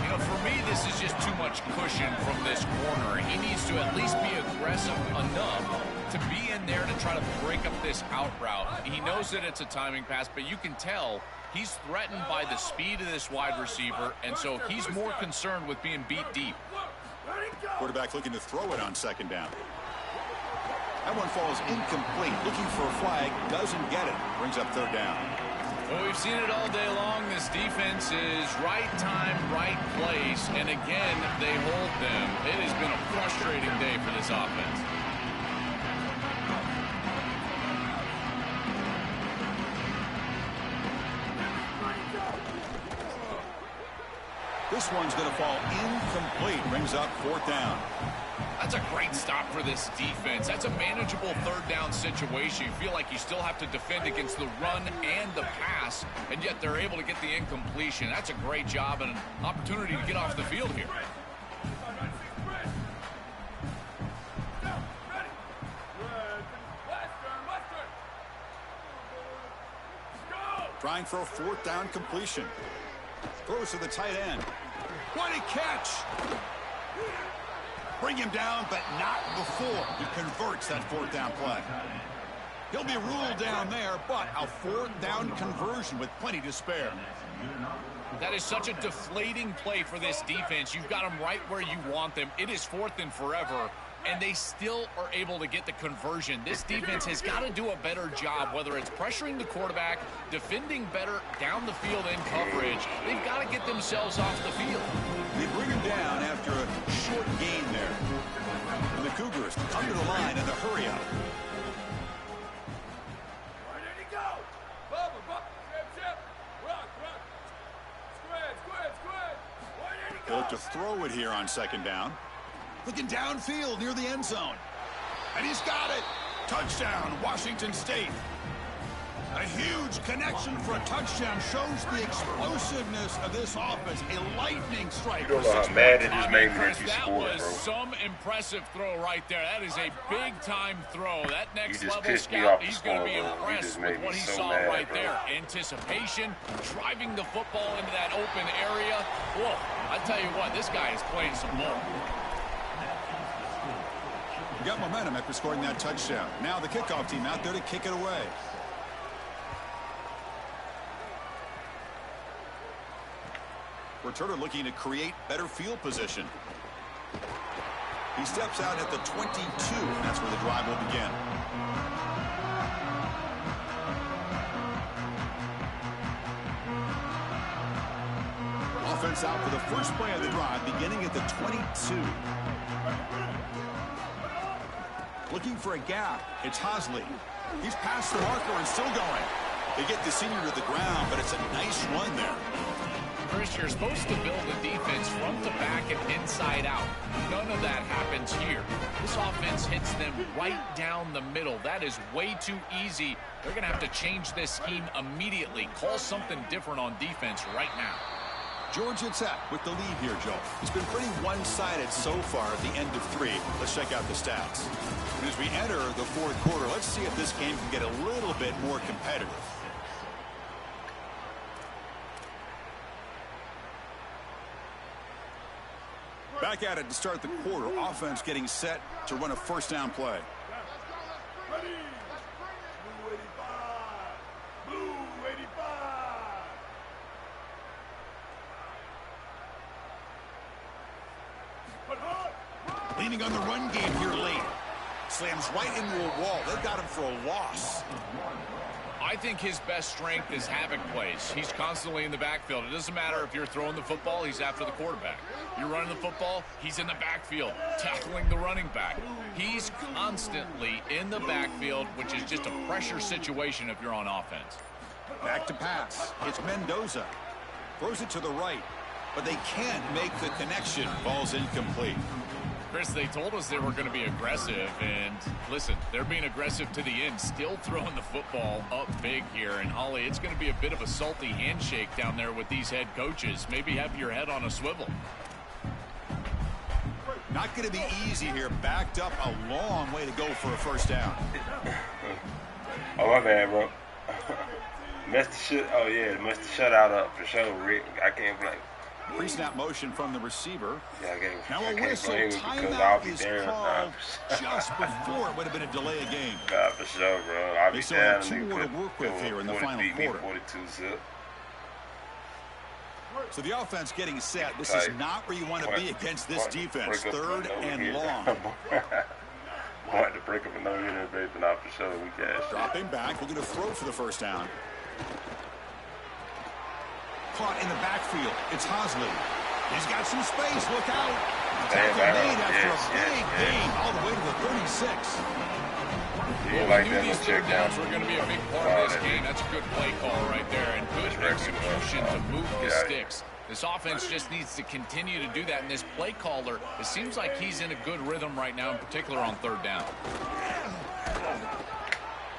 You know, for me, this is just too much cushion from this corner. He needs to at least be aggressive enough to be in there to try to break up this out route. He knows that it's a timing pass, but you can tell He's threatened by the speed of this wide receiver, and so he's more concerned with being beat deep. Quarterback looking to throw it on second down. That one falls incomplete. Looking for a flag. Doesn't get it. Brings up third down. Well, we've seen it all day long. This defense is right time, right place. And again, they hold them. It has been a frustrating day for this offense. This one's going to fall incomplete. Brings up fourth down. That's a great stop for this defense. That's a manageable third down situation. You feel like you still have to defend against the run and the pass, and yet they're able to get the incompletion. That's a great job and an opportunity to get off the field here. Trying for a fourth down completion. Throws to the tight end. What a catch! Bring him down, but not before he converts that fourth down play. He'll be ruled down there, but a fourth down conversion with plenty to spare. That is such a deflating play for this defense. You've got them right where you want them. It is fourth and forever, and they still are able to get the conversion. This defense has got to do a better job, whether it's pressuring the quarterback, defending better down the field in coverage. They've got to get themselves off the field. They bring him down after a short gain there. And the Cougars come to the line in the hurry-up. Where did he go? They look to throw it here on second down. Looking downfield near the end zone. And he's got it. Touchdown, Washington State. A huge connection for a touchdown shows the explosiveness of this offense. A lightning strike. You don't know how mad it just made me Chris, that you that scored, was bro. some impressive throw right there. That is a big-time throw. That next You just level pissed me scout, off the he's going to be score, bro. You impressed just with made what me he so saw mad, right bro. there. Anticipation, driving the football into that open area. Whoa, I tell you what, this guy is playing some ball. Got momentum after scoring that touchdown. Now the kickoff team out there to kick it away. Returner looking to create better field position. He steps out at the 22. That's where the drive will begin. Offense out for the first play of the drive, beginning at the 22. Looking for a gap. It's Hosley. He's past the marker and still going. They get the senior to the ground, but it's a nice run there. Chris, you're supposed to build a defense front to back and inside out. None of that happens here. This offense hits them right down the middle. That is way too easy. They're going to have to change this scheme immediately. Call something different on defense right now. Georgia Tech with the lead here, Joe. It's been pretty one-sided so far at the end of 3. Let's check out the stats. And as we enter the fourth quarter, let's see if this game can get a little bit more competitive. Back at it to start the quarter. Offense getting set to run a first down play. Ready. Blue 85. Blue 85. Leaning on the run game here late. Slams right into a wall. They've got him for a loss. I think his best strength is havoc plays. He's constantly in the backfield. It doesn't matter if you're throwing the football, he's after the quarterback. You're running the football, he's in the backfield, tackling the running back. He's constantly in the backfield, which is just a pressure situation if you're on offense. Back to pass. It's Mendoza. Throws it to the right, but they can't make the connection. Ball's incomplete. Chris, they told us they were going to be aggressive, and listen, they're being aggressive to the end, still throwing the football up big here. And, Ollie, it's going to be a bit of a salty handshake down there with these head coaches. Maybe have your head on a swivel. Not going to be easy here. Backed up a long way to go for a first down. Oh, my bad, bro. Messed the shit. Oh, yeah, messed the shutout up for sure, Rick. I can't blame. Pre-snap motion from the receiver. Yeah, now I a can't whistle. blame him because I'll Timeout be is there. called just before it would have been a delay of game. Nah, for sure, bro. I'll They be still down. have 2 more to work with here in the final quarter. 42 zip. So the offense getting set. This is not where you want to be against this defense. 3rd and long. Wanted to break up a no-hitter, but not for sure. We cash. Dropping back. We're going to throw for the first down. Caught in the backfield. It's Hosley. He's got some space. Look out. Tackle made after a big gain all the way to the 36. These third downs were going to be a big part of this game. That's a good play call right there, and good execution to move the sticks. This offense just needs to continue to do that, and this play caller, it seems like he's in a good rhythm right now, in particular on 3rd down.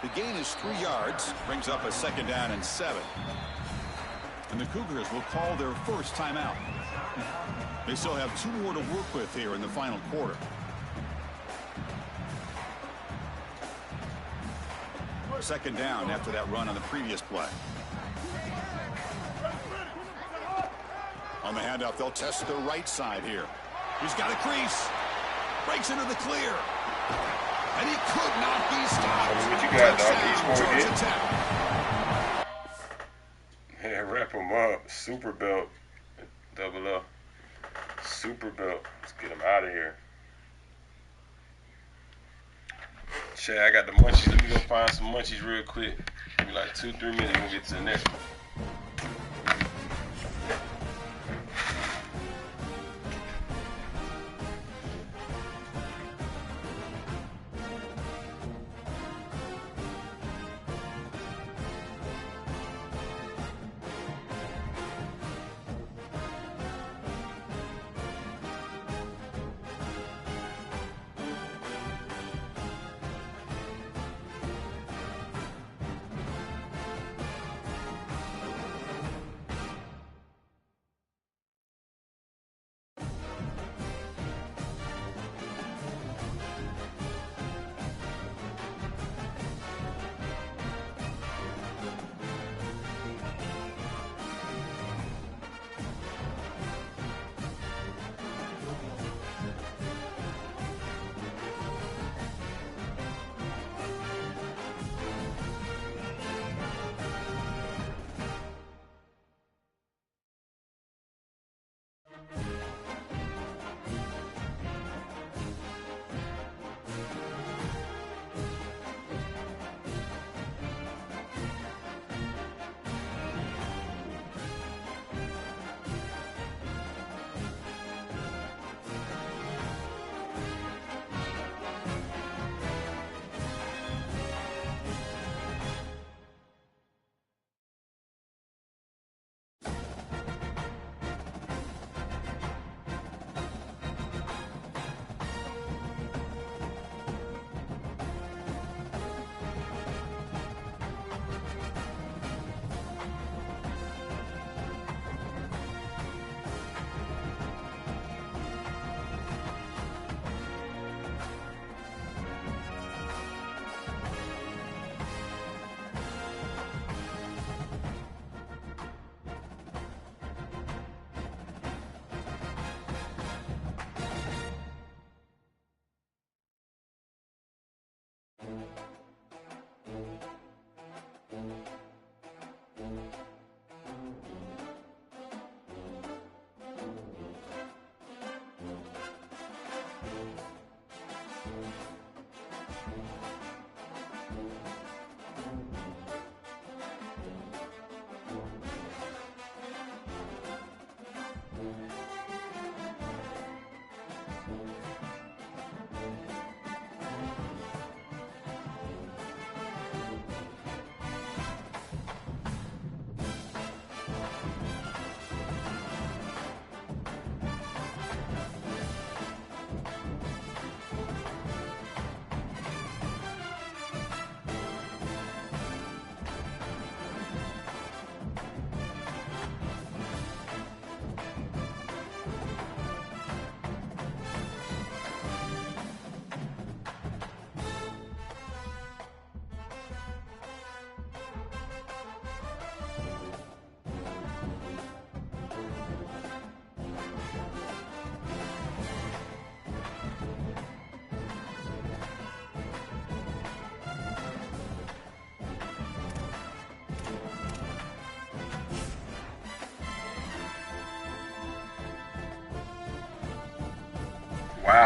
The gain is 3 yards, brings up a 2nd down and 7. And the Cougars will call their first timeout. They still have 2 more to work with here in the final quarter. Second down after that run on the previous play. On the handoff, they'll test the right side here. He's got a crease. Breaks into the clear. And he could not be stopped. What you got, dog? Yeah, wrap him up. Super belt. Double up. Super belt. Let's get him out of here. Chad, I got the munchies. Let me go find some munchies real quick. Maybe like 2-3 minutes. We'll get to the next one.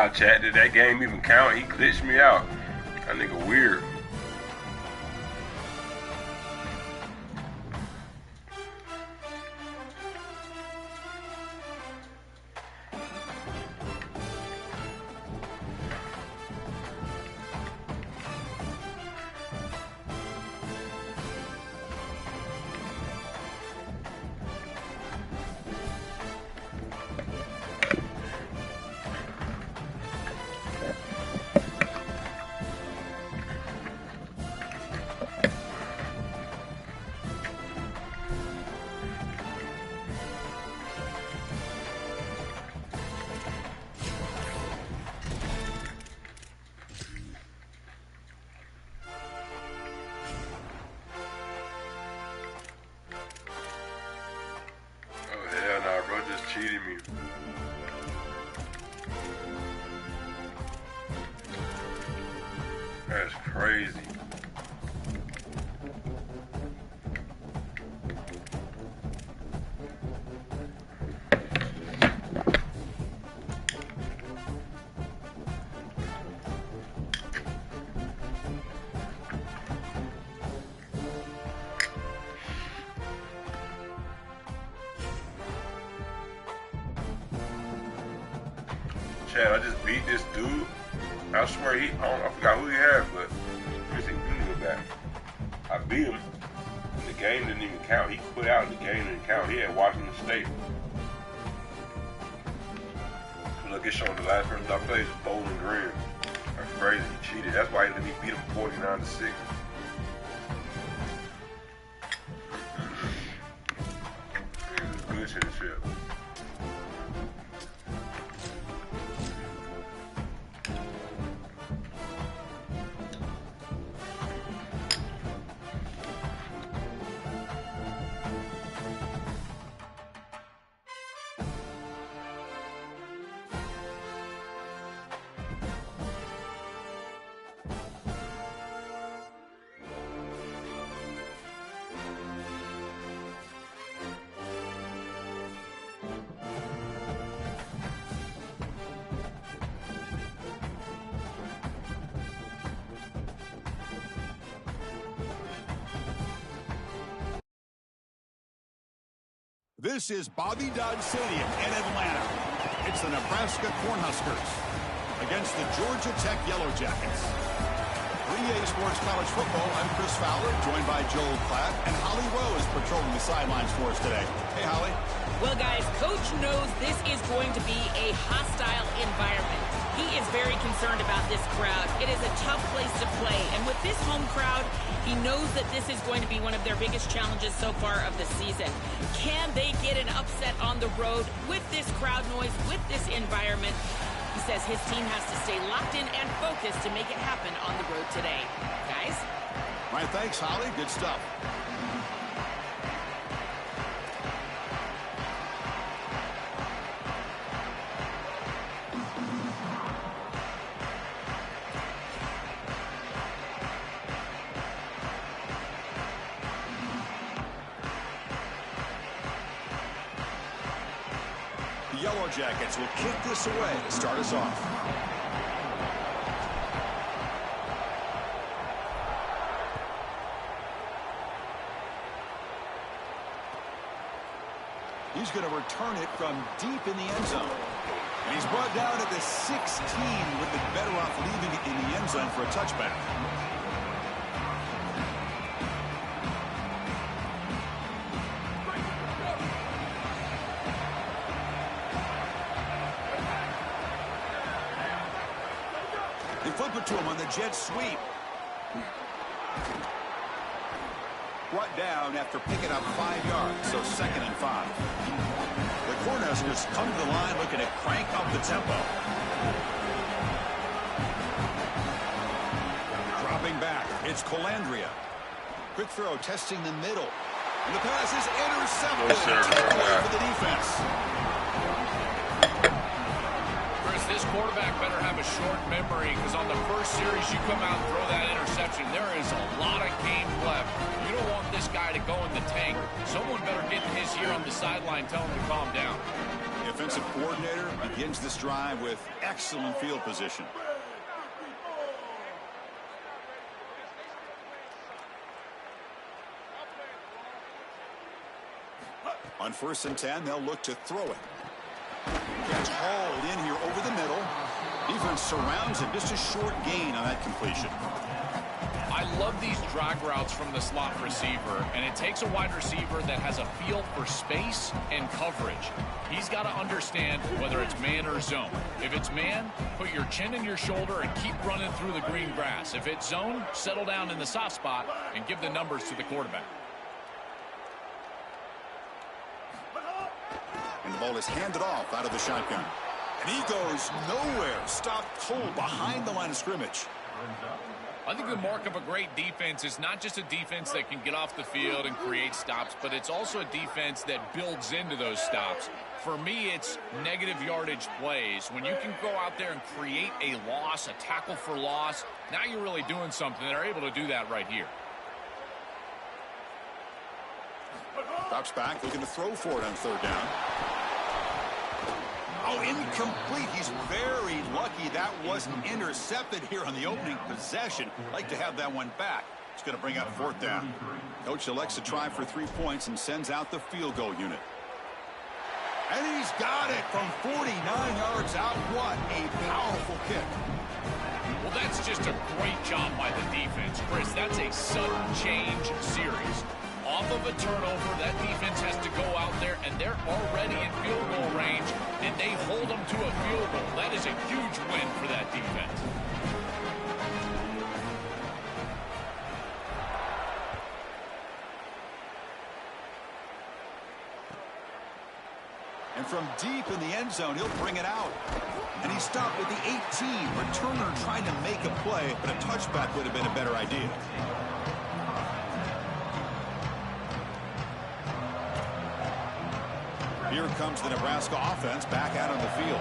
Nah, chat, did that game even count? He glitched me out. That nigga weird. Cheating me. That's crazy. Chad, I just beat this dude. I swear I forgot who he had, but let me see, let me go back. I beat him. The game didn't even count. He quit out. The game didn't count. He had Washington State. Look, it's showing the last person I played is Bowling Green. That's crazy. He cheated. That's why he let me beat him 49-6. Good shit and shit. This is Bobby Dodd Stadium in Atlanta. It's the Nebraska Cornhuskers against the Georgia Tech Yellow Jackets. 3A Sports College Football, I'm Chris Fowler, joined by Joel Klatt, and Holly Rowe is patrolling the sidelines for us today. Hey, Holly. Well, guys, Coach knows this is going to be a hostile environment. He is very concerned about this crowd. It is a tough place to play, and with this home crowd, he knows that this is going to be one of their biggest challenges so far of the season. Can they get an upset on the road with this crowd noise, with this environment? He says his team has to stay locked in and focused to make it happen on the road today. Guys? All right, thanks, Holly. Good stuff. Yellow Jackets will kick this away to start us off. He's going to return it from deep in the end zone. And he's brought down at the 16, with the better off leaving it in the end zone for a touchback. Flip it to him on the jet sweep. Brought down after picking up 5 yards, so 2nd and 5. The Cornhuskers come to the line looking to crank up the tempo. Dropping back, it's Colandrea. Quick throw, testing the middle. And the pass is intercepted. Takeaway for the defense. This quarterback better have a short memory, because on the first series you come out and throw that interception, there is a lot of game left. You don't want this guy to go in the tank. Someone better get in his ear on the sideline, tell him to calm down. offensive coordinator begins this drive with excellent field position. On 1st and 10, they'll look to throw it. Gets hauled in here over the middle. Defense surrounds him. Just a short gain on that completion. I love these drag routes from the slot receiver, and it takes a wide receiver that has a feel for space and coverage. He's got to understand whether it's man or zone. If it's man, put your chin in your shoulder and keep running through the green grass. If it's zone, settle down in the soft spot and give the numbers to the quarterback. And the ball is handed off out of the shotgun. And he goes nowhere. Stopped cold behind the line of scrimmage. I think the mark of a great defense is not just a defense that can get off the field and create stops, but it's also a defense that builds into those stops. For me, it's negative yardage plays. When you can go out there and create a loss, a tackle for loss, now you're really doing something. They're able to do that right here. Drops back, looking to throw for it on 3rd down. Oh, incomplete. He's very lucky that wasn't intercepted here on the opening possession. Like to have that one back. It's going to bring out 4th down. Coach elects to try for 3 points and sends out the field goal unit. And he's got it from 49 yards out. What a powerful kick. Well, that's just a great job by the defense, Chris. That's a sudden change series. Off of a turnover, that defense has to go out there, and they're already in field goal range, and they hold them to a field goal. That is a huge win for that defense. And from deep in the end zone, he'll bring it out. And he stopped at the 18. Returner trying to make a play, but a touchback would have been a better idea. Here comes the Nebraska offense back out on the field.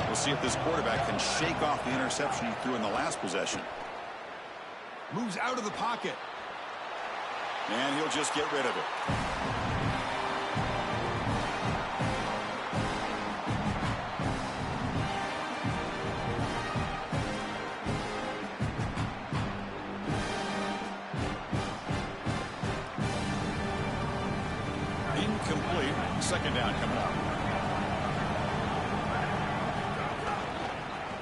We'll see if this quarterback can shake off the interception he threw in the last possession. Moves out of the pocket. And he'll just get rid of it. Incomplete. 2nd down coming up.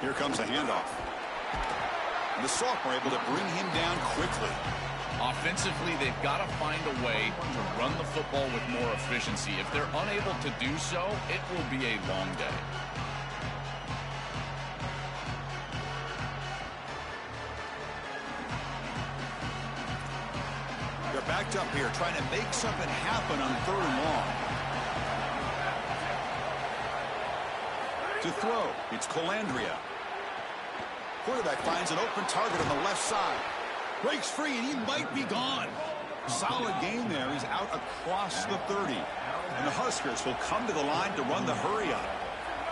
Here comes a handoff. And the sophomore able to bring him down quickly. Offensively, they've got to find a way to run the football with more efficiency. If they're unable to do so, it will be a long day. They're backed up here trying to make something happen on 3rd and long. To throw, it's Colandrea. Quarterback finds an open target on the left side. Breaks free, and he might be gone. Solid game there. He's out across the 30. And the Huskers will come to the line to run the hurry up.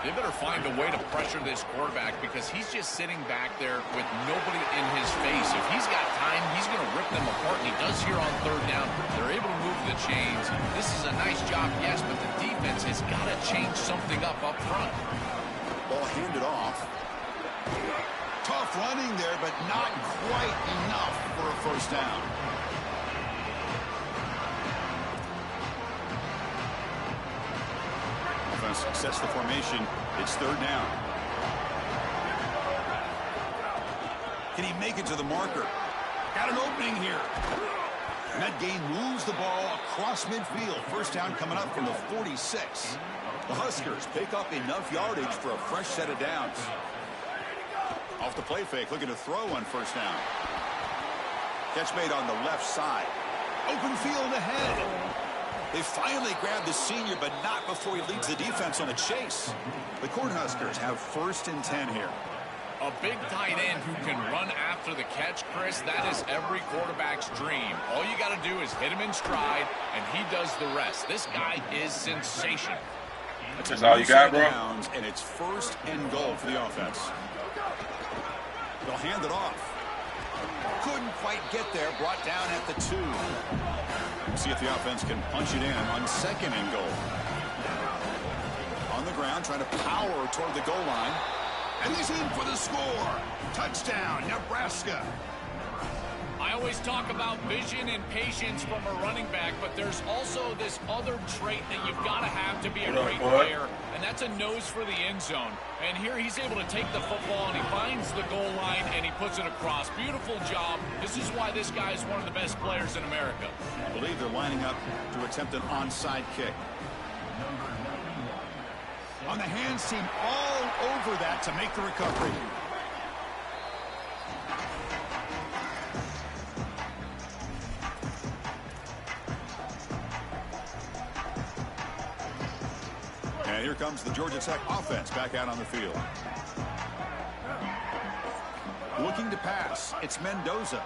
They better find a way to pressure this quarterback because he's just sitting back there with nobody in his face. If he's got time, he's going to rip them apart, and he does here on 3rd down. They're able to move the chains. This is a nice job, yes, but the defense has got to change something up front. Ball handed off. Tough running there, but not quite enough for a 1st down. Offense sets the formation. It's 3rd down. Can he make it to the marker? Got an opening here. And that gain moves the ball across midfield. 1st down coming up from the 46. The Huskers pick up enough yardage for a fresh set of downs. Off the play fake, looking to throw on 1st down. Catch made on the left side. Open field ahead. They finally grab the senior, but not before he leads the defense on a chase. The Cornhuskers have 1st and 10 here. A big tight end who can run after the catch, Chris, that is every quarterback's dream. All you got to do is hit him in stride, and he does the rest. This guy is sensational. That's all you got, bro? Downs, and it's 1st and goal for the offense. They'll hand it off. Couldn't quite get there. Brought down at the 2. We'll see if the offense can punch it in on 2nd and goal. On On the ground, trying to power toward the goal line. And he's in for the score. Touchdown, Nebraska. I always talk about vision and patience from a running back, but there's also this other trait that you've got to have to be a great player, and that's a nose for the end zone. And here he's able to take the football, and he finds the goal line, and he puts it across. Beautiful job. This is why this guy is one of the best players in America. I believe they're lining up to attempt an onside kick. On the hands team all over that to make the recovery. And here comes the Georgia Tech offense back out on the field. Looking to pass. It's Mendoza.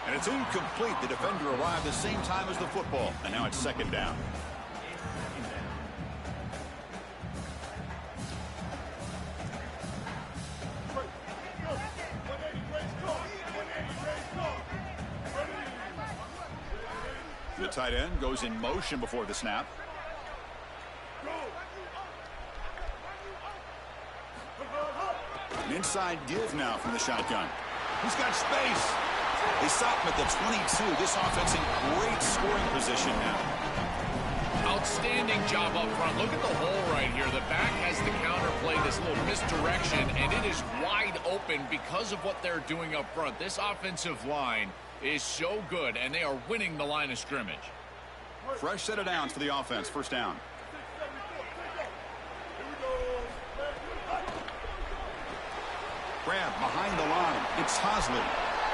And it's incomplete. The defender arrived the same time as the football. And now it's second down. The tight end goes in motion before the snap. An inside give now from the shotgun. He's got space. They stop him at the 22. This offense in great scoring position now. Outstanding job up front. Look at the hole right here. The back has the counter play, this little misdirection, and it is wide open because of what they're doing up front. This offensive line is so good, and they are winning the line of scrimmage. Fresh set of downs for the offense. First down. Grab behind the line. It's Hosley.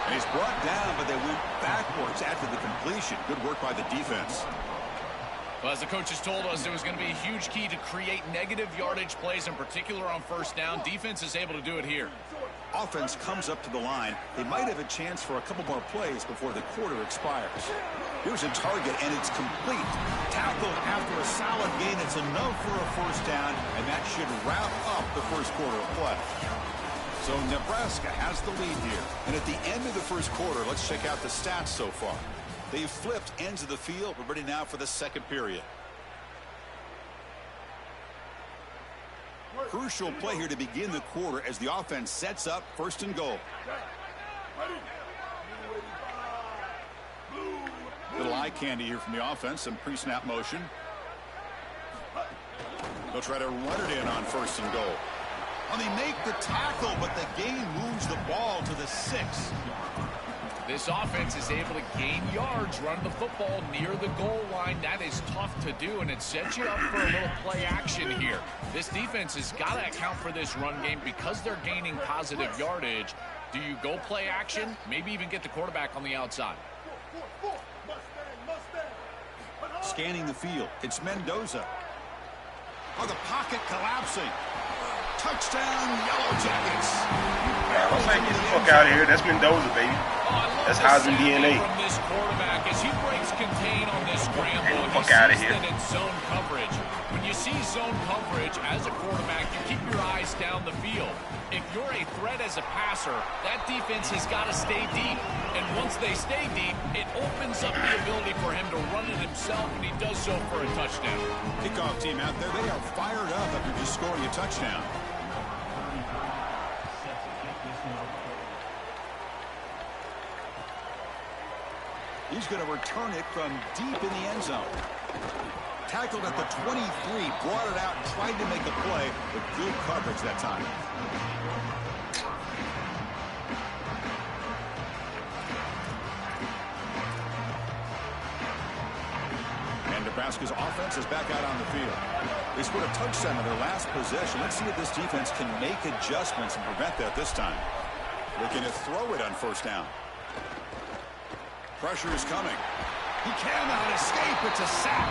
And he's brought down, but they went backwards after the completion. Good work by the defense. Well, as the coaches told us, it was going to be a huge key to create negative yardage plays, in particular on first down. Defense is able to do it here. Offense comes up to the line. They might have a chance for a couple more plays before the quarter expires. Here's a target, and it's complete. Tackle after a solid gain. It's enough for a first down, and that should wrap up the first quarter of play. So Nebraska has the lead here. And at the end of the first quarter, let's check out the stats so far. They've flipped ends of the field. We're ready now for the second period. Crucial play here to begin the quarter as the offense sets up first and goal. Little eye candy here from the offense. Some pre-snap motion. They'll try to run it in on first and goal. Well, they make the tackle, but the gain moves the ball to the 6. This offense is able to gain yards, run the football near the goal line. That is tough to do, and it sets you up for a little play action here. This defense has got to account for this run game because they're gaining positive yardage. Do you go play action? Maybe even get the quarterback on the outside. Scanning the field. It's Mendoza. Oh, the pocket collapsing. Touchdown, Yellow Jackets. Yeah, I'm saying get the fuck out of here. That's Mendoza, baby. That's Heisman DNA. From this quarterback as he breaks contain on this scramble. Get the fuck out of here. That it's zone coverage. When you see zone coverage as a quarterback, you keep your eyes down the field. If you're a threat as a passer, that defense has got to stay deep. And once they stay deep, it opens up the ability for him to run it himself, and he does so for a touchdown. Kickoff team out there, they are fired up after just scoring a touchdown. He's going to return it from deep in the end zone. Tackled at the 23, brought it out, tried to make a play, but good coverage that time. And Nebraska's offense is back out on the field. They scored a touchdown in their last possession. Let's see if this defense can make adjustments and prevent that this time. Looking to throw it on first down. Pressure is coming. He cannot escape. It's a sack.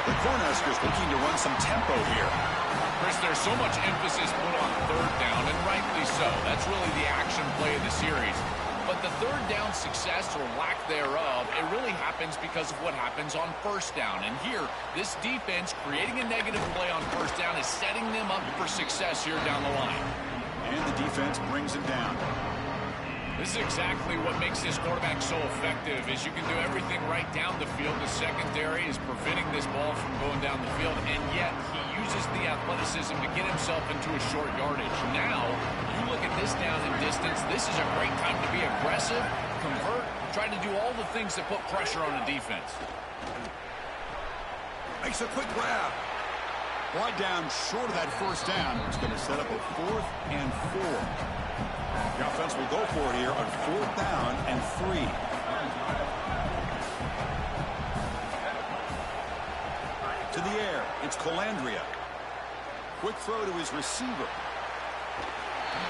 The Cornhuskers looking to run some tempo here. Chris, there's so much emphasis put on third down, and rightly so. That's really the action play of the series. But the third down success or lack thereof, it really happens because of what happens on first down. And here, this defense creating a negative play on first down is setting them up for success here down the line. And the defense brings it down. This is exactly what makes this quarterback so effective, is you can do everything right down the field. The secondary is preventing this ball from going down the field, and yet he uses the athleticism to get himself into a short yardage. Now, you look at this down and distance, this is a great time to be aggressive, convert, try to do all the things that put pressure on the defense. Makes a quick grab. Brought down short of that first down. It's going to set up a 4th and 4. The offense will go for it here on 4th down and 3. To the air, it's Colandrea. Quick throw to his receiver.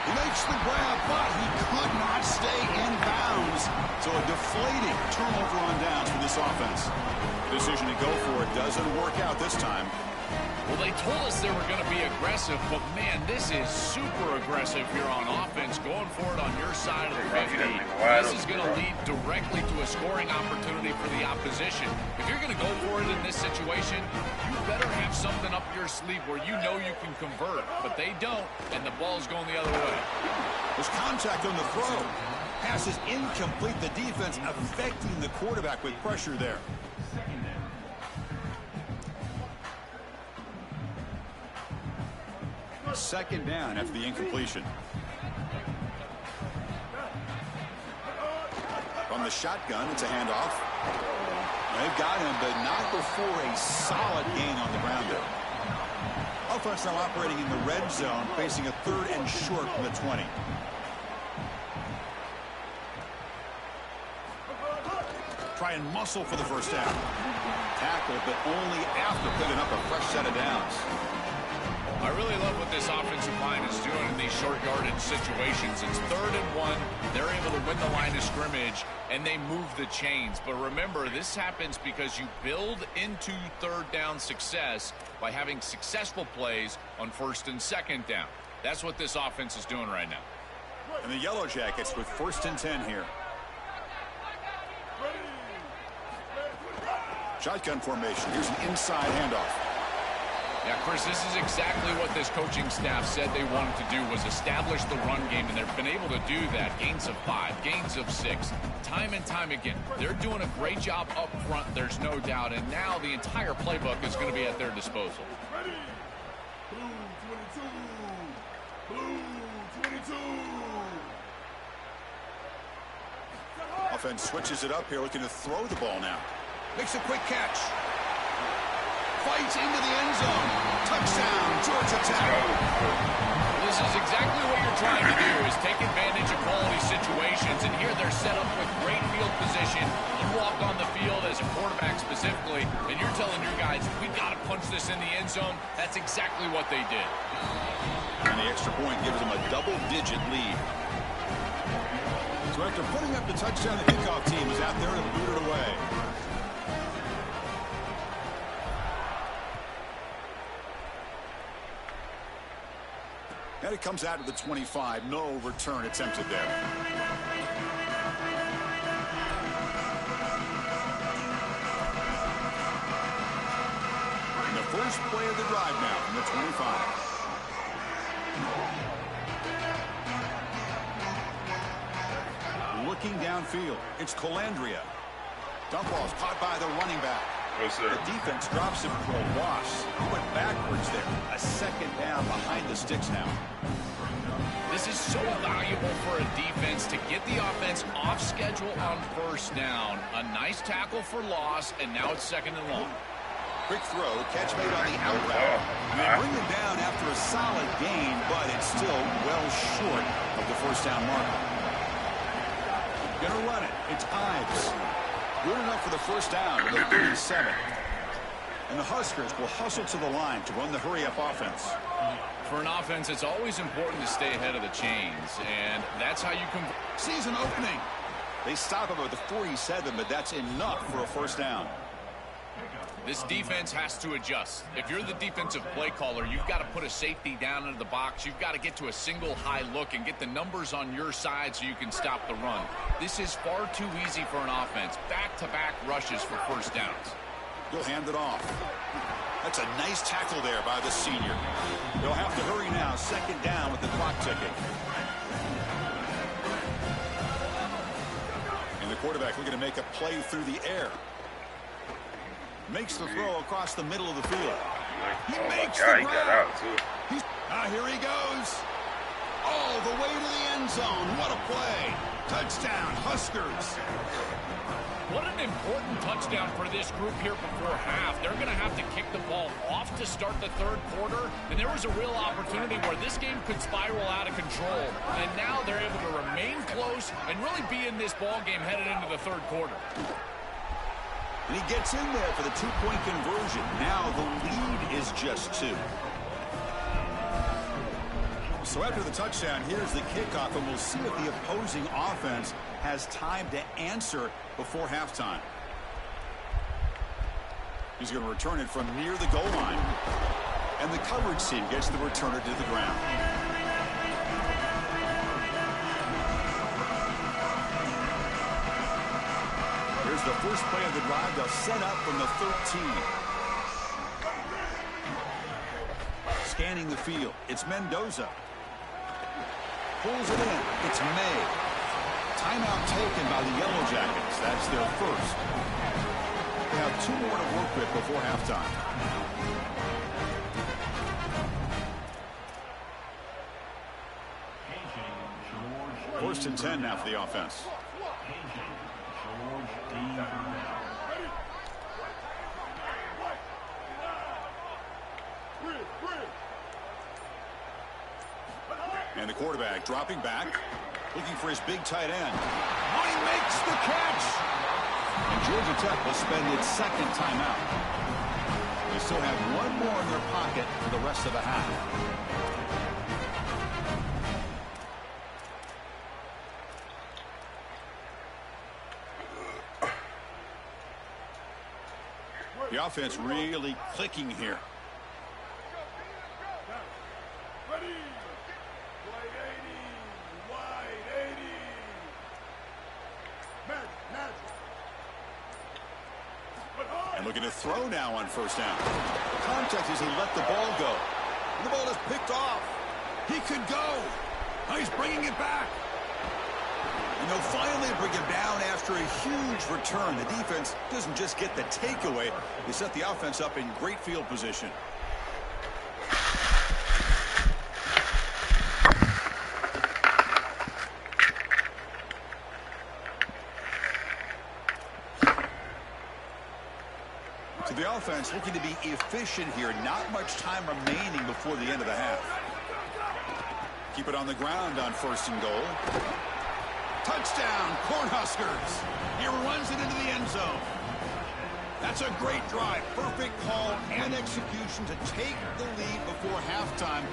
Makes the grab, but he could not stay in bounds. So a deflating turnover on downs for this offense. Decision to go for it doesn't work out this time. Well, they told us they were going to be aggressive, but, man, this is super aggressive here on offense, going for it on your side of the 50. This is going to lead directly to a scoring opportunity for the opposition. If you're going to go for it in this situation, you better have something up your sleeve where you know you can convert, but they don't, and the ball's going the other way. There's contact on the throw. Pass is incomplete. The defense affecting the quarterback with pressure there. Second down after the incompletion. From the shotgun, it's a handoff. They've got him, but not before a solid gain on the ground there. Offense now operating in the red zone, facing a 3rd and short from the 20. Try and muscle for the first down. Tackle, but only after picking up a fresh set of downs. I really love what this offensive line is doing in these short yardage situations. It's 3rd and 1. They're able to win the line of scrimmage, and they move the chains. But remember, this happens because you build into 3rd down success by having successful plays on 1st and 2nd down. That's what this offense is doing right now. And the Yellow Jackets with 1st and 10 here. Shotgun formation. Here's an inside handoff. Yeah, Chris, this is exactly what this coaching staff said they wanted to do, was establish the run game, and they've been able to do that. Gains of 5, gains of 6, time and time again. They're doing a great job up front, there's no doubt, and now the entire playbook is going to be at their disposal. Ready. Blue 22. Blue 22. Offense switches it up here, looking to throw the ball now. Makes a quick catch. Fights into the end zone. Touchdown, Georgia Tech. This is exactly what you're trying to do, is take advantage of quality situations. And here they're set up with great field position. You walk on the field as a quarterback specifically, and you're telling your guys, we got to punch this in the end zone. That's exactly what they did. And the extra point gives them a double-digit lead. So after putting up the touchdown, the kickoff team is out there to boot it away. And it comes out to the 25. No return attempted there. And the first play of the drive now from the 25. Looking downfield, it's Colandrea. Dump ball's caught by the running back. Yes, sir. The defense drops him for a loss. He went backwards there. A 2nd down behind the sticks now. This is so valuable for a defense to get the offense off schedule on 1st down. A nice tackle for loss, and now it's 2nd and long. Quick throw, catch made on the out route. They bring him down after a solid gain, but it's still well short of the 1st down marker. Gonna run it. It's Ives. Good enough for the 1st down to the 37. And the Huskers will hustle to the line to run the hurry-up offense. For an offense, it's always important to stay ahead of the chains, and that's how you can... Season opening. They stop him at the 47, but that's enough for a 1st down. This defense has to adjust. If you're the defensive play caller, you've got to put a safety down into the box. You've got to get to a single high look and get the numbers on your side so you can stop the run. This is far too easy for an offense. Back-to-back rushes for 1st downs. He'll hand it off. That's a nice tackle there by the senior. They'll have to hurry now. 2nd down with the clock ticking. quarterback looking to make a play through the air. Makes the throw across the middle of the field. He makes the He got out too. Here he goes. All the way to the end zone. What a play. Touchdown, Huskers. What an important touchdown for this group here before half. They're going to have to kick the ball off to start the third quarter, and there was a real opportunity where this game could spiral out of control. And now they're able to remain close and really be in this ball game headed into the third quarter. And he gets in there for the two-point conversion. Now the lead is just 2. So after the touchdown, here's the kickoff, and we'll see if the opposing offense has time to answer before halftime. He's going to return it from near the goal line. And the coverage team gets the returner to the ground. Here's the first play of the drive. They'll set up from the 13. Scanning the field. It's Mendoza. Pulls it in. It's May. Timeout taken by the Yellow Jackets. That's their first. They have 2 more to work with before halftime. First and 10 now for the offense. And the quarterback dropping back, looking for his big tight end. Oh, he makes the catch! And Georgia Tech will spend its second timeout. They still have 1 more in their pocket for the rest of the half. The offense really clicking here. Ready. Wide 80. Wide 80. Match. And looking to throw now on first down. Contact as he let the ball go. And the ball is picked off. He could go. Now he's bringing it back. And they'll finally bring him down after a huge return. The defense doesn't just get the takeaway. They set the offense up in great field position. So the offense looking to be efficient here. Not much time remaining before the end of the half. Keep it on the ground on first and goal. Touchdown, Cornhuskers. He runs it into the end zone. That's a great drive. Perfect call and execution to take the lead before halftime.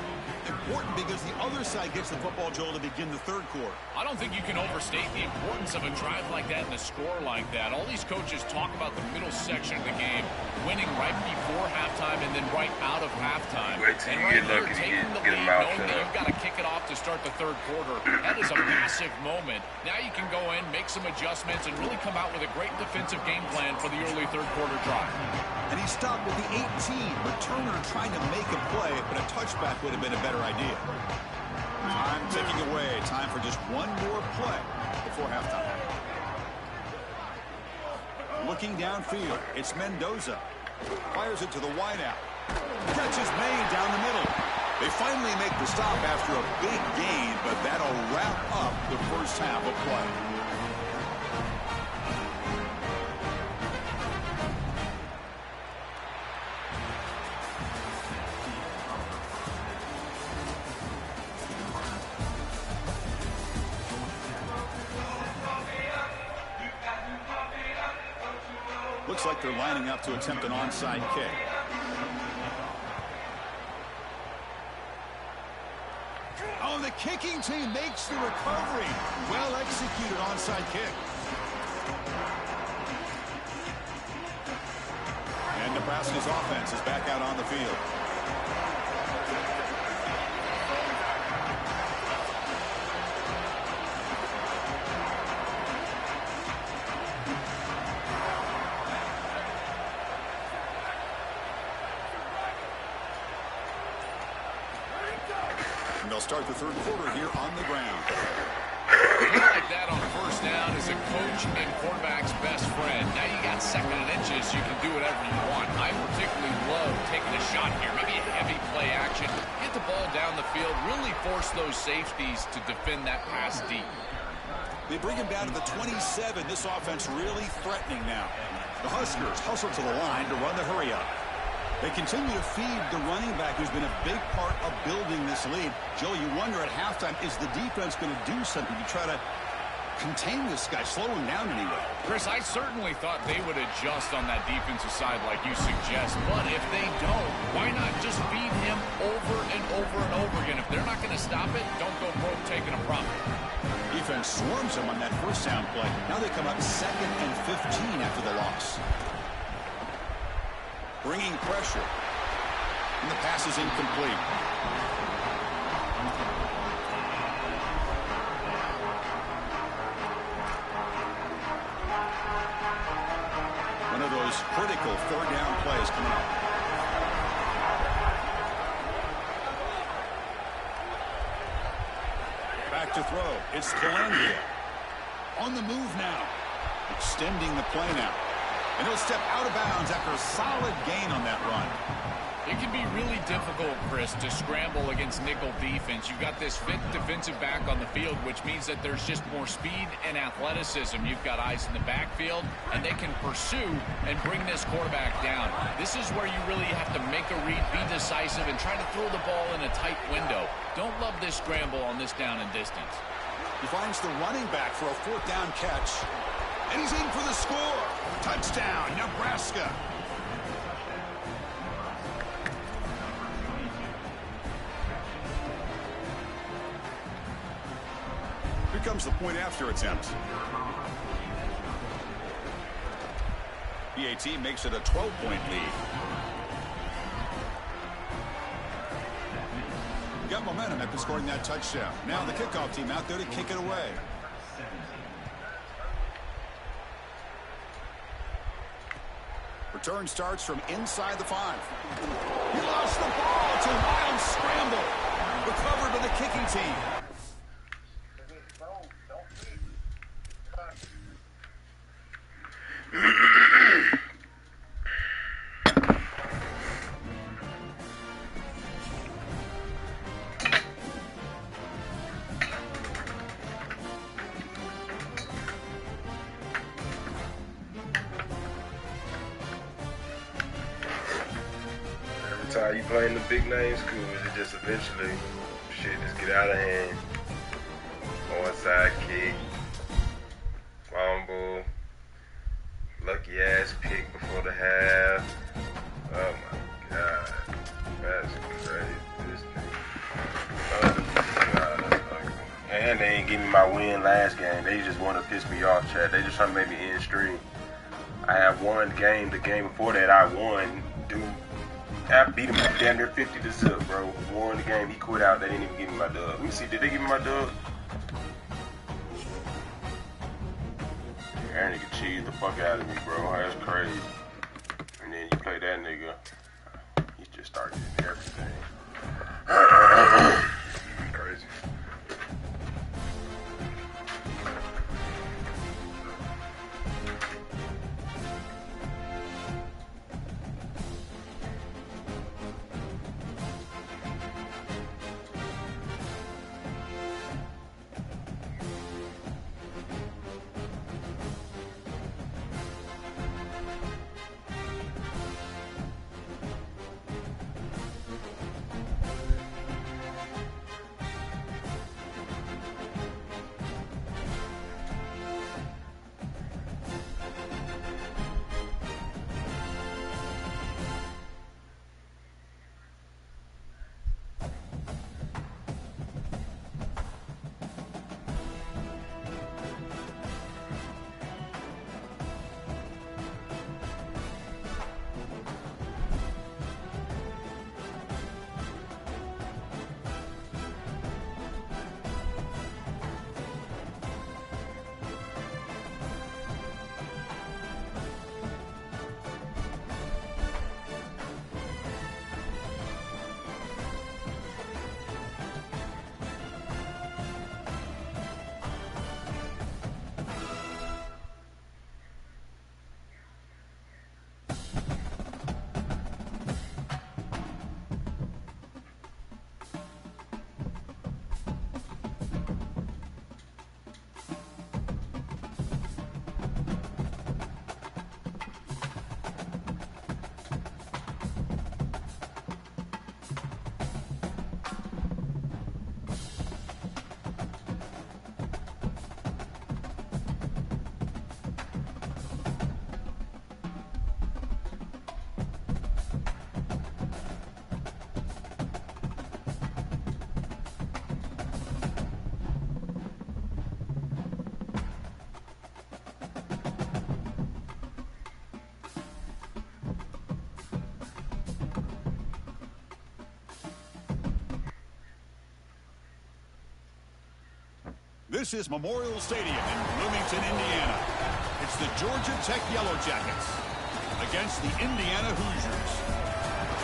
Important because the other side gets the football, Joel, to begin the third quarter. I don't think you can overstate the importance of a drive like that and a score like that. All these coaches talk about the middle section of the game, winning right before halftime and then right out of halftime. Wait till and you right get here, lucky to taking the get lead, them out knowing that there. you've got to kick it off to start the third quarter. That is a massive moment. Now you can go in, make some adjustments, and really come out with a great defensive game plan for the early third quarter drive. And he stopped with the 18. Returner trying to make a play, but a touchback would have been a better idea. Time ticking away. Time for just 1 more play before halftime. Looking downfield, it's Mendoza. Fires it to the wideout. Catch is made down the middle. They finally make the stop after a big gain, but that'll wrap up the first half of play. Looks like they're lining up to attempt an onside kick. Oh, the kicking team makes the recovery. Well executed onside kick. And Nebraska's offense is back out on the field. They'll start the third quarter here on the ground. Like that on first down is a coach and quarterback shot here, maybe a heavy play action. Get the ball down the field, really force those safeties to defend that pass deep. They bring him down to the 27. This offense really threatening now. The Huskers hustle to the line to run the hurry up. They continue to feed the running back, who's been a big part of building this lead. Joe, you wonder at halftime, is the defense going to do something to try to contain this guy, slow him down anyway? Chris, I certainly thought they would adjust on that defensive side like you suggest, but if they don't, why not just feed him over and over and over again? If they're not going to stop it, don't go broke taking a profit. Defense swarms him on that first down play. Now they come up 2nd and 15 after the loss. Bringing pressure. And the pass is incomplete. One of those critical 4th down plays coming up. Back to throw. It's Calandria. On the move now. Extending the play now. And he'll step out of bounds after a solid gain on that run. It can be really difficult, Chris, to scramble against nickel defense. You've got this 5th defensive back on the field, which means that there's just more speed and athleticism. You've got eyes in the backfield, and they can pursue and bring this quarterback down. This is where you really have to make a read, be decisive, and try to throw the ball in a tight window. Don't love this scramble on this down and distance. He finds the running back for a 4th down catch. And he's in for the score. Touchdown, Nebraska. Here comes the point after attempt. PAT makes it a 12-point lead. Got momentum after scoring that touchdown. Now the kickoff team out there to kick it away. Return starts from inside the 5. He lost the ball. It's a wild scramble. Recovered by the kicking team. Time you playing the big name schools, it just eventually shit just get out of hand. Onside kick, fumble, lucky ass pick before the half. Oh my god, that's crazy. And they ain't give me my win last game. They just want to piss me off, Chad. They just trying to make me end stream. I have won game. The game before that I won. Dude, I beat him damn near 50-0, bro. Won the game. He quit out. They didn't even give me my dub. Let me see. Did they give me my dub? That nigga cheesed the fuck out of me, bro. That's crazy. And then you play that nigga. He just started getting everything. Crazy. This is Memorial Stadium in Bloomington, Indiana. It's the Georgia Tech Yellow Jackets against the Indiana Hoosiers.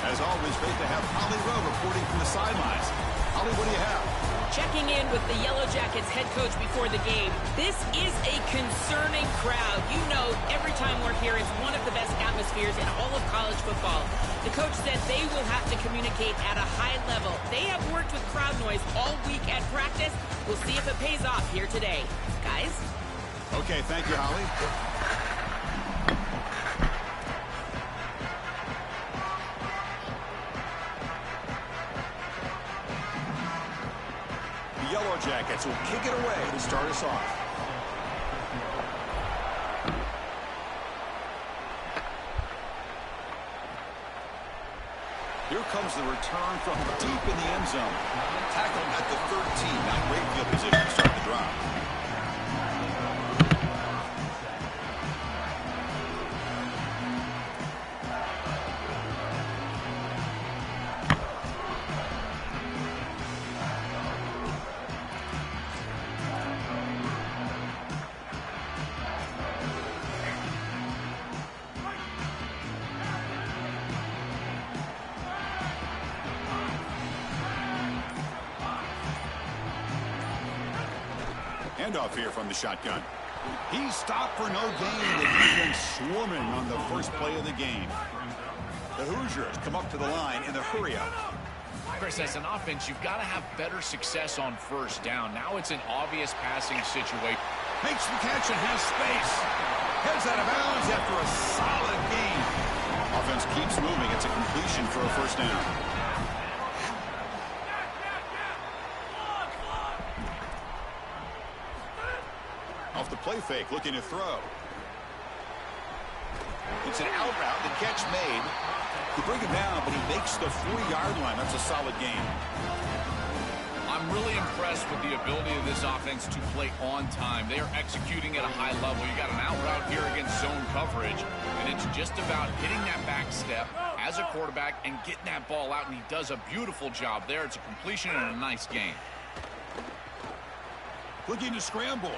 As always, great to have Holly Rowe reporting from the sidelines. Holly, what do you have? Checking in with the Yellow Jackets head coach before the game. This is a concerning crowd. You know, every time we're here, it's one of the best atmospheres in all of college football. The coach said they will have to communicate at a high level. They have worked with crowd noise all week at practice. We'll see if it pays off here today. Guys? Okay, thank you, Holly. The Yellow Jackets will kick it away to start us off. Here comes the return from deep in the end zone. Tackle at the 13. Not great field position to start the drive. Handoff here from the shotgun. He's stopped for no gain. The defense swarming on the first play of the game. The Hoosiers come up to the line in the hurry-up. Chris, as an offense, you've got to have better success on first down. Now it's an obvious passing situation. Makes the catch and has space. Heads out of bounds after a solid gain. Offense keeps moving. It's a completion for a first down. Off the play fake, looking to throw. It's an out route, the catch made. He bring him down, but he makes the 40-yard line. That's a solid game. I'm really impressed with the ability of this offense to play on time. They are executing at a high level. You got an out route here against zone coverage, and it's just about hitting that back step as a quarterback and getting that ball out, and he does a beautiful job there. It's a completion and a nice game. Looking to scramble.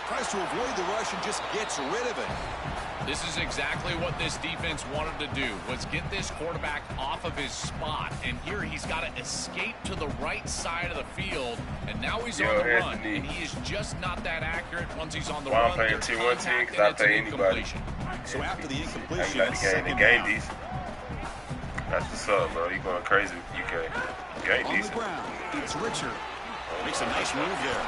Tries to avoid the rush and just gets rid of it. This is exactly what this defense wanted to do, was get this quarterback off of his spot. And here he's got to escape to the right side of the field. And now he's on the run. And he is just not that accurate once he's on the run. I'm playing 2-1 because I play anybody. So after the incompletion, I got the game decent. That's what's up, bro. You going crazy with UK. Game on decent. The ground, it's Richard. Makes a nice move there.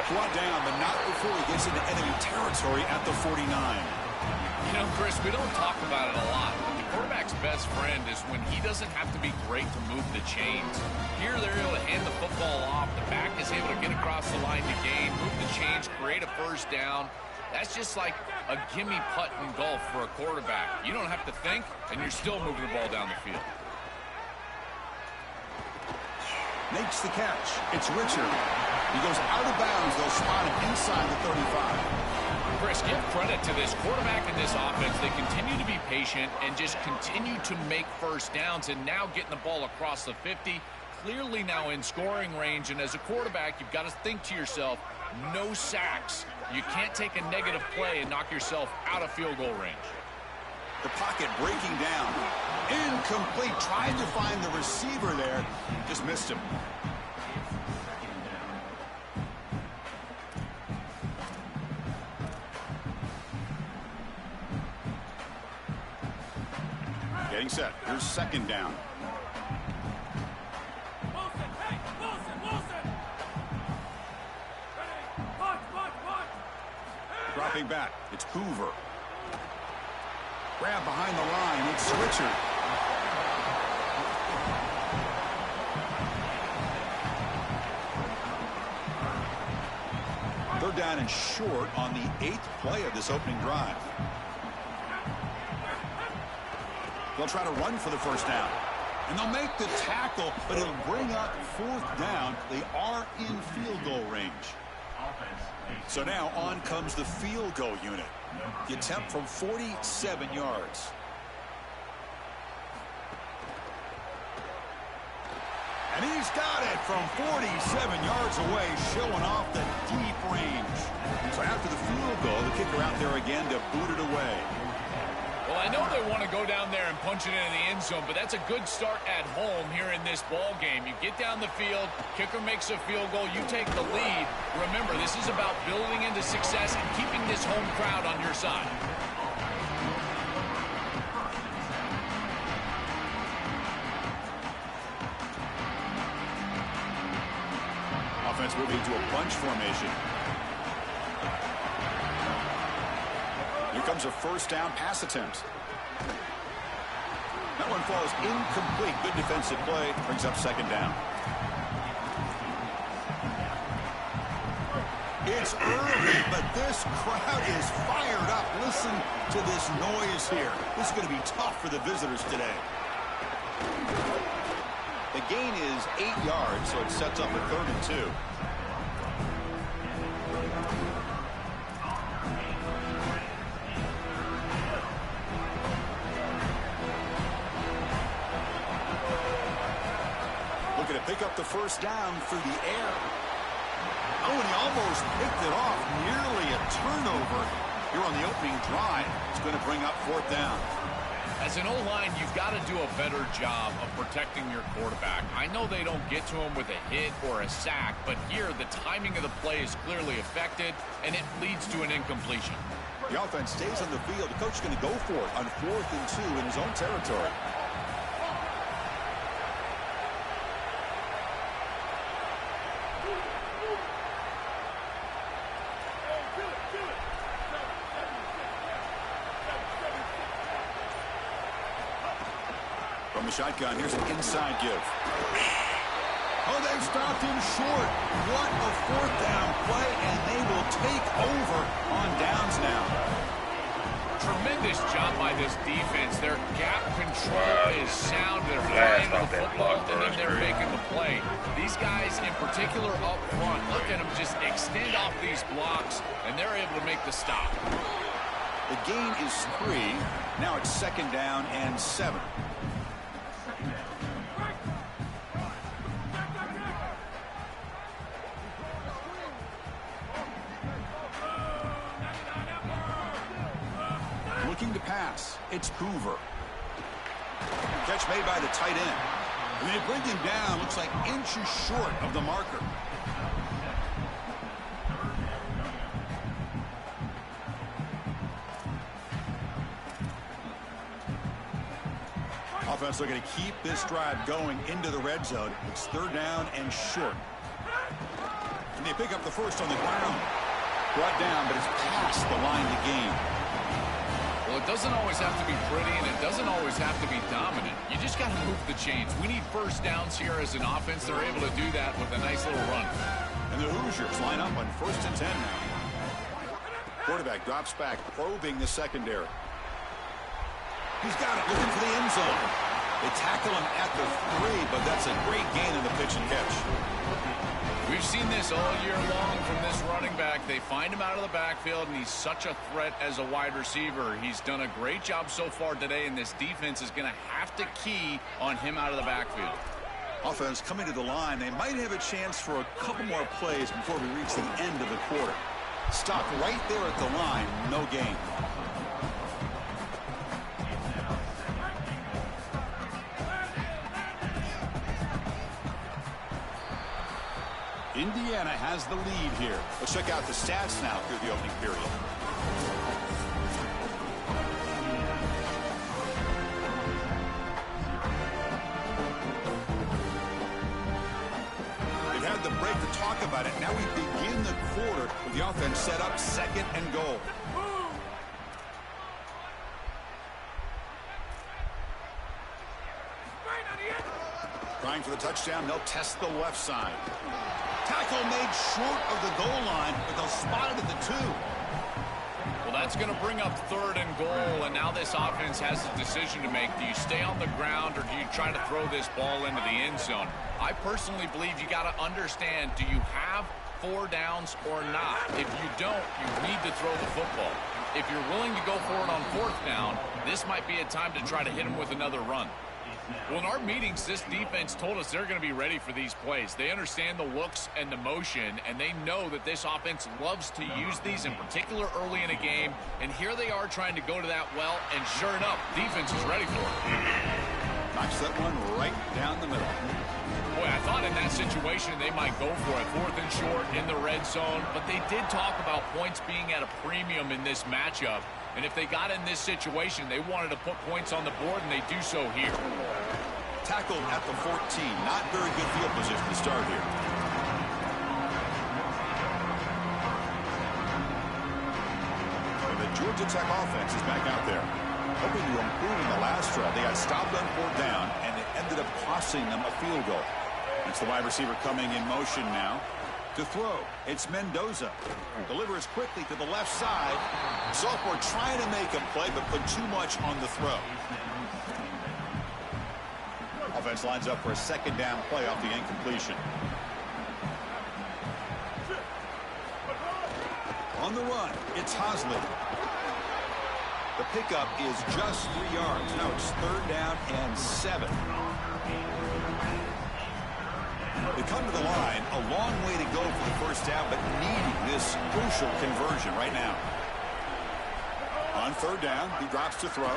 Brought down, but not before he gets into enemy territory at the 49. You know, Chris, we don't talk about it a lot, but the quarterback's best friend is when he doesn't have to be great to move the chains. Here, they're able to hand the football off. The back is able to get across the line to gain, move the chains, create a first down. That's just like a gimme putt in golf for a quarterback. You don't have to think, and you're still moving the ball down the field. Makes the catch. It's Richard. He goes out of bounds. They'll spot him inside the 35. Chris, give credit to this quarterback and this offense. They continue to be patient and just continue to make first downs, and now getting the ball across the 50, clearly now in scoring range. And as a quarterback, you've got to think to yourself, no sacks. You can't take a negative play and knock yourself out of field goal range. The pocket breaking down. Incomplete. Tried to find the receiver there. Just missed him. Getting set. Here's second down. Dropping back. It's Hoover. Grab behind the line. It's Richard. Third down and short on the 8th play of this opening drive. They'll try to run for the first down. And they'll make the tackle, but it'll bring up fourth down. They are in field goal range. So now on comes the field goal unit. The attempt from 47 yards. And he's got it from 47 yards away, showing off the deep range. So after the field goal, the kicker out there again to boot it away. Well, I know they want to go down there and punch it into the end zone, but that's a good start at home here in this ball game. You get down the field, kicker makes a field goal, you take the lead. Remember, this is about building into success and keeping this home crowd on your side. Offense moving to a bunch formation. Here comes a first down pass attempt. That one falls incomplete. Good defensive play. Brings up second down. It's early, but this crowd is fired up. Listen to this noise here. This is going to be tough for the visitors today. The gain is 8 yards, so it sets up a 3rd and 2. Looking to pick up the first down through the air. Oh, and he almost picked it off. Nearly a turnover here on the opening drive. It's going to bring up 4th down. As an O-line, you've got to do a better job of protecting your quarterback. I know they don't get to him with a hit or a sack, but here the timing of the play is clearly affected, and it leads to an incompletion. The offense stays on the field. The coach is going to go for it on 4th and 2 in his own territory. From the shotgun, here's an inside give. Oh, they've stopped him short. What a 4th down play, and they will take over on downs now. Tremendous job by this defense. Their gap control is sound. They're flying to the football, and then they're making the play. These guys, in particular up front, look at them just extend off these blocks, and they're able to make the stop. The gain is 3. Now it's 2nd down and 7. Looking to pass. It's Hoover. Catch made by the tight end. And they bring him down. Looks like inches short of the marker. Offense looking to keep this drive going into the red zone. It's 3rd down and short. And they pick up the first on the ground. Brought down, but it's past the line to gain. Well, it doesn't always have to be pretty, and it doesn't always have to be dominant. You just got to move the chains. We need first downs here as an offense. They're able to do that with a nice little run. And the Hoosiers line up on 1st and 10 now. Quarterback drops back, probing the secondary. He's got it, looking for the end zone. They tackle him at the 3, but that's a great gain in the pitch and catch. We've seen this all year long from this running back. They find him out of the backfield, and he's such a threat as a wide receiver. He's done a great job so far today, and this defense is going to have to key on him out of the backfield. Offense coming to the line. They might have a chance for a couple more plays before we reach the end of the quarter. Stopped right there at the line. No gain. Indiana has the lead here. Let's check out the stats now through the opening period. They've had the break to talk about it. Now we begin the quarter with the offense set up 2nd and goal. Trying for the touchdown, they'll test the left side. Tackle made short of the goal line, but they'll spot it at the 2. Well, that's going to bring up 3rd and goal, and now this offense has a decision to make. Do you stay on the ground, or do you try to throw this ball into the end zone? I personally believe you got to understand, do you have 4 downs or not? If you don't, you need to throw the football. If you're willing to go for it on 4th down, this might be a time to try to hit him with another run. Well, in our meetings, this defense told us they're going to be ready for these plays. They understand the looks and the motion, and they know that this offense loves to use these, in particular early in a game. And here they are trying to go to that well, and sure enough, defense is ready for it. Knocks that one right down the middle. Boy, I thought in that situation they might go for it. 4th and short in the red zone, but they did talk about points being at a premium in this matchup. And if they got in this situation, they wanted to put points on the board, and they do so here. Tackled at the 14. Not very good field position to start here. And the Georgia Tech offense is back out there. Hoping to improve in the last drive. They got stopped on 4th down, and it ended up costing them a field goal. It's the wide receiver coming in motion now to throw. It's Mendoza. Delivers quickly to the left side. Sophomore trying to make a play, but put too much on the throw. Offense lines up for a 2nd down play off the incompletion. On the run, it's Hosley. The pickup is just 3 yards. Now it's 3rd down and 7. They come to the line, a long way to go for the 1st down, but needing this crucial conversion right now. On 3rd down, he drops to throw.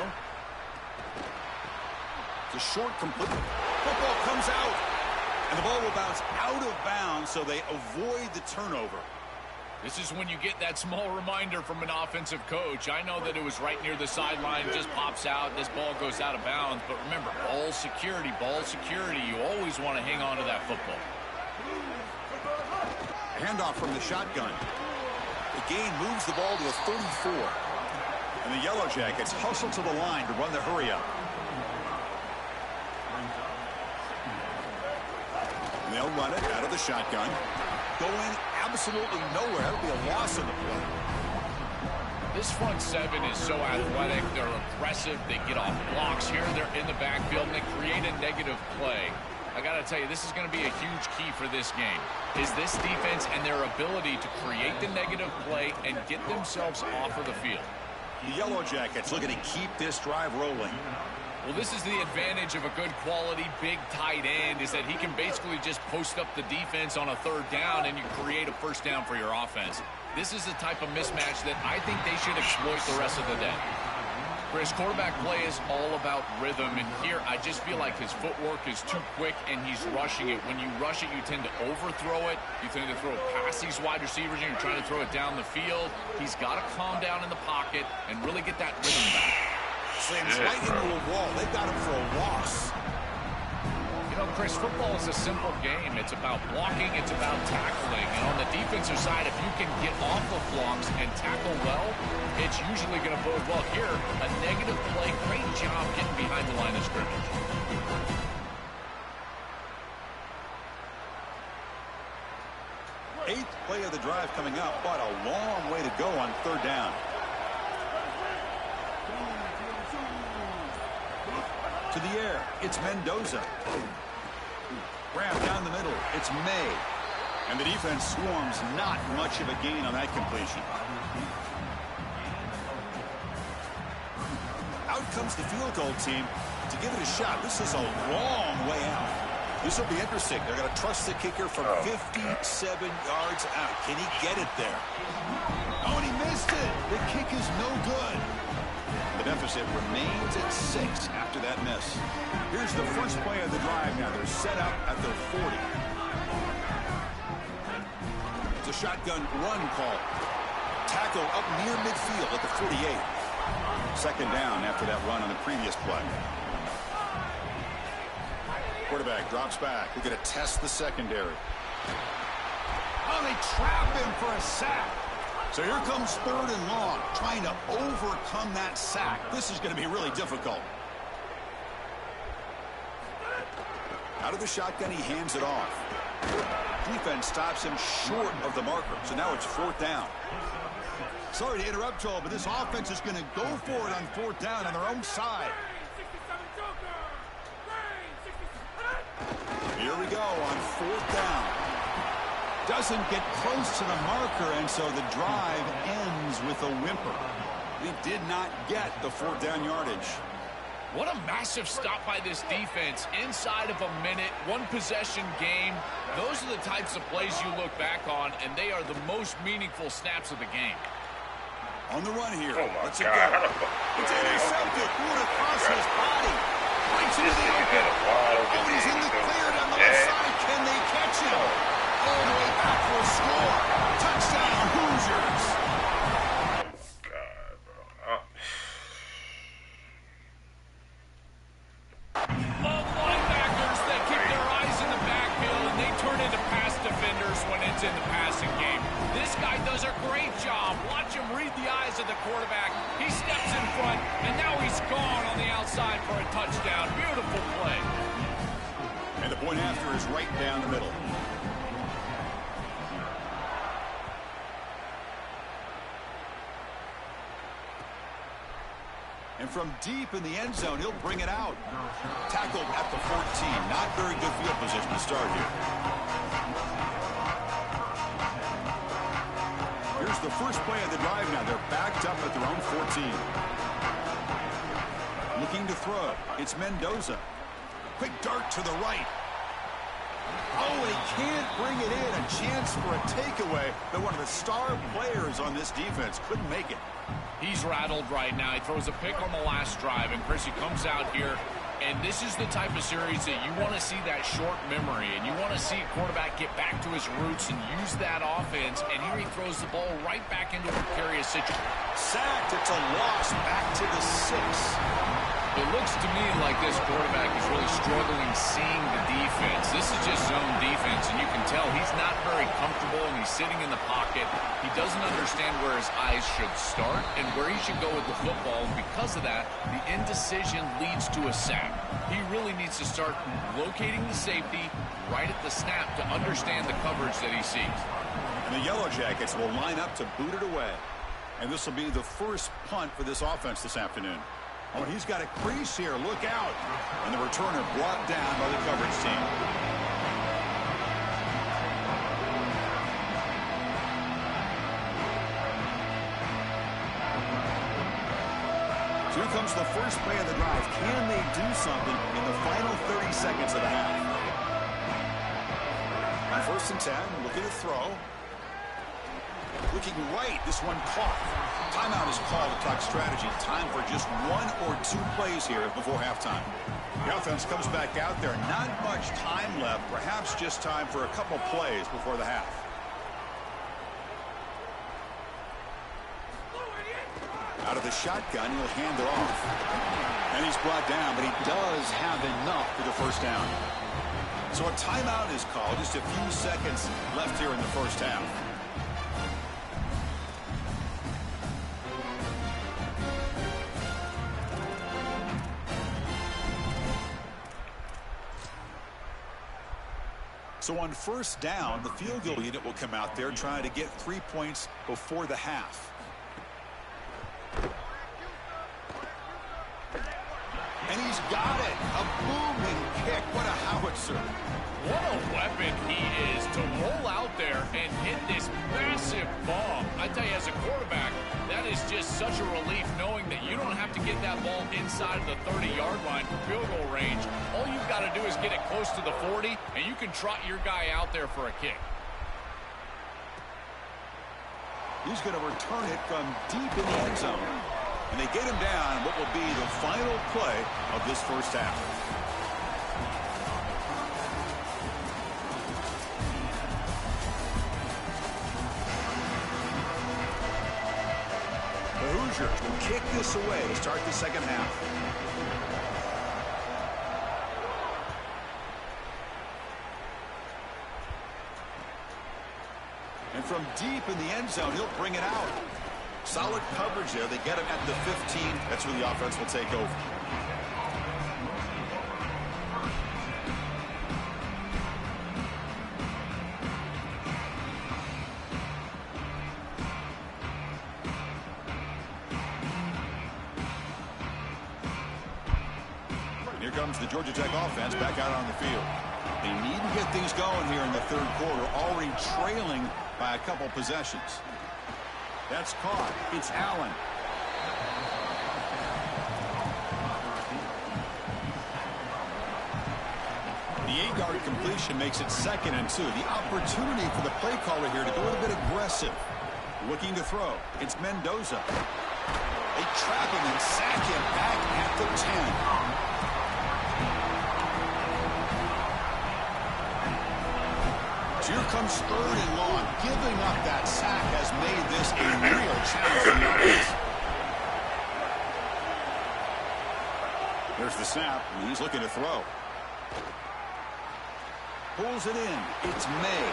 It's a short complete. Football comes out, and the ball will bounce out of bounds, so they avoid the turnover. This is when you get that small reminder from an offensive coach. I know that it was right near the sideline, just pops out, this ball goes out of bounds. But remember, ball security. You always want to hang on to that football. Handoff from the shotgun. The gain moves the ball to the 34. And the Yellow Jackets hustle to the line to run the hurry-up. And they'll run it out of the shotgun. Going absolutely nowhere. That'll be a loss in the play. This front 7 is so athletic. They're aggressive. They get off blocks here. They're in the backfield, and they create a negative play. I got to tell you, this is going to be a huge key for this game, is this defense and their ability to create the negative play and get themselves off of the field. The Yellow Jackets looking to keep this drive rolling. Well, this is the advantage of a good quality big tight end, is that he can basically just post up the defense on a 3rd down and you create a 1st down for your offense. This is the type of mismatch that I think they should exploit the rest of the day. Chris, quarterback play is all about rhythm, and here I just feel like his footwork is too quick and he's rushing it. When you rush it, you tend to overthrow it. You tend to throw it past these wide receivers and you're trying to throw it down the field. He's got to calm down in the pocket and really get that rhythm back. Slams right into a wall. They've got him for a loss. You know, Chris, football is a simple game. It's about blocking. It's about tackling. And on the defensive side, if you can get off of blocks and tackle well, it's usually going to bode well. Here, a negative play. Great job getting behind the line of scrimmage. Eighth play of the drive coming up, but a long way to go on 3rd down. To the air, it's Mendoza. Grab down the middle, it's May. And the defense swarms, not much of a gain on that completion. Out comes the field goal team to give it a shot. This is a long way out. This will be interesting. They're going to trust the kicker from 57 yards out. Can he get it there? Oh, and he missed it. The kick is no good. The deficit remains at 6 after that miss. Here's the first play of the drive now. They're set up at their 40. It's a shotgun run call. Tackle up near midfield at the 48. 2nd down after that run on the previous play. Quarterback drops back. We're going to test the secondary. Oh, they trap him for a sack. So here comes 3rd and long, trying to overcome that sack. This is going to be really difficult. Out of the shotgun, he hands it off. Defense stops him short of the marker, so now it's 4th down. Sorry to interrupt, Joel, but this offense is going to go for it on 4th down on their own side. Here we go on 4th down. Doesn't get close to the marker, and so the drive ends with a whimper. We did not get the 4th down yardage. What a massive stop by this defense. Inside of a minute, one possession game. Those are the types of plays you look back on, and they are the most meaningful snaps of the game. On the run here. Oh, my Let's go. God. It's intercepted. Threw it across his body. Right to the open. Oh, he's in the clear down the left side. Can they catch him? All the way back for a score. Touchdown, Hoosiers. God, bro. Linebackers that keep their eyes in the backfield, and they turn into pass defenders when it's in the passing game. This guy does a great job. Watch him read the eyes of the quarterback. He steps in front, and now he's gone on the outside for a touchdown. Beautiful play. And the point after is right down the middle. And from deep in the end zone, he'll bring it out. Tackled at the 14. Not very good field position to start here. Here's the first play of the drive now. They're backed up at their own 14. Looking to throw. It's Mendoza. Quick dart to the right. Oh, they can't bring it in. A chance for a takeaway, but one of the star players on this defense couldn't make it. He's rattled right now. He throws a pick on the last drive, and Chris, he comes out here, and this is the type of series that you want to see that short memory, and you want to see a quarterback get back to his roots and use that offense, and here he throws the ball right back into a precarious situation. Sacked. It's a loss. Back to the 6. It looks to me like this quarterback is really struggling seeing the defense. This is just zone defense, and you can tell he's not very comfortable, and he's sitting in the pocket. He doesn't understand where his eyes should start and where he should go with the football. And because of that, the indecision leads to a sack. He really needs to start locating the safety right at the snap to understand the coverage that he sees. And the Yellow Jackets will line up to boot it away. And this will be the first punt for this offense this afternoon. Oh, he's got a crease here. Look out. And the returner brought down by the coverage team. So here comes the first play of the drive. Can they do something in the final 30 seconds of the half? On 1st and 10, looking to throw. Looking right, this one caught. Timeout is called to talk strategy. Time for just 1 or 2 plays here before halftime. The offense comes back out there. Not much time left. Perhaps just time for a couple plays before the half. Out of the shotgun, he'll hand it off. And he's brought down, but he does have enough for the first down. So a timeout is called. Just a few seconds left here in the first half. So on 1st down, the field goal unit will come out there trying to get 3 points before the half. And he's got it. A booming kick. What a howitzer. What a weapon he is to roll out there and hit this massive bomb. I tell you, as a quarterback, that is just such a relief knowing that you don't have to get that ball inside of the 30-yard line for field goal range. All you've got to do is get it close to the 40, and you can trot your guy out there for a kick. He's going to return it from deep in the end zone. And they get him down what will be the final play of this first half. The Hoosiers will kick this away to start the second half. And from deep in the end zone, he'll bring it out. Solid coverage there. They get him at the 15. That's where the offense will take over. And here comes the Georgia Tech offense back out on the field. They need to get things going here in the 3rd quarter, already trailing by a couple possessions. That's caught. It's Allen. The 8-yard completion makes it 2nd and 2. The opportunity for the play caller here to go a little bit aggressive. Looking to throw. It's Mendoza. They trap him and sack him back at the 10. Here comes 3rd and long. Giving up that sack has made this a real challenge for the offense. There's the snap, and he's looking to throw. Pulls it in. It's May.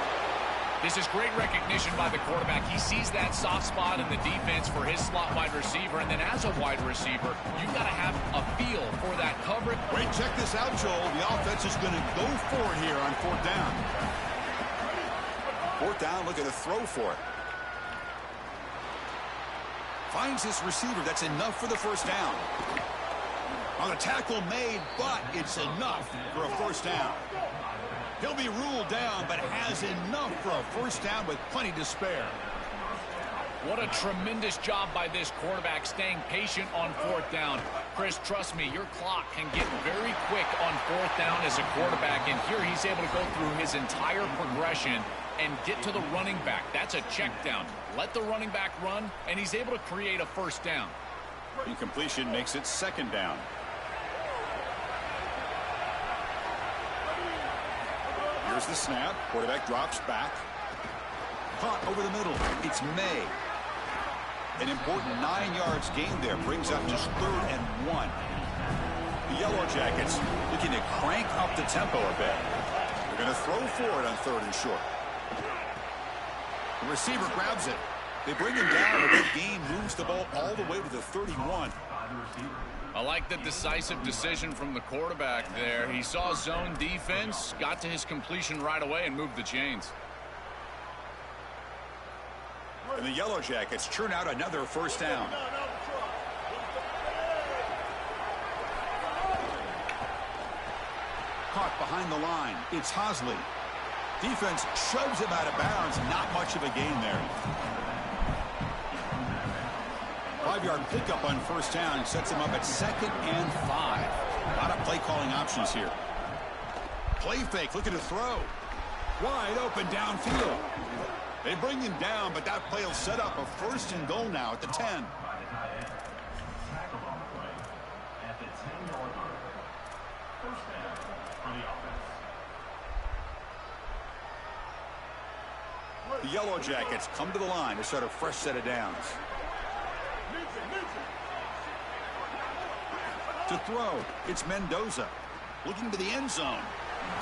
This is great recognition by the quarterback. He sees that soft spot in the defense for his slot wide receiver, and then as a wide receiver, you've got to have a feel for that coverage. Wait, check this out, Joel. The offense is going to go for it here on 4th down. 4th down, looking to throw for it. Finds this receiver. That's enough for the 1st down. On a tackle made, but it's enough for a 1st down. He'll be ruled down, but has enough for a 1st down with plenty to spare. What a tremendous job by this quarterback staying patient on 4th down. Chris, trust me, your clock can get very quick on 4th down as a quarterback, and here he's able to go through his entire progression and get to the running back. That's a check down. Let the running back run, and he's able to create a 1st down. Incompletion makes it 2nd down. Here's the snap. Quarterback drops back. Caught over the middle. It's May. An important 9 yards gain there. Brings up just 3rd and 1. The Yellow Jackets looking to crank up the tempo a bit. They're going to throw for it on 3rd and short. The receiver grabs it. They bring him down, but that gain moves the ball all the way to the 31. I like the decisive decision from the quarterback there. He saw zone defense, got to his completion right away, and moved the chains. And the Yellow Jackets churn out another 1st down. Caught behind the line. It's Hosley. Defense shoves him out of bounds. Not much of a gain there. 5-yard pickup on 1st down sets him up at 2nd and 5. A lot of play calling options here. Play fake, looking to throw. Wide open downfield. They bring him down, but that play will set up a 1st and goal now at the 10. Tackled on the play at the 10-yard line. 1st down for the offense. The Yellow Jackets come to the line to start a fresh set of downs. To throw, it's Mendoza. Looking to the end zone.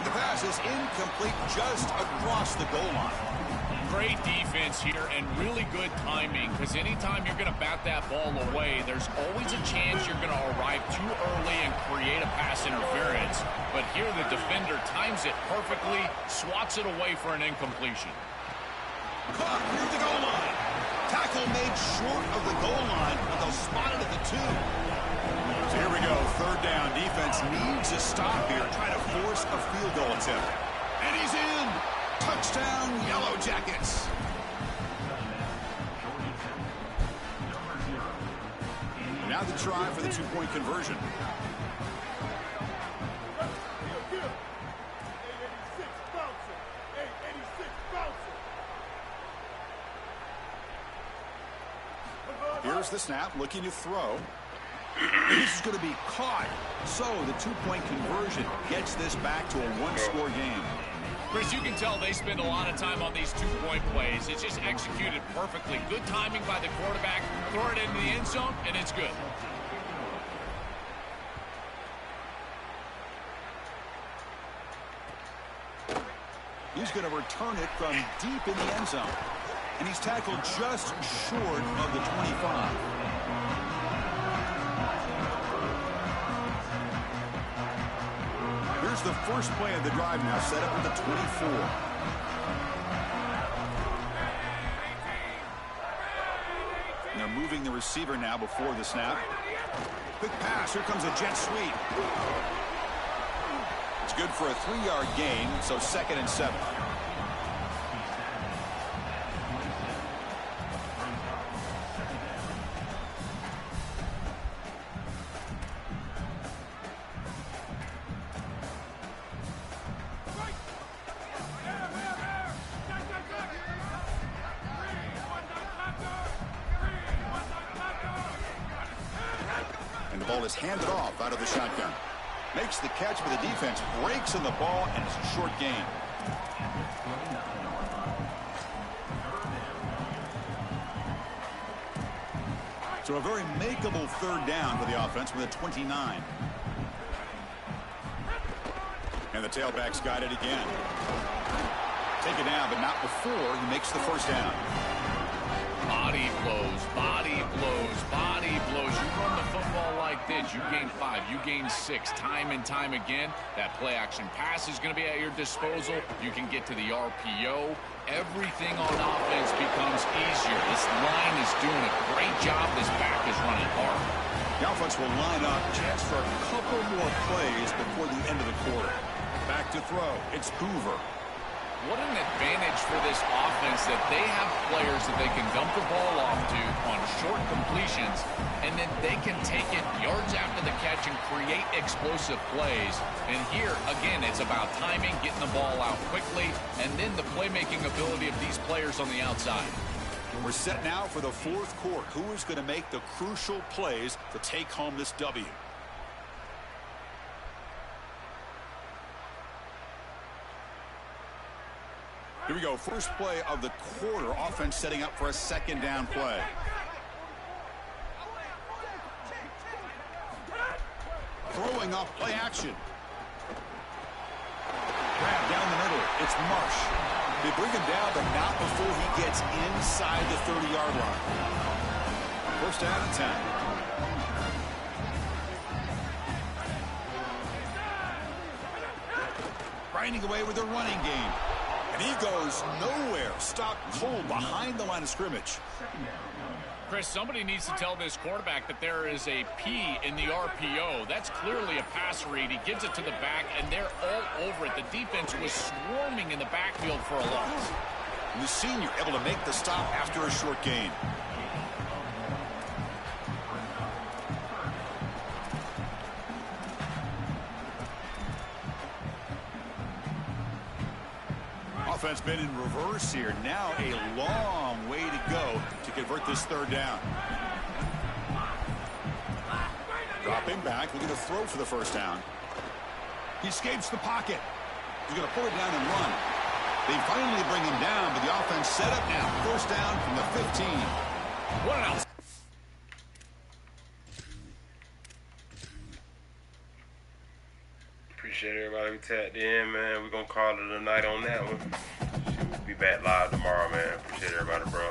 The pass is incomplete just across the goal line. Great defense here and really good timing, because anytime you're going to bat that ball away, there's always a chance you're going to arrive too early and create a pass interference. But here the defender times it perfectly, swats it away for an incompletion. Caught near the goal line. Tackle made short of the goal line, but they'll spot it at the 2. So here we go, 3rd down. Defense needs a stop here, trying to force a field goal attempt. And he's in. Touchdown, Yellow Jackets. Now the try for the 2-point conversion. Here's the snap, looking to throw. This is going to be caught. So the 2-point conversion gets this back to a 1-score game. Chris, you can tell they spend a lot of time on these 2-point plays. It's just executed perfectly. Good timing by the quarterback. Throw it into the end zone, and it's good. He's going to return it from deep in the end zone. And he's tackled just short of the 25. Here's the first play of the drive now, set up at the 24. And they're moving the receiver now before the snap. Quick pass, here comes a jet sweep. It's good for a 3-yard gain, so 2nd and 7. The ball is handed off out of the shotgun. Makes the catch, but the defense breaks on the ball, and it's a short gain. So a very makeable third down for the offense with a 29. And the tailback's got it again. Take it down, but not before he makes the first down. Body blows, body blows, body blows. You run the football like this, you gain 5, you gain 6, time and time again. That play action pass is going to be at your disposal. You can get to the RPO. Everything on offense becomes easier. This line is doing a great job. This back is running hard. The offense will line up, chance for a couple more plays before the end of the quarter. Back to throw. It's Hoover. What an advantage for this offense that they have players that they can dump the ball off to on short completions, and then they can take it yards after the catch and create explosive plays. And here, again, it's about timing, getting the ball out quickly, and then the playmaking ability of these players on the outside. We're set now for the fourth quarter. Who is going to make the crucial plays to take home this W? Here we go. First play of the quarter. Offense setting up for a second down play. Throwing off play action. Grab down the middle. It's Marsh. They bring him down, but not before he gets inside the 30-yard line. First down and 10. Grinding away with the running game. And he goes nowhere. Stopped cold behind the line of scrimmage. Chris, somebody needs to tell this quarterback that there is a P in the RPO. That's clearly a pass read. He gives it to the back, and they're all over it. The defense was swarming in the backfield for a loss. And the senior able to make the stop after a short gain. Offense been in reverse here. Now a long way to go to convert this third down. Dropping back, looking to throw for the first down. He escapes the pocket. He's going to pull it down and run. They finally bring him down, but the offense set up now. First down from the 15. What an out. Appreciate everybody who tapped in, man. We're going to call it a night on that one. We'll be back live tomorrow, man. Appreciate everybody, bro.